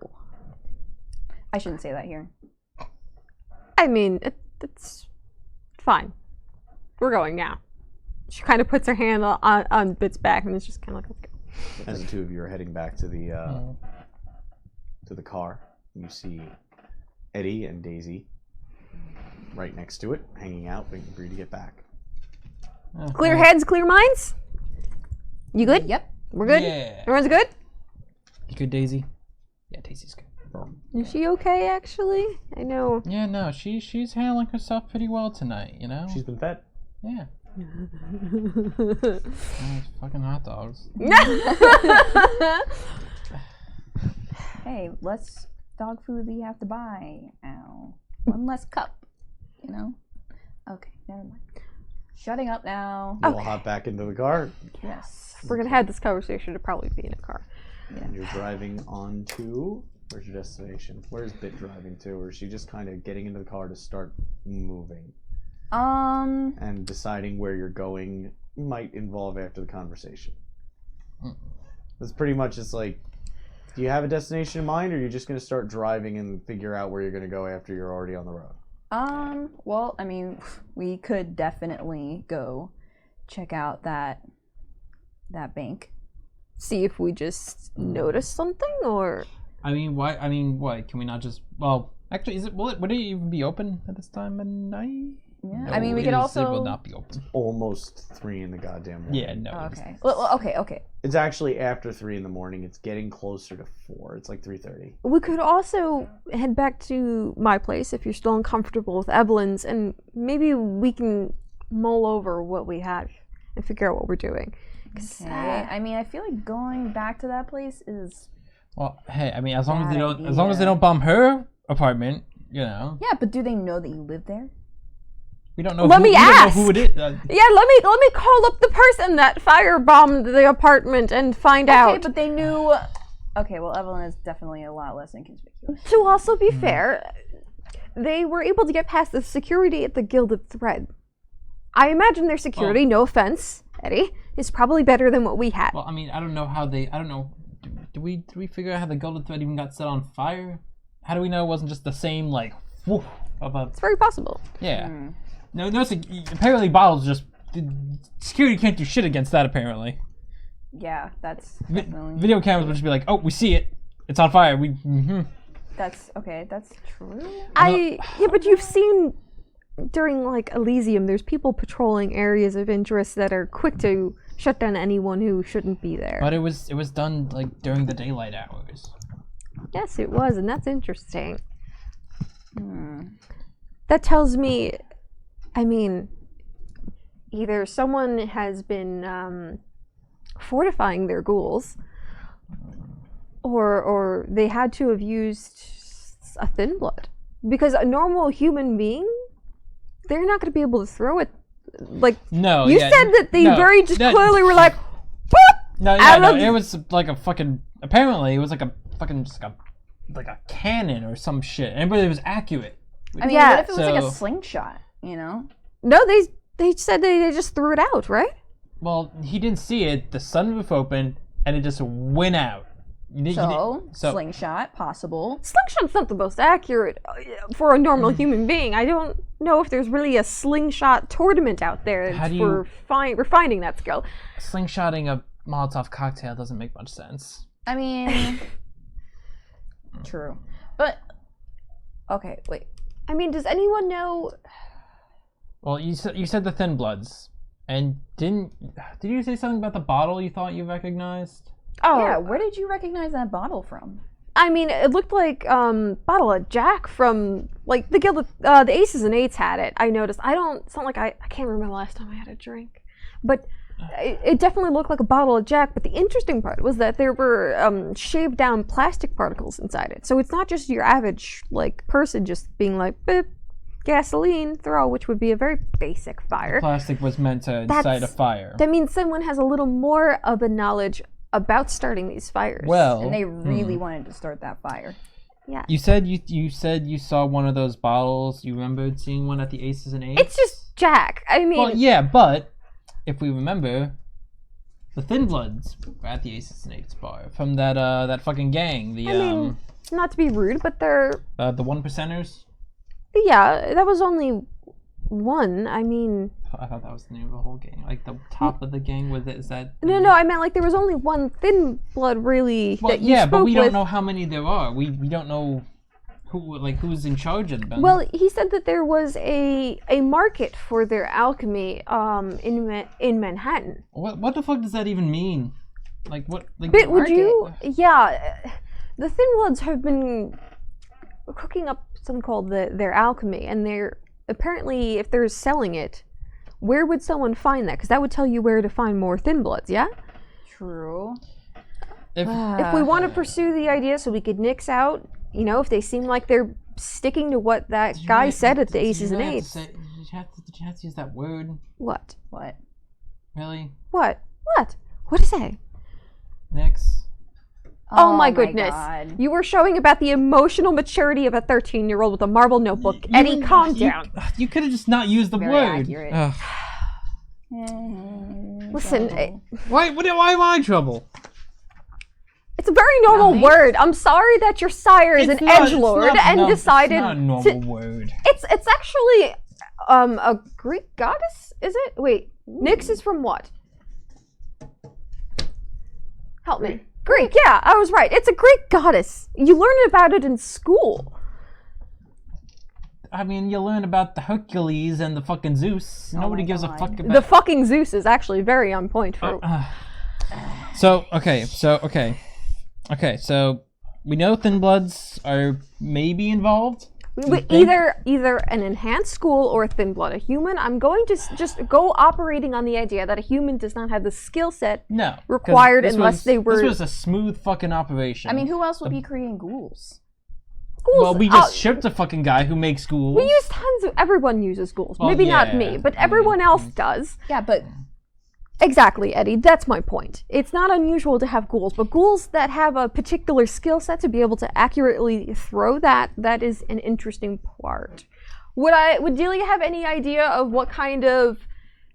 I shouldn't say that here. I mean, it's fine. We're going now. She kind of puts her hand on Bit's back and it's just kind of like, okay. As the two of you are heading back to the car, you see Eddie and Daisy right next to it, hanging out, waiting for you to get back. Clear heads, clear minds? You good? Yep. We're good? Yeah. Everyone's good? You good, Daisy? Yeah, Daisy's good. Is she okay, actually? I know. Yeah, no, she's handling herself pretty well tonight, you know? She's been fed. Yeah. Oh, fucking hot dogs. Hey, less dog food that you have to buy. Ow. One less cup, you know? Okay, never mind. Shutting up now. You'll hop back into the car, Yes. If we're gonna have this conversation, it'd probably be in a car. and you're driving on to... Where's your destination? Where's Bit driving to? Or is she just kind of getting into the car to start moving? And deciding where you're going might involve after the conversation. That's pretty much just like, do you have a destination in mind, or are you just going to start driving and figure out where you're going to go after you're already on the road? Well, I mean, we could definitely go check out that bank. See if we just notice something, or... I mean, why? I mean, what? Can we not just? Well, actually, would it even be open at this time of night? Yeah. No, I mean, we could It also. will not be open. Almost 3 in the goddamn morning. Yeah, no. Okay. Well, okay. It's actually after 3 in the morning. It's getting closer to 4. It's like 3:30. We could also head back to my place if you're still uncomfortable with Evelyn's, and maybe we can mull over what we have and figure out what we're doing. Okay. I mean, I feel like going back to that place is. Well, hey, I mean, as long as Bad they don't, idea. bomb her apartment, you know. Yeah, but do they know that you live there? We don't know. Let me we don't ask. know who it is. Yeah, let me call up the person that firebombed the apartment and find Okay, out. but they knew. Okay, well, Evelyn is definitely a lot less inconspicuous. To also be fair, they were able to get past the security at the Gilded Thread. I imagine their security, no offense, Eddie, is probably better than what we had. Well, I mean, I don't know how they. I don't know. Do we figure out how the golden thread even got set on fire? How do we know it wasn't just the same like woof of a? It's very possible. Yeah. No, apparently bottles just security can't do shit against that. Apparently, Yeah, that's definitely. video cameras would just be like, oh, we see it, it's on fire. That's okay. That's true. Yeah, but you've seen during like Elysium, there's people patrolling areas of interest that are quick to shut down anyone who shouldn't be there. But it was done like during the daylight hours. Yes, it was, and that's interesting. That tells me, I mean, either someone has been fortifying their ghouls, or they had to have used a thin blood. Because a normal human being, they're not going to be able to throw it. Like, No, you yeah, said that they very just clearly were like, "Boop!" No, it was like a fucking. Apparently, it was like a fucking just like a cannon or some shit. And but it was accurate. I mean, Yeah, what if it was like a so- slingshot? You know? No, they said they just threw it out, right? Well, he didn't see it. The sunroof opened and it just went out. So, so slingshot, possible. Slingshot's not the most accurate for a normal human being. I don't know if there's really a slingshot tournament out there How do for refining that skill. slingshotting a Molotov cocktail doesn't make much sense. I mean, true. But, okay, wait. I mean, does anyone know? Well, you said the Thin Bloods, and did you say something about the bottle you thought you recognized? Oh, Yeah, where did you recognize that bottle from? I mean, it looked like bottle of Jack from like the guild. The Aces and Eights had it. I noticed. It's not like I can't remember the last time I had a drink, but it definitely looked like a bottle of Jack. But the interesting part was that there were shaved down plastic particles inside it. So it's not just your average like person just being like, "Bip, gasoline, throw," which would be a very basic fire. Plastic was meant to incite a fire. That means someone has a little more of a knowledge about starting these fires. Well, And they really wanted to start that fire. yeah. you said you saw one of those bottles. You remembered seeing one at the Aces and Eights? It's just Jack. I mean, Well, yeah, but if we remember, the Thin Bloods were at the Aces and Eights bar from that fucking gang. The I mean, not to be rude, but they're the 1%ers. yeah. That was only one. I mean, I thought that was the name of the whole gang. Like the top of the gang with it. Is that? no. I meant like there was only one Thin Blood really Well, that you yeah, spoke but we with. don't know how many there are. We don't know who's in charge of them. Well, he said that there was a market for their alchemy in Manhattan. What the fuck does that even mean? Like what? Like But would you? Yeah, the Thin Bloods have been cooking up something called their alchemy, and they're apparently, if they're selling it, where would someone find that? Because that would tell you where to find more Thin Bloods. Yeah. True. If we want to pursue the idea, so we could nix out, you know, if they seem like they're sticking to what that guy said at the Aces and Eights. Did you have to use that word? What? What? Really? What? What? What to say? Nix? Oh my goodness. God. You were showing about the emotional maturity of a 13-year-old with a marble notebook. Eddie, calm down. You could have just not used the Very word. accurate. Ugh. Listen, Why am I in trouble? it's a very normal word. I'm sorry that your sire is an edgelord and decided It's not a normal to. word. It's actually a Greek goddess, is it? Wait, Nyx is from what? Help me. Greek, yeah, I was right. It's a Greek goddess. You learn about it in school. I mean, you learn about the Hercules and the fucking Zeus. Nobody gives a fuck about The fucking Zeus is actually very on point for. So we know Thin Bloods are maybe involved. Either an enhanced school or a Thin Blood. A human, I'm going to just go operating on the idea that a human does not have the skill set required unless they were. This was a smooth fucking operation. I mean, who else would be creating ghouls? Ghouls, well, we just shipped a fucking guy who makes ghouls. We use tons of. Everyone uses ghouls. Well, Maybe not yeah, me, but everyone else does. Yeah, but Exactly, Eddie. That's my point. It's not unusual to have ghouls, but ghouls that have a particular skill set to be able to accurately throw that is an interesting part. Would Delia have any idea of what kind of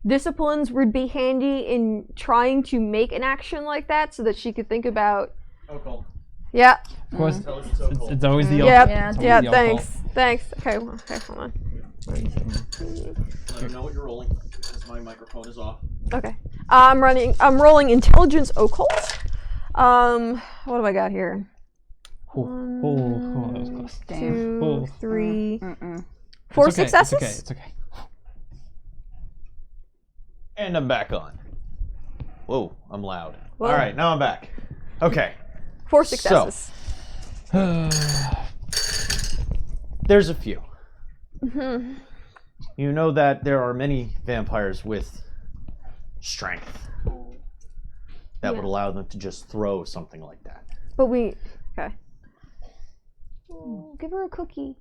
disciplines would be handy in trying to make an action like that so that she could think about Occult. Yeah. Of course, Occult. it's always the Yep. occult. Yeah, It's always thanks. Okay, hold on. Let me know what you're rolling, because my microphone is off. Okay. I'm rolling intelligence occult. What do I got here? the occult. That was close. Two, three, mm-mm. four It's okay, successes? It's okay. And I'm back on. Whoa, I'm loud. Whoa. All right, now I'm back. Okay. 4 successes. There's a few. You know that there are many vampires with strength that would allow them to just throw something like that. But okay. Give her a cookie.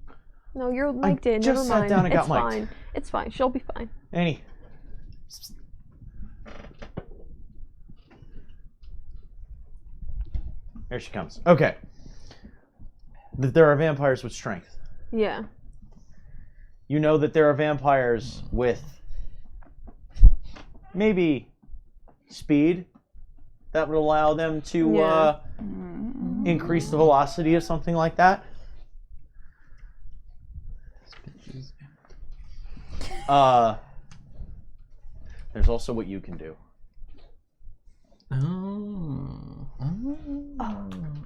No, you're mic'd in. just Never sat mind. down and it's got mic'd. fine. It's fine. She'll be fine. Annie. Here she comes. Okay. There are vampires with strength. Yeah. You know that there are vampires with maybe speed that would allow them to increase the velocity of something like that. There's also what you can do.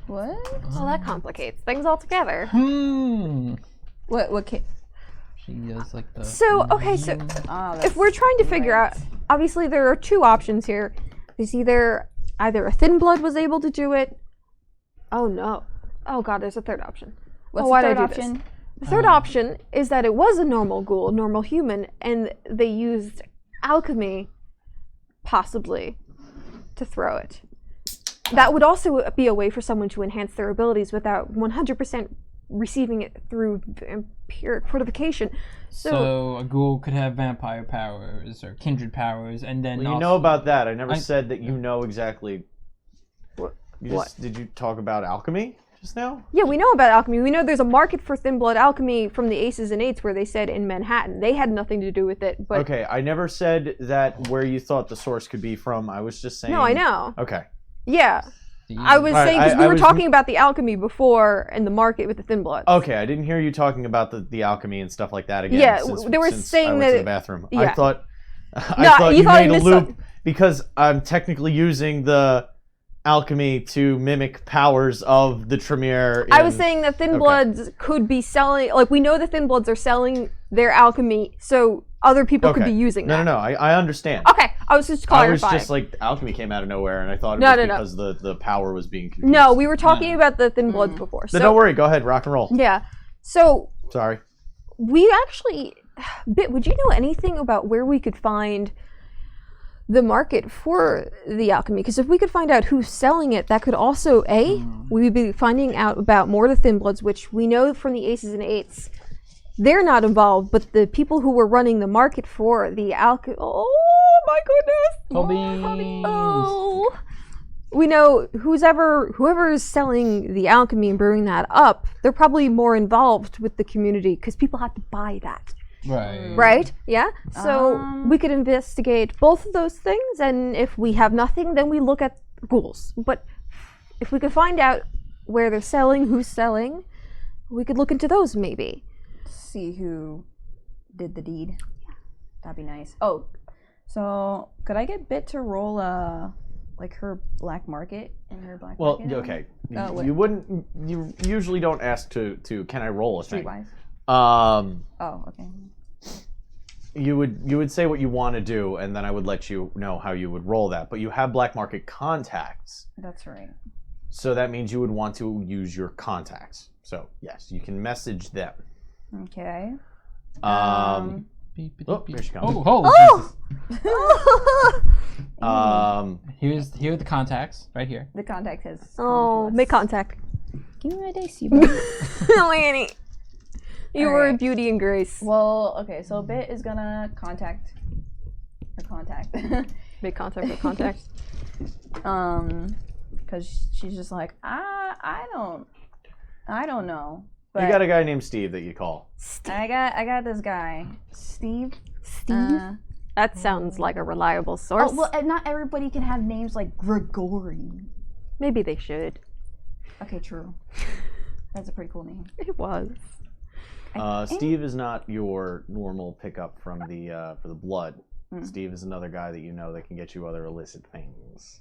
What? Well, that complicates things altogether. What can... She does like the. So, okay, so if we're trying to figure out, obviously there are two options here. There's either a Thin Blood was able to do it. Oh no. Oh god, there's a third option. What's why'd the I third do this? option? The third option is that it was a normal ghoul, a normal human, and they used alchemy, possibly, to throw it. That would also be a way for someone to enhance their abilities without 100% receiving it through vampiric fortification. So a ghoul could have vampire powers or kindred powers, and then Well, you also, know about that. I never said that you know exactly. Did you talk about alchemy just now? Yeah, we know about alchemy. We know there's a market for thin blood alchemy from the Aces and Eights where they said in Manhattan. They had nothing to do with it, but... Okay, I never said that where you thought the source could be from. I was just saying... No, I know. Okay. Yeah. I was saying, because we were talking about the alchemy before in the market with the thin blood. Okay, I didn't hear you talking about the alchemy and stuff like that again. Yeah, since, they were since saying I went that... to the bathroom. Yeah. I thought you thought made I a missed loop some- because I'm technically using the alchemy to mimic powers of the Tremere. I was saying that Thin Bloods could be selling, like we know the Thin Bloods are selling their alchemy, so other people could be using that. No, I understand. Okay, I was just clarifying. I was just like, alchemy came out of nowhere, and I thought it was because the power was being confused. No, we were talking about the Thin Bloods before. So don't worry, go ahead, rock and roll. Yeah, so Sorry. we actually, would you know anything about where we could find the market for the alchemy? Because if we could find out who's selling it, that could also, we'd be finding out about more of the Thin Bloods, which we know from the Aces and Eights, they're not involved, but the people who were running the market for the alchemy, oh my goodness! Oh. We know whoever is selling the alchemy and brewing that up, they're probably more involved with the community because people have to buy that. Right? Yeah? So we could investigate both of those things, and if we have nothing, then we look at ghouls. But if we could find out where they're selling, who's selling, we could look into those maybe. See who did the deed. That'd be nice. Oh, so could I get Bit to roll like her black market and her black market? Well, okay. Oh, You usually don't ask to can I roll a thing? Streetwise. Um, okay. You would say what you want to do, and then I would let you know how you would roll that. But you have black market contacts. That's right. So that means you would want to use your contacts. So yes, you can message them. Okay. Oh, here she comes. Here are the contacts right here. The contact has. Make contact. Give me my dice, you. Lanny. You were a beauty and grace. Well, okay, so Bit is gonna contact her contact. Make contact with contact. Because she's just like, I don't know. But You got a guy named Steve that you call. I got this guy, Steve. That sounds like a reliable source. Oh, well, not everybody can have names like Grigori. Maybe they should. Okay, true. That's a pretty cool name. It was. Steve is not your normal pickup from the for the blood. Steve is another guy that you know that can get you other illicit things.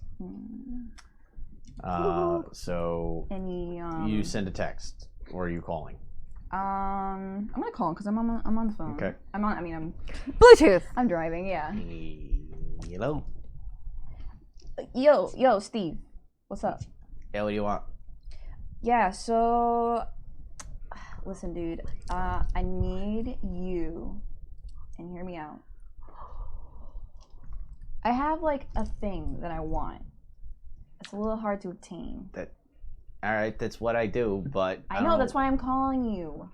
So you send a text, or are you calling? I'm gonna call him because I'm on the phone. Okay. I'm Bluetooth. I'm driving. Yeah. Hello. Yo, Steve. What's up? Yeah, what do you want? Yeah. So, listen, dude. I need you, and hear me out. I have like a thing that I want. It's a little hard to obtain. All right, that's what I do, but I know that's why I'm calling you.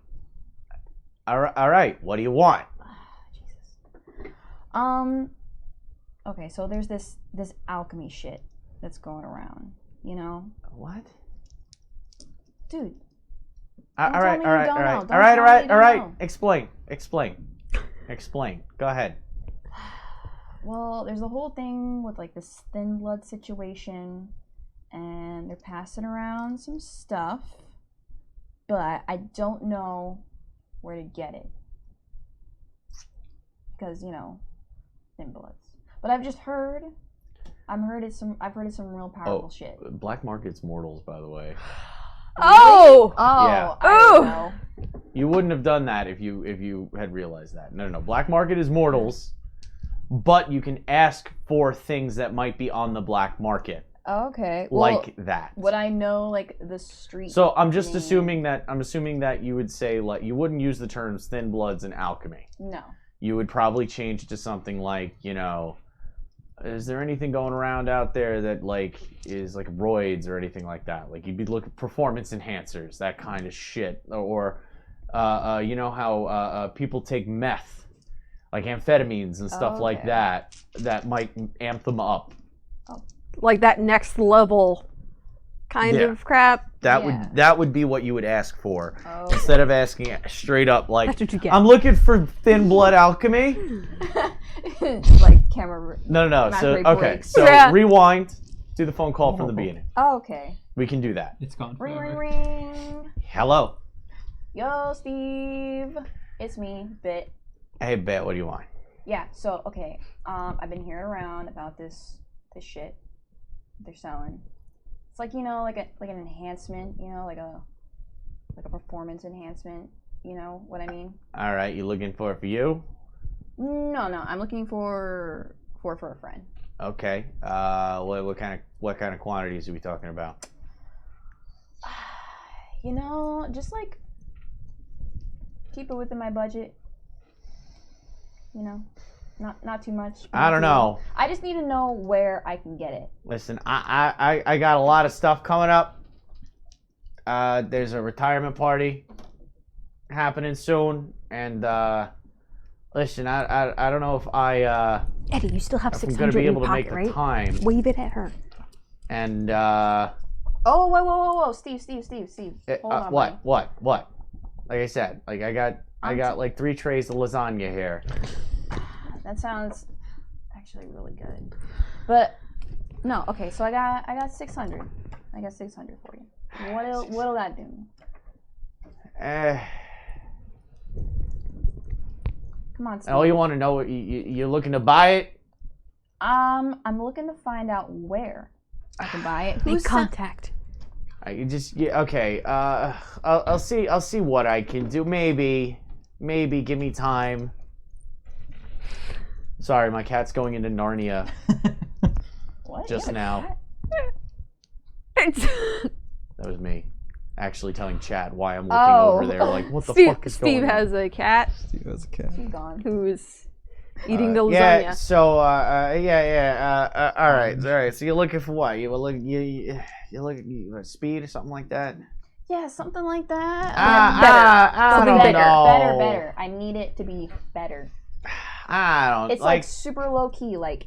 All right, what do you want? Jesus. Okay, so there's this alchemy shit that's going around, you know? What? Dude. All right. Explain. Go ahead. Well, there's a whole thing with like this thin blood situation, and they're passing around some stuff, but I don't know where to get it because thin bloods. But I've heard it's some real powerful shit. Black market's mortals, by the way. Oh! Yeah. I don't know. You wouldn't have done that if you had realized that. No. Black market is mortals, but you can ask for things that might be on the black market. Okay. Well, like that. would I know like the street? So I'm just name? assuming that you would say like you wouldn't use the terms thin bloods and alchemy. No. You would probably change it to something like, is there anything going around out there that like is like roids or anything like that? Like you'd be looking performance enhancers, that kind of shit, or you know how people take meth, like amphetamines and stuff like that might amp them up. Like that next level kind of crap. That would be what you would ask for Oh. instead of asking straight up like, That's what you get. I'm looking for thin blood alchemy. Like camera. No. So Masquerade okay, breaks. so Yeah. rewind, do the phone call from the beginning. Oh, okay. We can do that. It's gone Ring, forever. ring, ring. Hello. Yo, Steve. It's me, Bit. Hey, Bet, what do you want? Yeah. So okay. I've been hearing around about this shit they're selling. It's like like an enhancement. Like a performance enhancement. You know what I mean? All right, you looking for it for you? No. I'm looking for a friend. Okay. What kind of quantities are we talking about? Just like keep it within my budget. Not too much. I don't know. I just need to know where I can get it. Listen, I got a lot of stuff coming up. There's a retirement party happening soon, and listen, I don't know if Eddie, you still have if I'm 600 gonna be in able your to make pocket, the right? time. Wave it at her. And Oh, whoa, Steve. Hold on. buddy. what? Like I said, like I got like 3 trays of lasagna here. That sounds actually really good. But no, okay. So I got 600. I got 600 for you. What'll that do? Come on, Steve. Oh, you want to know? You're looking to buy it? I'm looking to find out where I can buy it. Make Who's contact. Okay. I'll see what I can do. Maybe give me time. Sorry, my cat's going into Narnia What? just Yeah, now. That was me, actually telling Chad why I'm looking over there. Like, what the fuck is Steve going on? has a cat Steve has a cat. She's gone. who's eating the Yeah. lasagna. So, all right. So you're looking for what? You looking for speed or something like that? Yeah, something like that. I Something don't bigger. know. Better. I need it to be better. I don't. It's like super low key. Like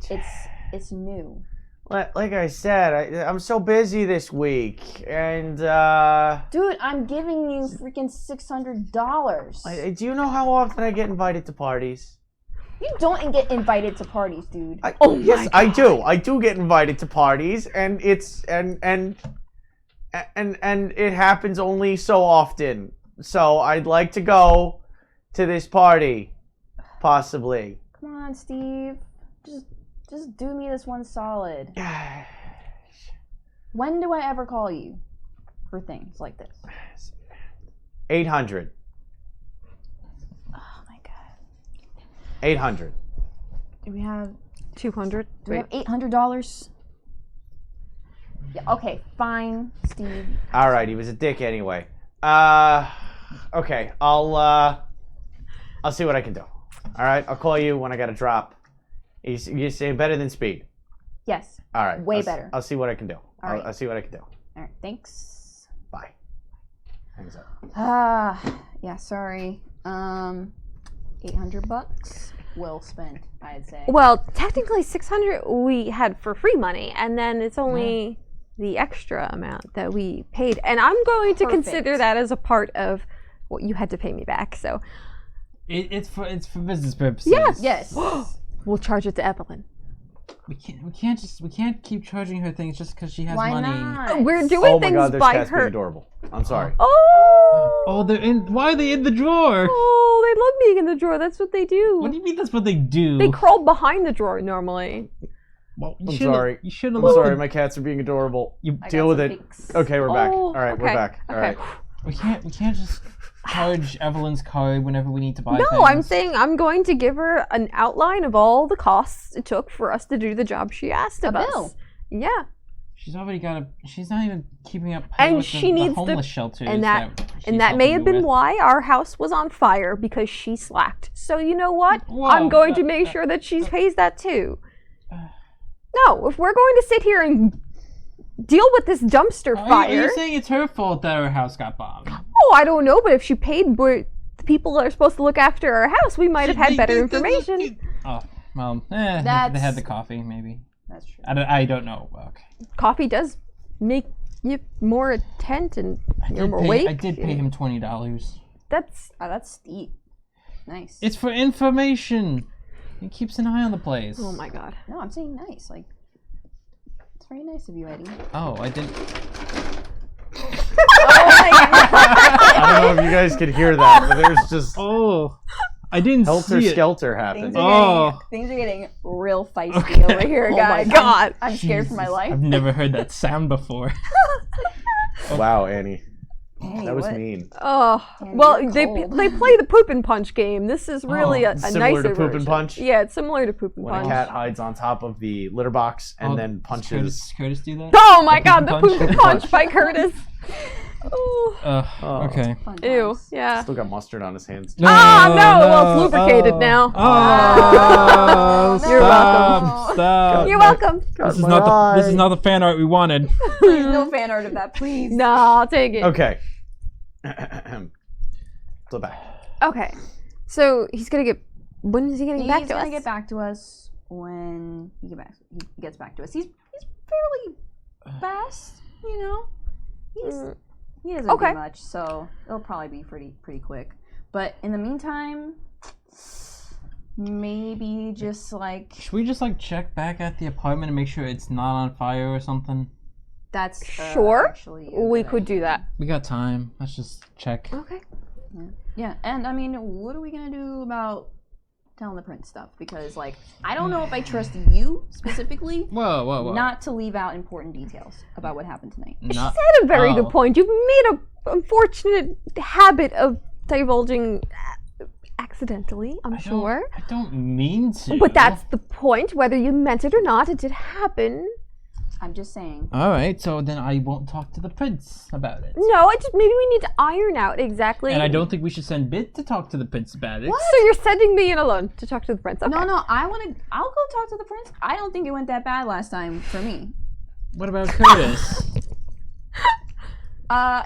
it's new. Like I said, I'm so busy this week, and Dude, I'm giving you freaking $600. do you know how often I get invited to parties? You don't get invited to parties, dude. Yes, I do. I do get invited to parties, and it's and it happens only so often. So I'd like to go to this party, possibly. Come on, Steve. Just do me this one solid. When do I ever call you for things like this? 800. Oh my god. 800. Do we have 200. $800? Yeah, okay, fine, Steve. All right, he was a dick anyway. Okay, I'll see what I can do. All right, I'll call you when I got to drop. You're saying better than speed. Yes. All right. Way better. I'll see what I can do. All right. I'll see what I can do. All right, thanks. Bye. Hangs up. Yeah, sorry. $800 well spent, I'd say. Well, technically 600 we had for free money, and then it's only the extra amount that we paid. And I'm going to consider that as a part of what you had to pay me back. So It's for business purposes. Yes. we'll charge it to Evelyn. We can't keep charging her things just because she has Why money. not? We're doing Oh my things God, this by cat's being her. adorable. I'm sorry. Oh, Oh, they're in. Why are they in the drawer? oh, they love being in the drawer. That's what they do. What do you mean that's what they do? They crawl behind the drawer normally. Well, I'm sorry. You should I'm have. sorry, my cats are being adorable. You I deal got with some it. fix. Okay, we're back. Oh, All right, we're okay, back. All okay. right. We can't just charge Evelyn's card whenever we need to buy things. No, I'm saying I'm going to give her an outline of all the costs it took for us to do the job she asked of us. bill. Yeah. She's already got a. She's not even keeping up. And with she the needs homeless shelters. and that she's may helping have you been with. why our house was on fire, because she slacked. So you know what? Whoa, I'm going to make sure that she pays that too. No, if we're going to sit here and deal with this dumpster fire. Are you saying it's her fault that her house got bombed? Oh, I don't know, but if she paid the people that are supposed to look after our house, we might have had better information. Oh, well, they had the coffee, maybe. That's true. I don't know. Okay. Coffee does make you more attent and you're more awake. I did pay him $20. That's steep. Nice. It's for information. He keeps an eye on the place. Oh my god. No, I'm saying nice. Like, it's very nice of you, Eddie. Oh, I didn't. I don't know if you guys could hear that, but there's just Oh, I didn't helter see it. skelter happening. Things are getting real feisty over here, Oh guys. my god. I'm scared for my Jesus, life. I've never heard that sound before. Wow, Annie. Hey, That was what? mean. Oh, Yeah, well, you're they cold. play the poop and punch game. This is really a Similar nicer to Poop and version. Punch? Yeah, it's similar to poop and When punch. a cat hides on top of the litter box and then Does punches. Curtis do that? Oh my god, the Poop and poop and punch by Curtis. Oh, Okay. Fun ew, times. yeah. Still got mustard on his hands. Ah, no, well, it's lubricated now. Oh, No. You're welcome. Stop. You're welcome. This is not the fan art we wanted. Please, no fan art of that, please. No, I'll take it. Okay. Flip back. Okay. So he's gonna get. When is he gonna get back He's to us? gonna get back to us when he gets back to us. He's fairly fast, you know. He doesn't Okay. do much, so it'll probably be pretty quick. But in the meantime, maybe just like Should we just check back at the apartment and make sure it's not on fire or something? that's Sure. Actually a We good could do idea. that. We got time. Let's just check. Okay. Yeah, and I mean, what are we gonna do about telling the prince stuff? Because I don't know if I trust you specifically. Whoa. Not to leave out important details about what happened tonight. Not- That's a very Oh. good point. You've made a unfortunate habit of divulging accidentally, I'm sure. I don't mean to. But that's the point. Whether you meant it or not, it did happen. I'm just saying. All right. So then I won't talk to the prince about it. No, maybe we need to iron out exactly. And I don't think we should send Bit to talk to the prince about it. So you're sending me in alone to talk to the prince. Okay. No, I'll go talk to the prince. I don't think it went that bad last time for me. What about Curtis?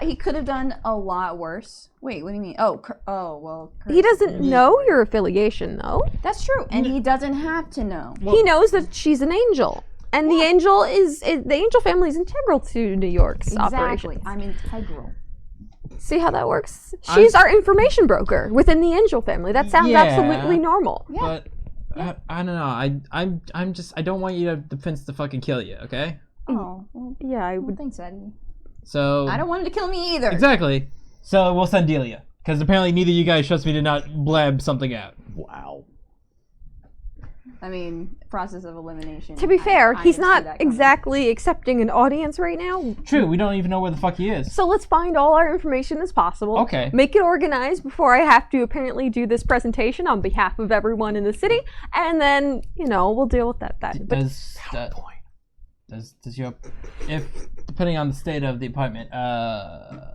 He could have done a lot worse. Wait, what do you mean? Well. He doesn't know your affiliation, though. That's true, and he doesn't have to know. He knows that she's an angel. And the angel the angel family is integral to New York's Exactly, operations. I'm integral. See how that works? She's our information broker within the angel family. That sounds Yeah. absolutely normal. Yeah. But I don't know. I'm just I don't want the prince to fucking kill you. Okay. Oh, well, Yeah, I would. thanks, Eddie. So I don't want him to kill me either. exactly. So we'll send Delia because apparently neither of you guys trust me to not blab something out. Wow. I mean, process of elimination. To be fair, I he's see not that coming. exactly accepting an audience right now. True. We don't even know where the fuck he is. So let's find all our information as possible. Okay. Make it organized before I have to apparently do this presentation on behalf of everyone in the city, and then we'll deal with that. But Does your depending on the state of the apartment,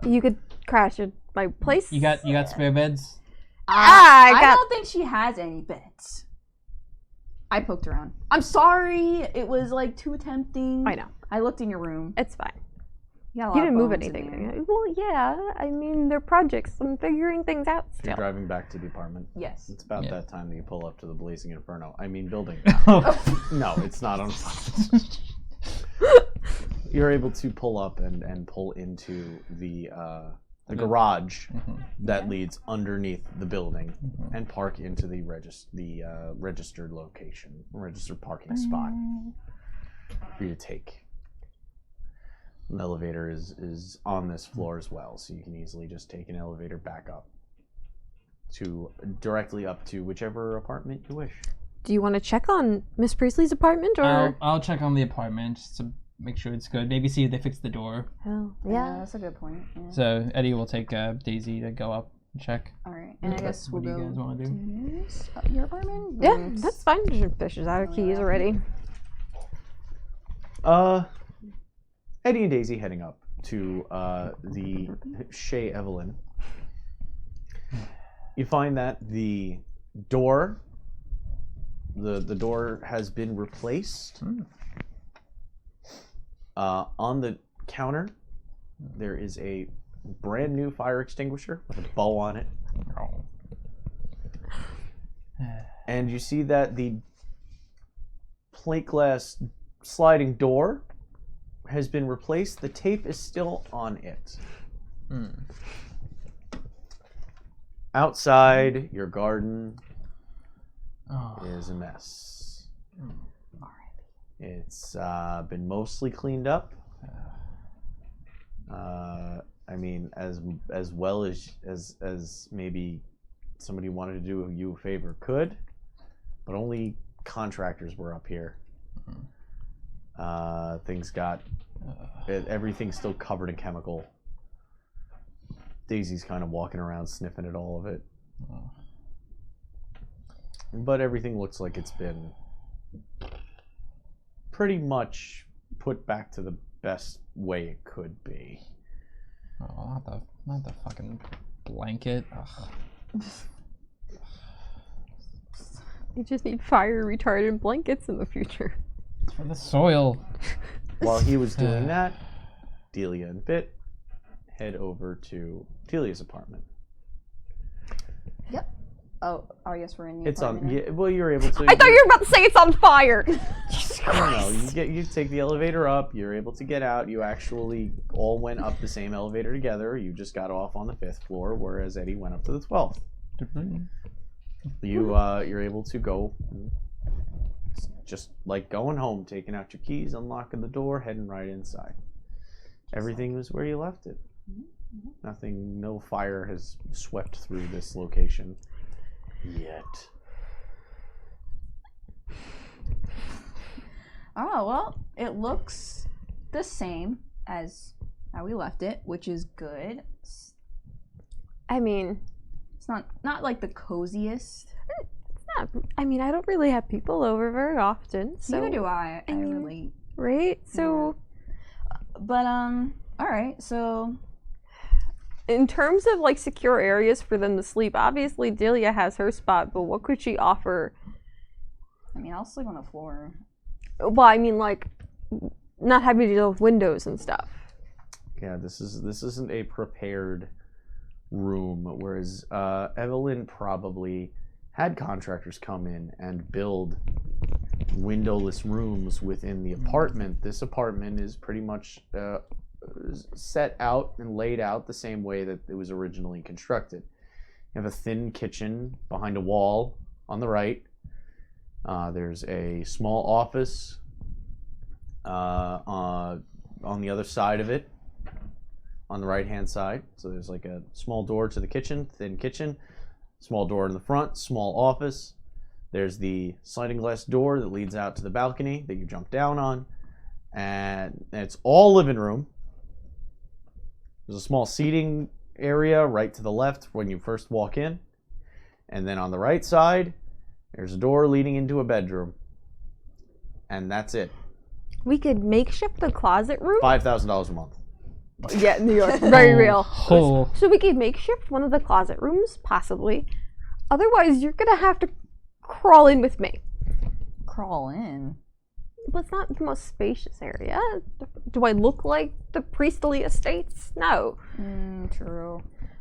you could crash at my place. you got spare beds? I got. don't think she has any beds. I poked around. I'm sorry. It was too tempting. I know. I looked in your room. It's fine. You, got a lot You of didn't move bones in anything. there. Well, yeah. I mean, they're projects. I'm figuring things out You're still. driving back to the apartment. Yes. It's about Yeah. that time that you pull up to the blazing inferno. I mean, building. Oh. No, it's not on fire. You're able to pull up and pull into the garage that leads underneath the building and park into the registered parking spot for you to take. An elevator is on this floor as well, so you can easily just take an elevator back up directly up to whichever apartment you wish. Do you want to check on Miss Priestley's apartment, or? I'll check on the apartment just to make sure it's good. Maybe see if they fixed the door. Oh, Yeah, that's a good point. Yeah. So Eddie will take Daisy to go up and check. All right, and I guess What we'll do you go guys want to do? yours, your apartment. Yeah, And- that's fine. Fishes out our keys already. Eddie and Daisy heading up to the Chez Evelyn. You find that the door has been replaced. On the counter, there is a brand new fire extinguisher with a bow on it. And you see that the plate glass sliding door has been replaced. The tape is still on it. Outside, your garden is a mess. It's been mostly cleaned up. I mean, as well as maybe somebody wanted to do you a favor could, but only contractors were up here. Everything's still covered in chemical. Daisy's kind of walking around sniffing at all of it. But everything looks like it's been pretty much put back to the best way it could be. Oh, not the fucking blanket. Ugh. You just need fire retardant blankets in the future. It's for the soil. While he was doing that, Delia and Bit head over to Delia's apartment. Yep. Oh, I guess we're in the It's apartment on. now. Yeah, well, you're able to. I thought you were about to say it's on fire. Jesus No, Christ. you take the elevator up. You're able to get out. You actually all went up the same elevator together. You just got off on the 5th floor, whereas Eddie went up to the 12th. You're able to go, just like going home, taking out your keys, unlocking the door, heading right inside. Everything was where you left it. Nothing. No fire has swept through this location yet. Oh, well, it looks the same as how we left it, which is good. I mean, It's not like the coziest. it's not. I mean, I don't really have people over very often. So, Neither do I. I mean, relate. right? So, But all right. So in terms of like secure areas for them to sleep, obviously Delia has her spot, but what could she offer? I mean, I'll sleep on the floor. Well, I mean, like, not having to deal with windows and stuff. Yeah, this isn't a prepared room, whereas Evelyn probably had contractors come in and build windowless rooms within the apartment. This apartment is pretty much set out and laid out the same way that it was originally constructed. You have a thin kitchen behind a wall on the right. There's a small office on the other side of it, on the right-hand side. So there's like a small door to the kitchen, thin kitchen, small door in the front, small office. There's the sliding glass door that leads out to the balcony that you jump down on, and it's all living room. There's a small seating area right to the left when you first walk in, and then on the right side, there's a door leading into a bedroom, and that's it. We could makeshift the closet room. $5,000 a month. Yeah, New York, very real. Oh. So we could makeshift one of the closet rooms, possibly. Otherwise, you're gonna have to crawl in with me. Crawl in. But it's not the most spacious area. Do I look like the priestly estates? No. True.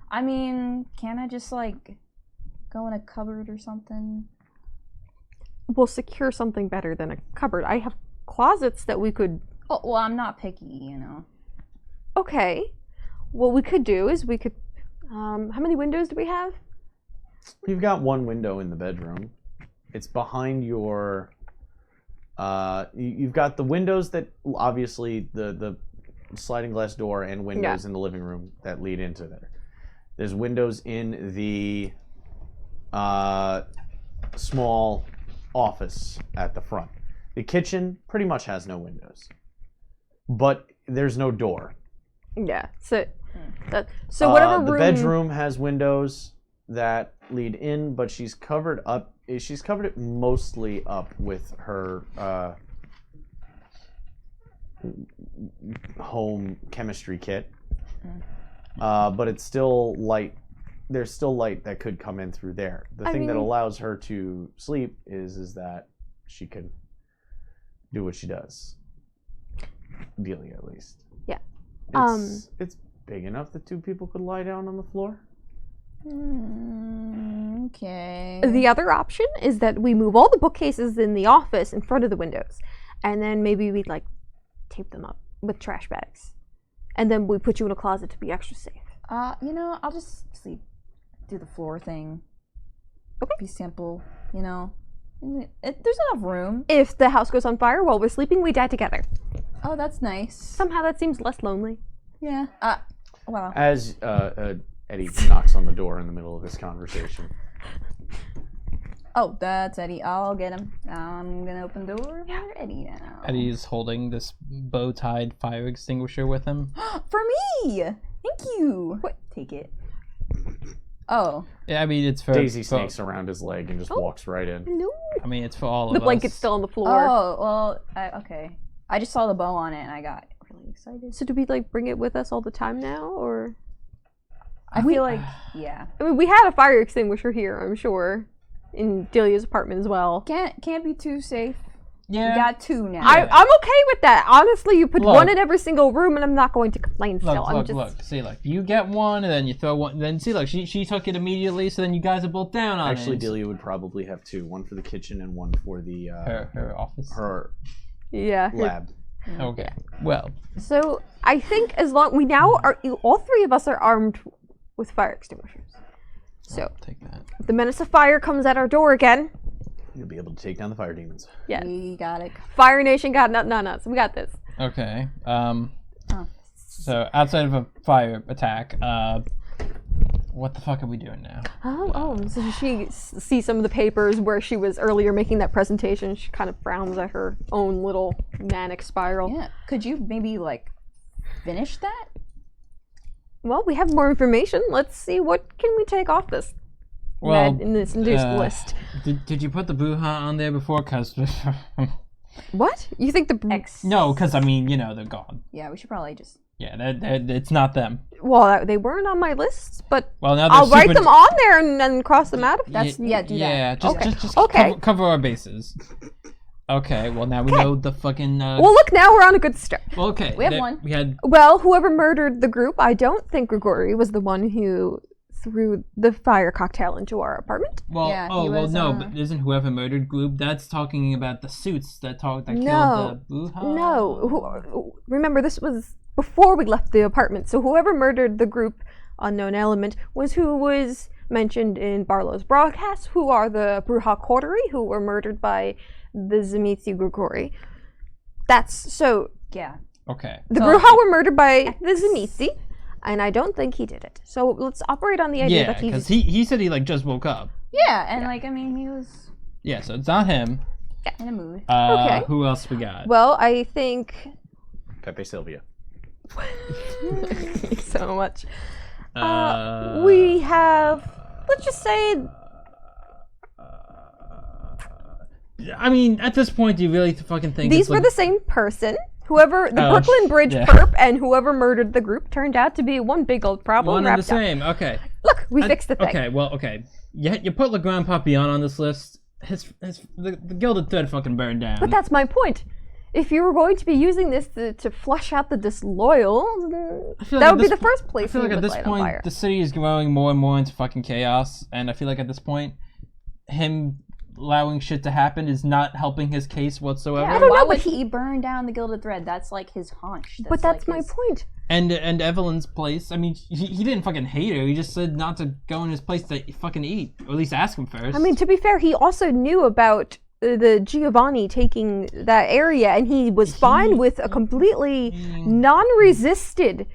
I mean, can't I just like go in a cupboard or something? We'll secure something better than a cupboard. I have closets that we could. Oh, well, I'm not picky, you know. Okay. What we could do is we could. How many windows do we have? You've got one window in the bedroom. It's behind your. You've got the windows that obviously the sliding glass door and windows in the living room that lead into there. There's windows in the small office at the front. The kitchen pretty much has no windows, but there's no door. Yeah. So whatever the room. bedroom has windows that lead in, but she's covered it mostly up with her home chemistry kit, but it's still light. There's still light that could come in through there. The thing that allows her to sleep is that she can do what she does. Delia, at least. Yeah. It's big enough that 2 people could lie down on the floor. Okay. The other option is that we move all the bookcases in the office in front of the windows, and then maybe we'd like tape them up with trash bags, and then we put you in a closet to be extra safe. I'll just sleep. Do the floor thing. Okay. Be simple, There's enough room. If the house goes on fire while we're sleeping, we die together. Oh, that's nice. Somehow that seems less lonely. Yeah. Well. As Eddie knocks on the door in the middle of this conversation. Oh, that's Eddie. I'll get him. I'm gonna open the door for Eddie now. Eddie's holding this bow-tied fire extinguisher with him. For me! Thank you! What? Take it. Oh. Yeah, I mean, it's for... Daisy snakes around his leg and just walks right in. Hello. I mean, it's for all of The us. blanket's still on the floor. Oh, well, okay. I just saw the bow on it and I got really excited. So do we bring it with us all the time now, or? I feel like, yeah. I mean, we had a fire extinguisher here, I'm sure, in Delia's apartment as well. Can't be too safe. Yeah. We got 2 now. I'm okay with that. Honestly, you put Look. one in every single room, and I'm not going to complain still. Look. See, you get one, and then you throw one. Then see, she took it immediately, so then you guys are both down on Actually, it. Delia would probably have 2. One for the kitchen and one for the... her office. Her Yeah. lab. Okay. Well. So I think as long we now are, all 3 of us are armed with fire extinguishers. So I'll take that. if the menace of fire comes at our door again, You'll be able to take down the fire demons. yes. We got it. Fire Nation got nuts. We got this. Okay. So outside of a fire attack, what the fuck are we doing now? So she sees some of the papers where she was earlier making that presentation. She kind of frowns at her own little manic spiral. Yeah. Could you maybe, finish that? Well, we have more information. Let's see, what can we take off this in this list. Did you put the Buha on there before? Cause What? You think the no, because I mean, they're gone. Yeah, we should probably just... Yeah, it's not them. Well, they weren't on my list, but Well, now I'll write them on there and then cross them out if that's... do Yeah, that. just Okay. cover our bases. Okay, well now we know the fucking. Well, look, now we're on a good start. Well, okay. We have one. We had. Well, whoever murdered the group, I don't think Grigori was the one who threw the fire cocktail into our apartment. Well, Yeah, he was, no, but isn't whoever murdered group? That's talking about the suits that killed the Buha. No. Remember, this was before we left the apartment. So whoever murdered the group, unknown element, was who was mentioned in Barlow's broadcast, who are the Bruja Coterie, who were murdered by the Zemitsi Grigori. That's so. Yeah. Okay. The Bruja were murdered by the Zemitsi, and I don't think he did it. So let's operate on the idea that because he said he just woke up. Yeah, and he was Yeah, so it's not him. in a mood. Okay. Who else we got? Well, I think Pepe Sylvia. so much. We have, let's just say, I mean, at this point, do you really fucking think these it's were the same person. Whoever, the Brooklyn Bridge yeah. perp and whoever murdered the group turned out to be one big old problem. one and the wrapped up. same? Okay. Look, we fixed the thing. Okay. You put Legrand Papillon on this list. The Gilded Thread fucking burned down. But that's my point. If you were going to be using this to flush out the disloyal, that would be the first place I feel you like at would this light on point, fire. the city is growing more and more into fucking chaos, and I feel like at this point, him allowing shit to happen is not helping his case whatsoever. I don't Why know, would but he burn down the Gilded Thread? That's his hunch. But that's my point. And Evelyn's place, I mean, he didn't fucking hate her. He just said not to go in his place to fucking eat, or at least ask him first. I mean, to be fair, he also knew about the Giovanni taking that area, and he was fine with a completely non-resisted.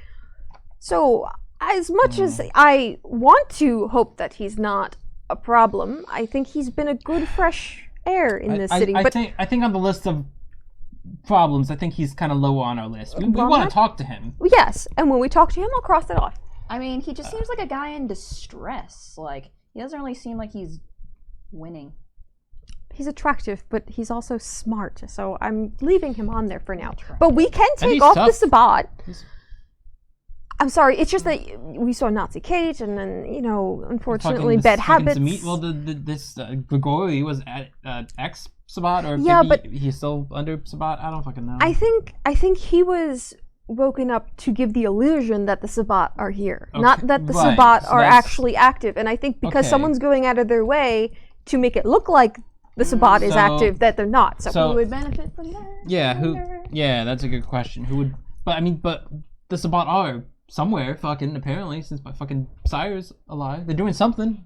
So, as much as I want to hope that he's not a problem, I think he's been a good fresh air in this city. I But think on the list of problems, I think he's kind of low on our list. We Well, want not- to talk to him. yes, and when we talk to him, I'll cross it off. I mean, he just seems like a guy in distress. He doesn't really seem like he's winning. he's attractive, but he's also smart. So I'm leaving him on there for now. But we can take he's off tough. the Sabbat. He's- I'm sorry, it's just that we saw Nazi Kate, and then, you know, unfortunately, Fucking- bad this fucking habits. Zamit- well, this Grigori was at ex-Sabbat, or Yeah, maybe but- he's still under Sabbat? I don't fucking know. I think he was woken up to give the illusion that the Sabbat are here, not Okay, that the right, Sabbat so are that's- actually active. And I think because Okay. someone's going out of their way to make it look like the Sabbat is So- active, that they're not. So, so- Who would benefit from that? Yeah, I who? wonder. Yeah, that's a good question. Who would? But I mean, but the Sabbat are somewhere, fucking apparently, since my fucking sire's alive. They're doing something.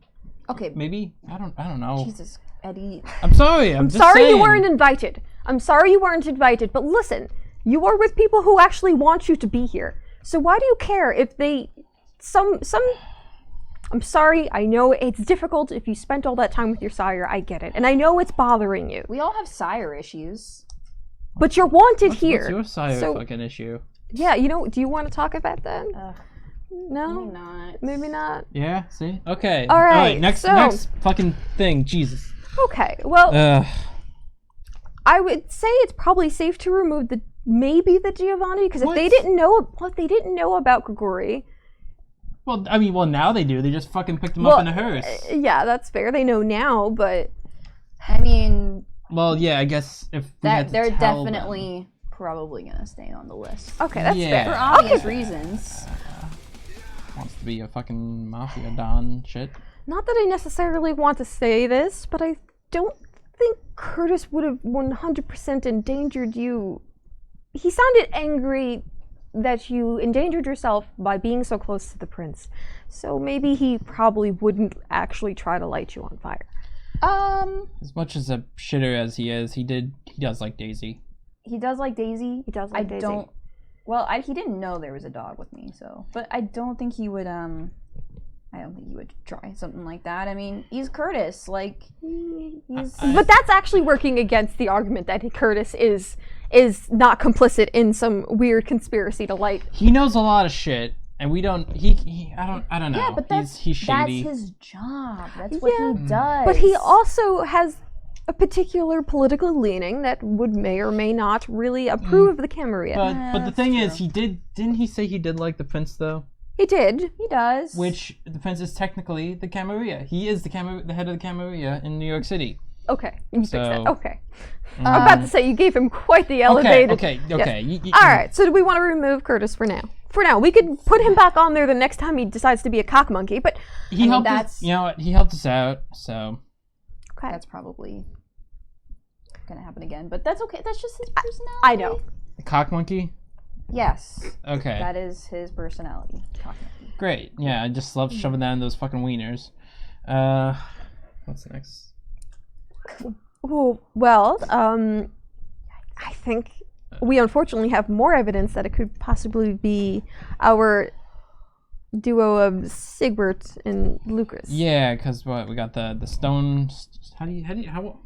Okay, Maybe I don't know. Jesus, Eddie. I'm sorry. I'm just sorry saying. you weren't invited. I'm sorry you weren't invited. But listen, you are with people who actually want you to be here. So why do you care if they some? I'm sorry. I know it's difficult if you spent all that time with your sire. I get it, and I know it's bothering you. We all have sire issues. But you're wanted here. What's your sire So- fucking issue? Yeah, you know, do you want to talk about that? Maybe No? not. Maybe not. Yeah. See. Okay. All right, Next. so- Next fucking thing. Jesus. Okay, well, Ugh. I would say it's probably safe to remove maybe the Giovanni, because if What? they didn't know about Grigori, Well, I mean, now they do. They just fucking picked him Well, up in a hearse. yeah, that's fair. They know now, but I mean, Well, yeah. I guess if we had to they're tell them. definitely probably gonna stay on the list okay, that's Yeah. for fair. obvious reasons. Wants to be a fucking mafia don shit. Not that I necessarily want to say this, but I don't think Curtis would have 100% endangered you. He sounded angry that you endangered yourself by being so close to the prince. So maybe he probably wouldn't actually try to light you on fire. As much as a shitter as he is, he does like Daisy. He does like Daisy. He does like Daisy. He didn't know there was a dog with me, so. But I don't think he would. I don't think he would try something like that. I mean, he's Curtis. Like, he's. But that's actually working against the argument that Curtis is not complicit in some weird conspiracy to light. He knows a lot of shit, and we don't. I don't know. Yeah, but that's he's shady. that's his job. That's what Yeah. he does. But he also has a particular political leaning that may or may not really approve of the Camarilla. But the that's thing true. is, didn't he say he did like the prince though? He did. He does. Which the prince is technically the Camarilla. He is the head of the Camarilla in New York City. Okay, you fixed that. So- Okay. I'm about to say you gave him quite the elevated. Okay. All right, so do we want to remove Curtis for now? For now, we could put him back on there the next time he decides to be a cock monkey, but He helped us. that's- You know what? He helped us out. So okay. That's probably gonna happen again. But that's okay. That's just his personality. I know. the cock monkey. Yes, Okay. that is his personality. Cockney. Great. Yeah, I just love shoving that in those fucking wieners. What's next? Oh, well, I think we unfortunately have more evidence that it could possibly be our duo of Sigbert and Lucas. Yeah, because what we got the stone.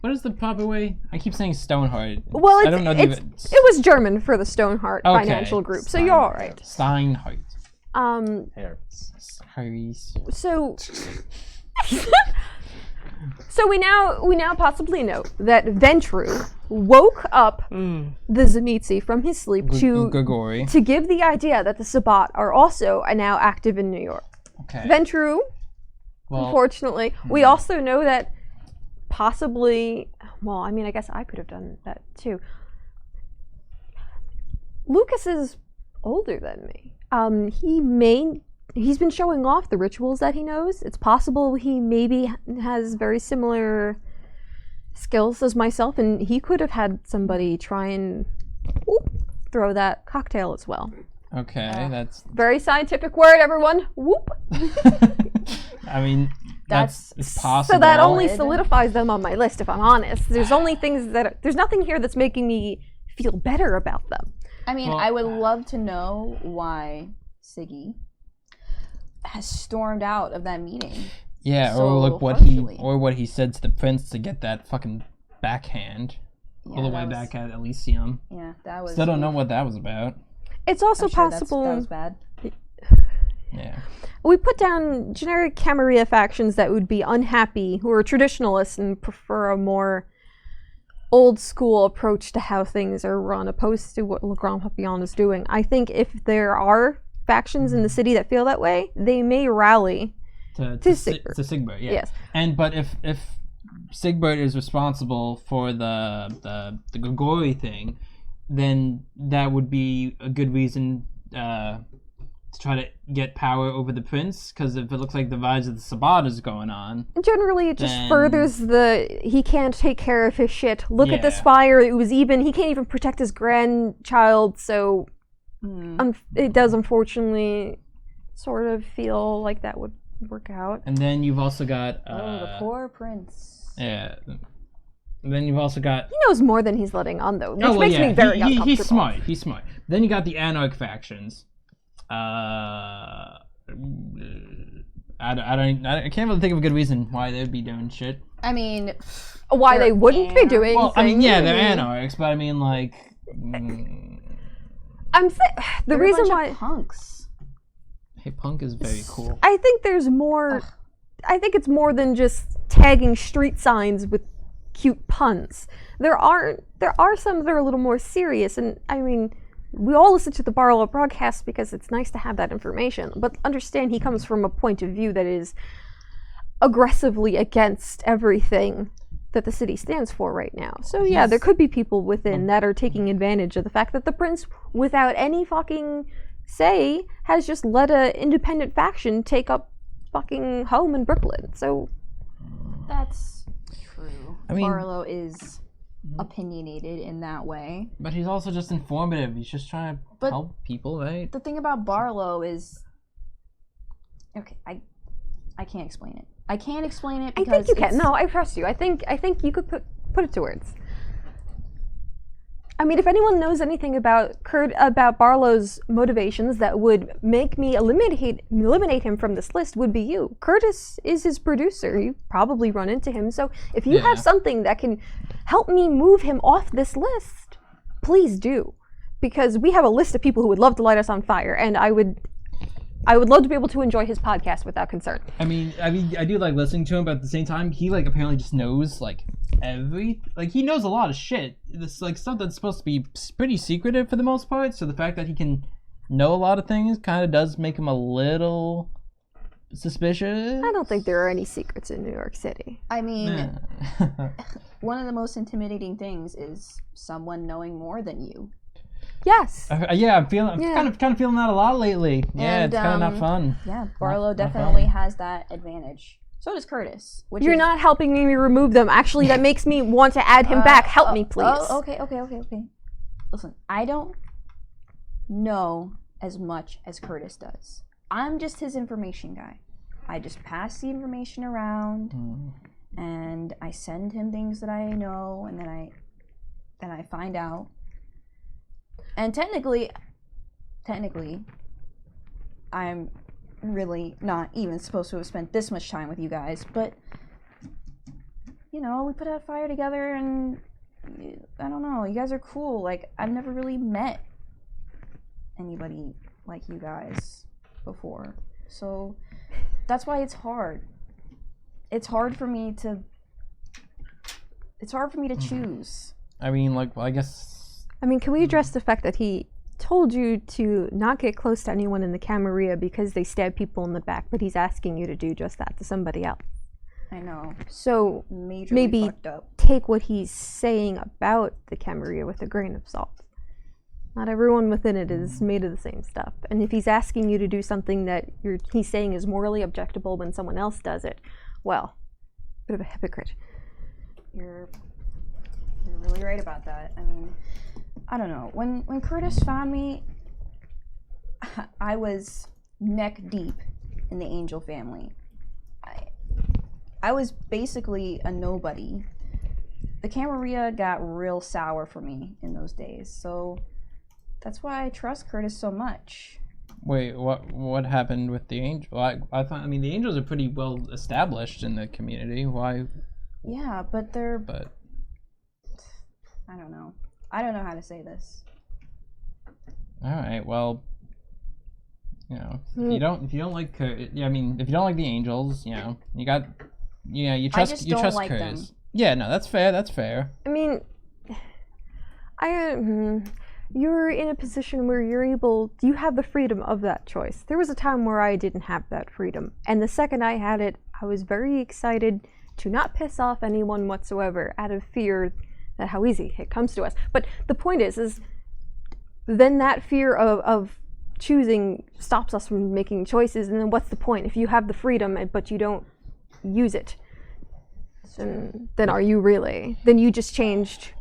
What is the proper way? I keep saying Stoneheart. Well, I don't know it was German for the Stoneheart Okay. financial group, so you're all right. Steinheart. Hertz. Harry's. So, so we now possibly know that Ventru woke up the Zamitsi from his sleep to Grigori. give the idea that the Sabbat are also now active in New York. Okay. Ventru, Well, unfortunately, we also know that possibly. Well, I mean, I guess I could have done that too. Lucas is older than me. He's been showing off the rituals that he knows. It's possible he maybe has very similar skills as myself, and he could have had somebody try and throw that cocktail as well. okay, that's. Very scientific word, everyone. Whoop. I mean, it's possible. So that only Solid. solidifies them on my list, if I'm honest. There's only things there's nothing here that's making me feel better about them. I mean, Well- I would love to know why Siggy has stormed out of that meeting. Yeah, So or look harshly. what he said to the prince to get that fucking backhand all the that way was- back at Elysium. Yeah, that was. Still don't know what that was about. It's also I'm sure possible that was bad. Yeah. we put down generic Camarilla factions that would be unhappy, who are traditionalists and prefer a more old school approach to how things are run, opposed to what Le Grand Papillon is doing. I think if there are factions in the city that feel that way, they may rally to Sigbert. Sigbert, yeah. Yes. But if Sigbert is responsible for the Grigori thing, then that would be a good reason to try to get power over the prince, because if it looks like the rise of the Sabbat is going on, generally it just then- furthers he can't take care of his shit. Look at this Yeah. fire, he can't even protect his grandchild, so it does unfortunately sort of feel like that would work out. and then you've also got Oh, the poor prince. yeah. And then you've also got He knows more than he's letting on, though, which makes me very uncomfortable. He's smart. He's smart. Then you got the Anarch factions. I can't really think of a good reason why they'd be doing shit. I mean, Why they wouldn't be doing Well, I mean, things. yeah, they're anarchs, but I mean, like, the they're reason a bunch why of punks. hey, punk is very cool. I think there's more. I think it's more than just tagging street signs with cute puns. There are some that are a little more serious, and I mean, we all listen to the Barlow broadcast because it's nice to have that information. But understand, he comes from a point of view that is aggressively against everything that the city stands for right now. So yeah, there could be people within that are taking advantage of the fact that the prince, without any fucking say, has just let a independent faction take up fucking home in Brooklyn. So That's true. I mean- Barlow is opinionated in that way. But he's also just informative. He's just trying to But- help people, right? The thing about Barlow is, okay, I can't explain it. I can't explain it I because think you can. it's- No, I trust you. I think you could put it to words. I mean, if anyone knows anything about Barlow's motivations that would make me eliminate him from this list, would be you. Curtis is his producer. You probably run into him. So if you have Yeah. something that can help me move him off this list, please do, because we have a list of people who would love to light us on fire, and I would love to be able to enjoy his podcast without concern. I mean, I do like listening to him, but at the same time, he like apparently just knows like he knows a lot of shit. This like stuff that's supposed to be pretty secretive for the most part. So the fact that he can know a lot of things kind of does make him a little suspicious. I don't think there are any secrets in New York City. I mean, Yeah. one of the most intimidating things is someone knowing more than you. Yes. Yeah, I'm Yeah. kind of feeling that a lot lately. Yeah, And, it's kind of not fun. Yeah, Barlow not definitely fun. has that advantage. So does Curtis. Which You're is, not helping me remove them. Actually, that makes me want to add him back. Help me, please. Oh, okay. Listen, I don't know as much as Curtis does. I'm just his information guy. I just pass the information around, and I send him things that I know, and then I find out. And technically, I'm really not even supposed to have spent this much time with you guys, but you know, we put out a fire together, and I don't know, you guys are cool. Like, I've never really met anybody like you guys before, so that's why it's hard. It's hard for me to choose. I mean, like, well, I guess. I mean, can we address the fact that he told you to not get close to anyone in the Camarilla because they stab people in the back, but he's asking you to do just that to somebody else. I know. So Majorly maybe fucked up. take what he's saying about the Camarilla with a grain of salt. Not everyone within it is made of the same stuff. And if he's asking you to do something that he's saying is morally objectionable when someone else does it, well, bit of a hypocrite. You're really right about that. I mean, I don't know. When Curtis found me, I was neck deep in the Angel family. I was basically a nobody. The Camarilla got real sour for me in those days, so that's why I trust Curtis so much. Wait, what happened with the angel? I thought. I mean, the angels are pretty well established in the community. Why? Yeah, but But I don't know. I don't know how to say this. all right, well, you know, if you don't like, yeah, I mean, if you don't like the angels, you know, you trust, just you don't trust like Curtis. them. Yeah, no, that's fair. That's fair. I mean, You're in a position where you have the freedom of that choice. There was a time where I didn't have that freedom, and the second I had it, I was very excited to not piss off anyone whatsoever out of fear that how easy it comes to us. But the point is then that fear of choosing stops us from making choices, and then what's the point? If you have the freedom but you don't use it, then are you really? Then you just changed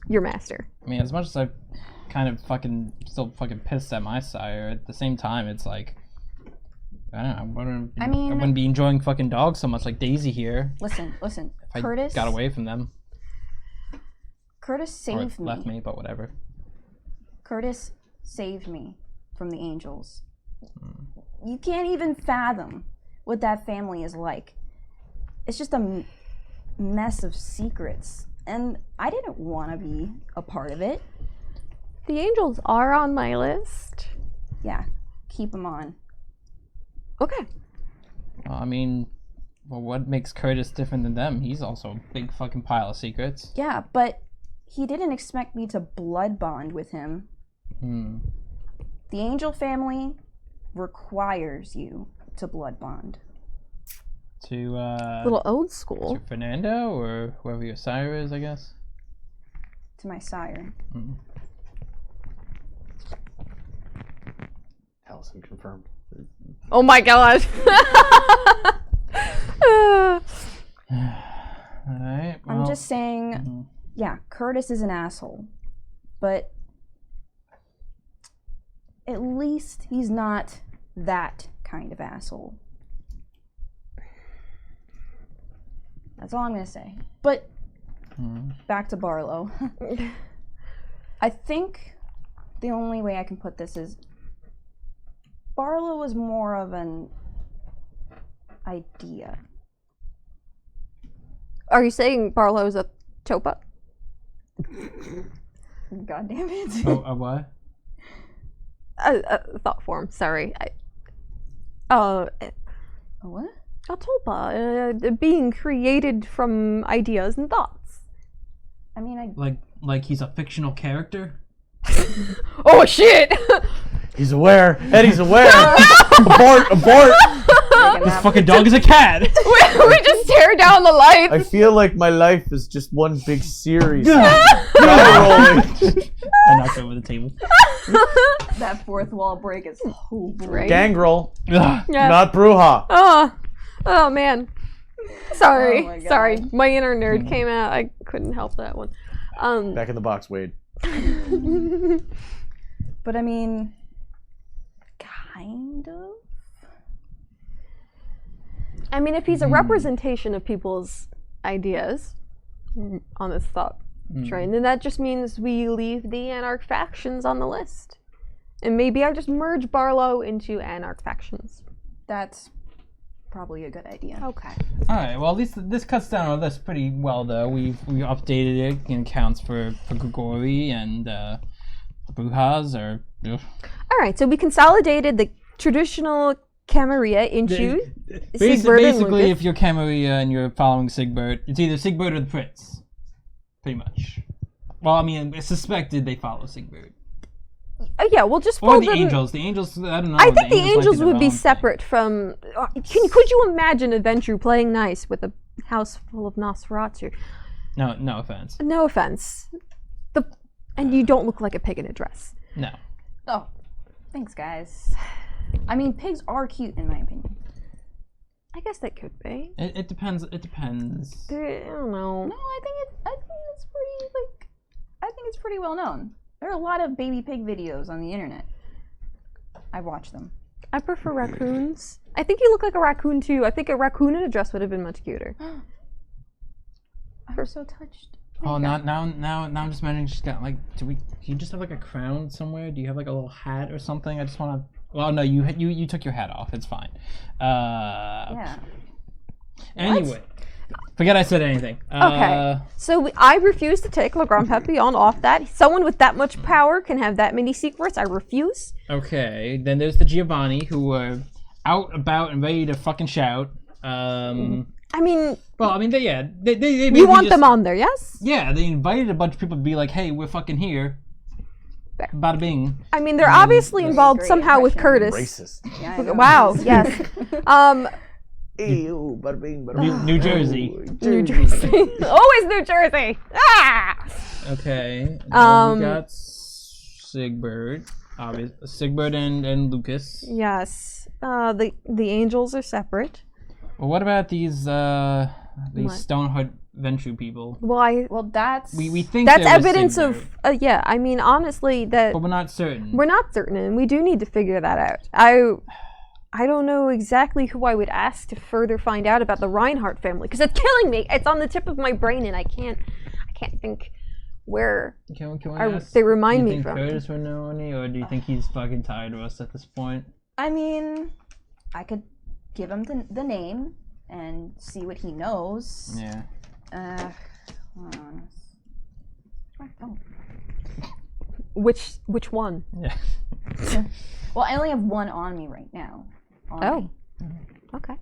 your master. I mean, as much as I kind of still fucking pissed at my sire, at the same time, it's like, I don't know, I wouldn't be enjoying fucking dogs so much like Daisy here. Listen, If Curtis I got away from them. Curtis saved me. Left me, but whatever. Curtis saved me from the angels. You can't even fathom what that family is like. It's just a mess of secrets, and I didn't want to be a part of it. The angels are on my list. Yeah, keep them on. Okay. Well, I mean, what makes Curtis different than them? He's also a big fucking pile of secrets. Yeah, but he didn't expect me to blood bond with him. The angel family requires you to blood bond. To Little old school. To Fernando or whoever your sire is, I guess. To my sire. Allison confirmed. Oh my god. Alright. I'm just saying, yeah, Curtis is an asshole, but at least he's not that kind of asshole. That's all I'm gonna say. But back to Barlow. I think the only way I can put this is Barlow was more of an idea. Are you saying Barlow's a Topa? God damn it. a what? Thought form, sorry. A what? A Tulpa, being created from ideas and thoughts. I mean, Like he's a fictional character? Oh shit! He's aware. Eddie's aware. Abort! This fucking dog is a cat! we just tear down the lights! I feel like my life is just one big series. I knocked over the table. that fourth wall break is so great. Gangrel, Yeah. not Bruja. Oh man. Sorry. Oh my God. Sorry. My inner nerd came out. I couldn't help that one. Back in the box, Wade. But I mean, kind of. I mean, if he's a representation of people's ideas on this thought train, then that just means we leave the Anarch factions on the list. And maybe I just merge Barlow into Anarch factions. That's probably a good idea. Okay. Alright, well at least this cuts down our list pretty well though. We updated it and counts for Grigori and the Brujas or Alright, so we consolidated the traditional Camarilla into Sigbert and basically Lucas. if you're Camarilla and you're following Sigbert, it's either Sigbert or the Prince. Pretty much. Well, I mean, it's suspected they follow Sigbert. Yeah, we'll just Or fold the them. Angels. The Angels, I don't know. I think the might Angels their would be own thing. separate from. Could you imagine Adventure playing nice with a house full of Nosferatu? No offense. No offense. And you don't look like a pig in a dress. No. Oh, thanks, guys. I mean, pigs are cute in my opinion. I guess they could be. It depends. It depends. I don't know. No, I think it's pretty well known. There are a lot of baby pig videos on the internet. I've watched them. I prefer raccoons. I think you look like a raccoon too. I think a raccoon in a dress would have been much cuter. I'm so touched. Oh, now I'm just imagining she's got like. Do you just have like a crown somewhere? Do you have like a little hat or something? I just want to. Well, no, you took your hat off. It's fine. Yeah. Anyway, forget I said anything. Okay. So I refuse to take Le Grand Papillon off that. Someone with that much power can have that many secrets. I refuse. Okay. Then there's the Giovanni who are out about and ready to fucking shout. I mean, Well, I mean, they you basically want just- them on there, yes? Yeah, they invited a bunch of people to be like, "Hey, we're fucking here." Fair. Bada bing. I mean, they're obviously That's a involved great somehow with impression. Curtis. Racist. Yeah, I know. Wow, yes. Ew, bada bing, bada New Jersey. New Jersey. Always New Jersey. Ah! Okay. Now we Um, got Sigbert. Sigbert and Lucas. Yes. The angels are separate. Well, what about these What? Stoneheart Ventrue people? Well, Well, that's We think that's they're with evidence Sigbert, of. Yeah, I mean, honestly, that but we're not certain. we're not certain, and we do need to figure that out. I don't know exactly who I would ask to further find out about the Reinhardt family because it's killing me. It's on the tip of my brain, and I can't think where Can we ask, they remind do me you think from. Curtis would know any, or do you think he's fucking tired of us at this point? I mean, I could give him the name and see what he knows. Yeah. Hold on. My phone. Which one? Yeah. Well, I only have one on me right now. Oh. Okay.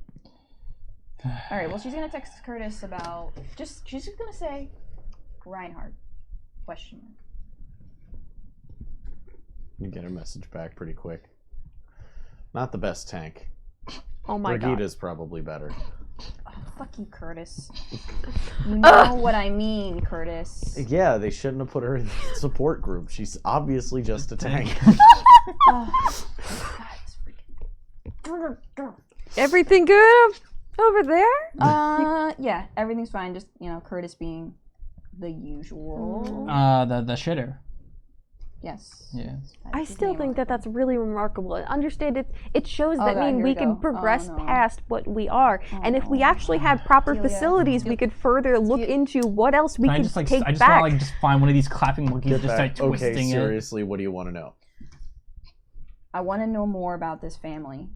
All right. Well, she's gonna text Curtis about she's just gonna say Reinhardt question mark. You get a message back pretty quick. Not the best tank. Oh my god. Brigitte's probably better. Oh, fuck you, Curtis. You know what I mean, Curtis. Yeah, they shouldn't have put her in the support group. She's obviously just a tank. Oh, God, this freaking. Everything good over there? Yeah, everything's fine. Just Curtis being the usual. The shitter. Yes. Yeah. That I is his still name think on that that's really remarkable. Understand it. It shows Oh, that God, here we we can go. progress Oh, no. past what we are, and if we no. actually had proper Celia. facilities, we could further look into what else we Can I could just take I just back. want to just find one of these clapping monkeys, Get just back. start twisting Okay, it. seriously, what do you want to know? I want to know more about this family.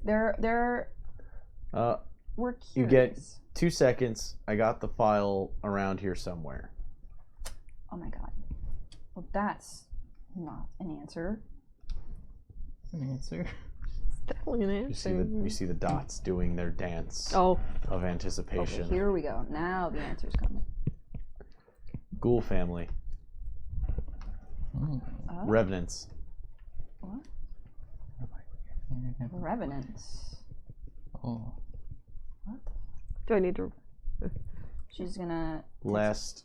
They're we're curious. You get 2 seconds. I got the file around here somewhere. Oh my god. Well, that's not an answer. An answer. Definitely an answer. You see the dots doing their dance Oh, of anticipation. Okay, here we go. Now the answer's coming. Ghoul family. Oh. Revenants. What? Revenants. Oh. What? do I need to? She's gonna. Last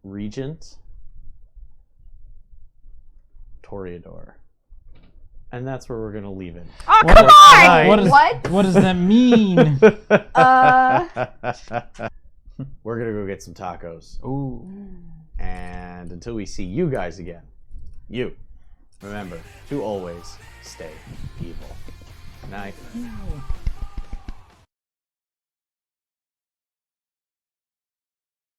regent. Toreador. And that's where we're gonna leave it. Oh, come on! What does that mean? We're gonna go get some tacos. Ooh. And until we see you guys again, remember to always stay evil. Night.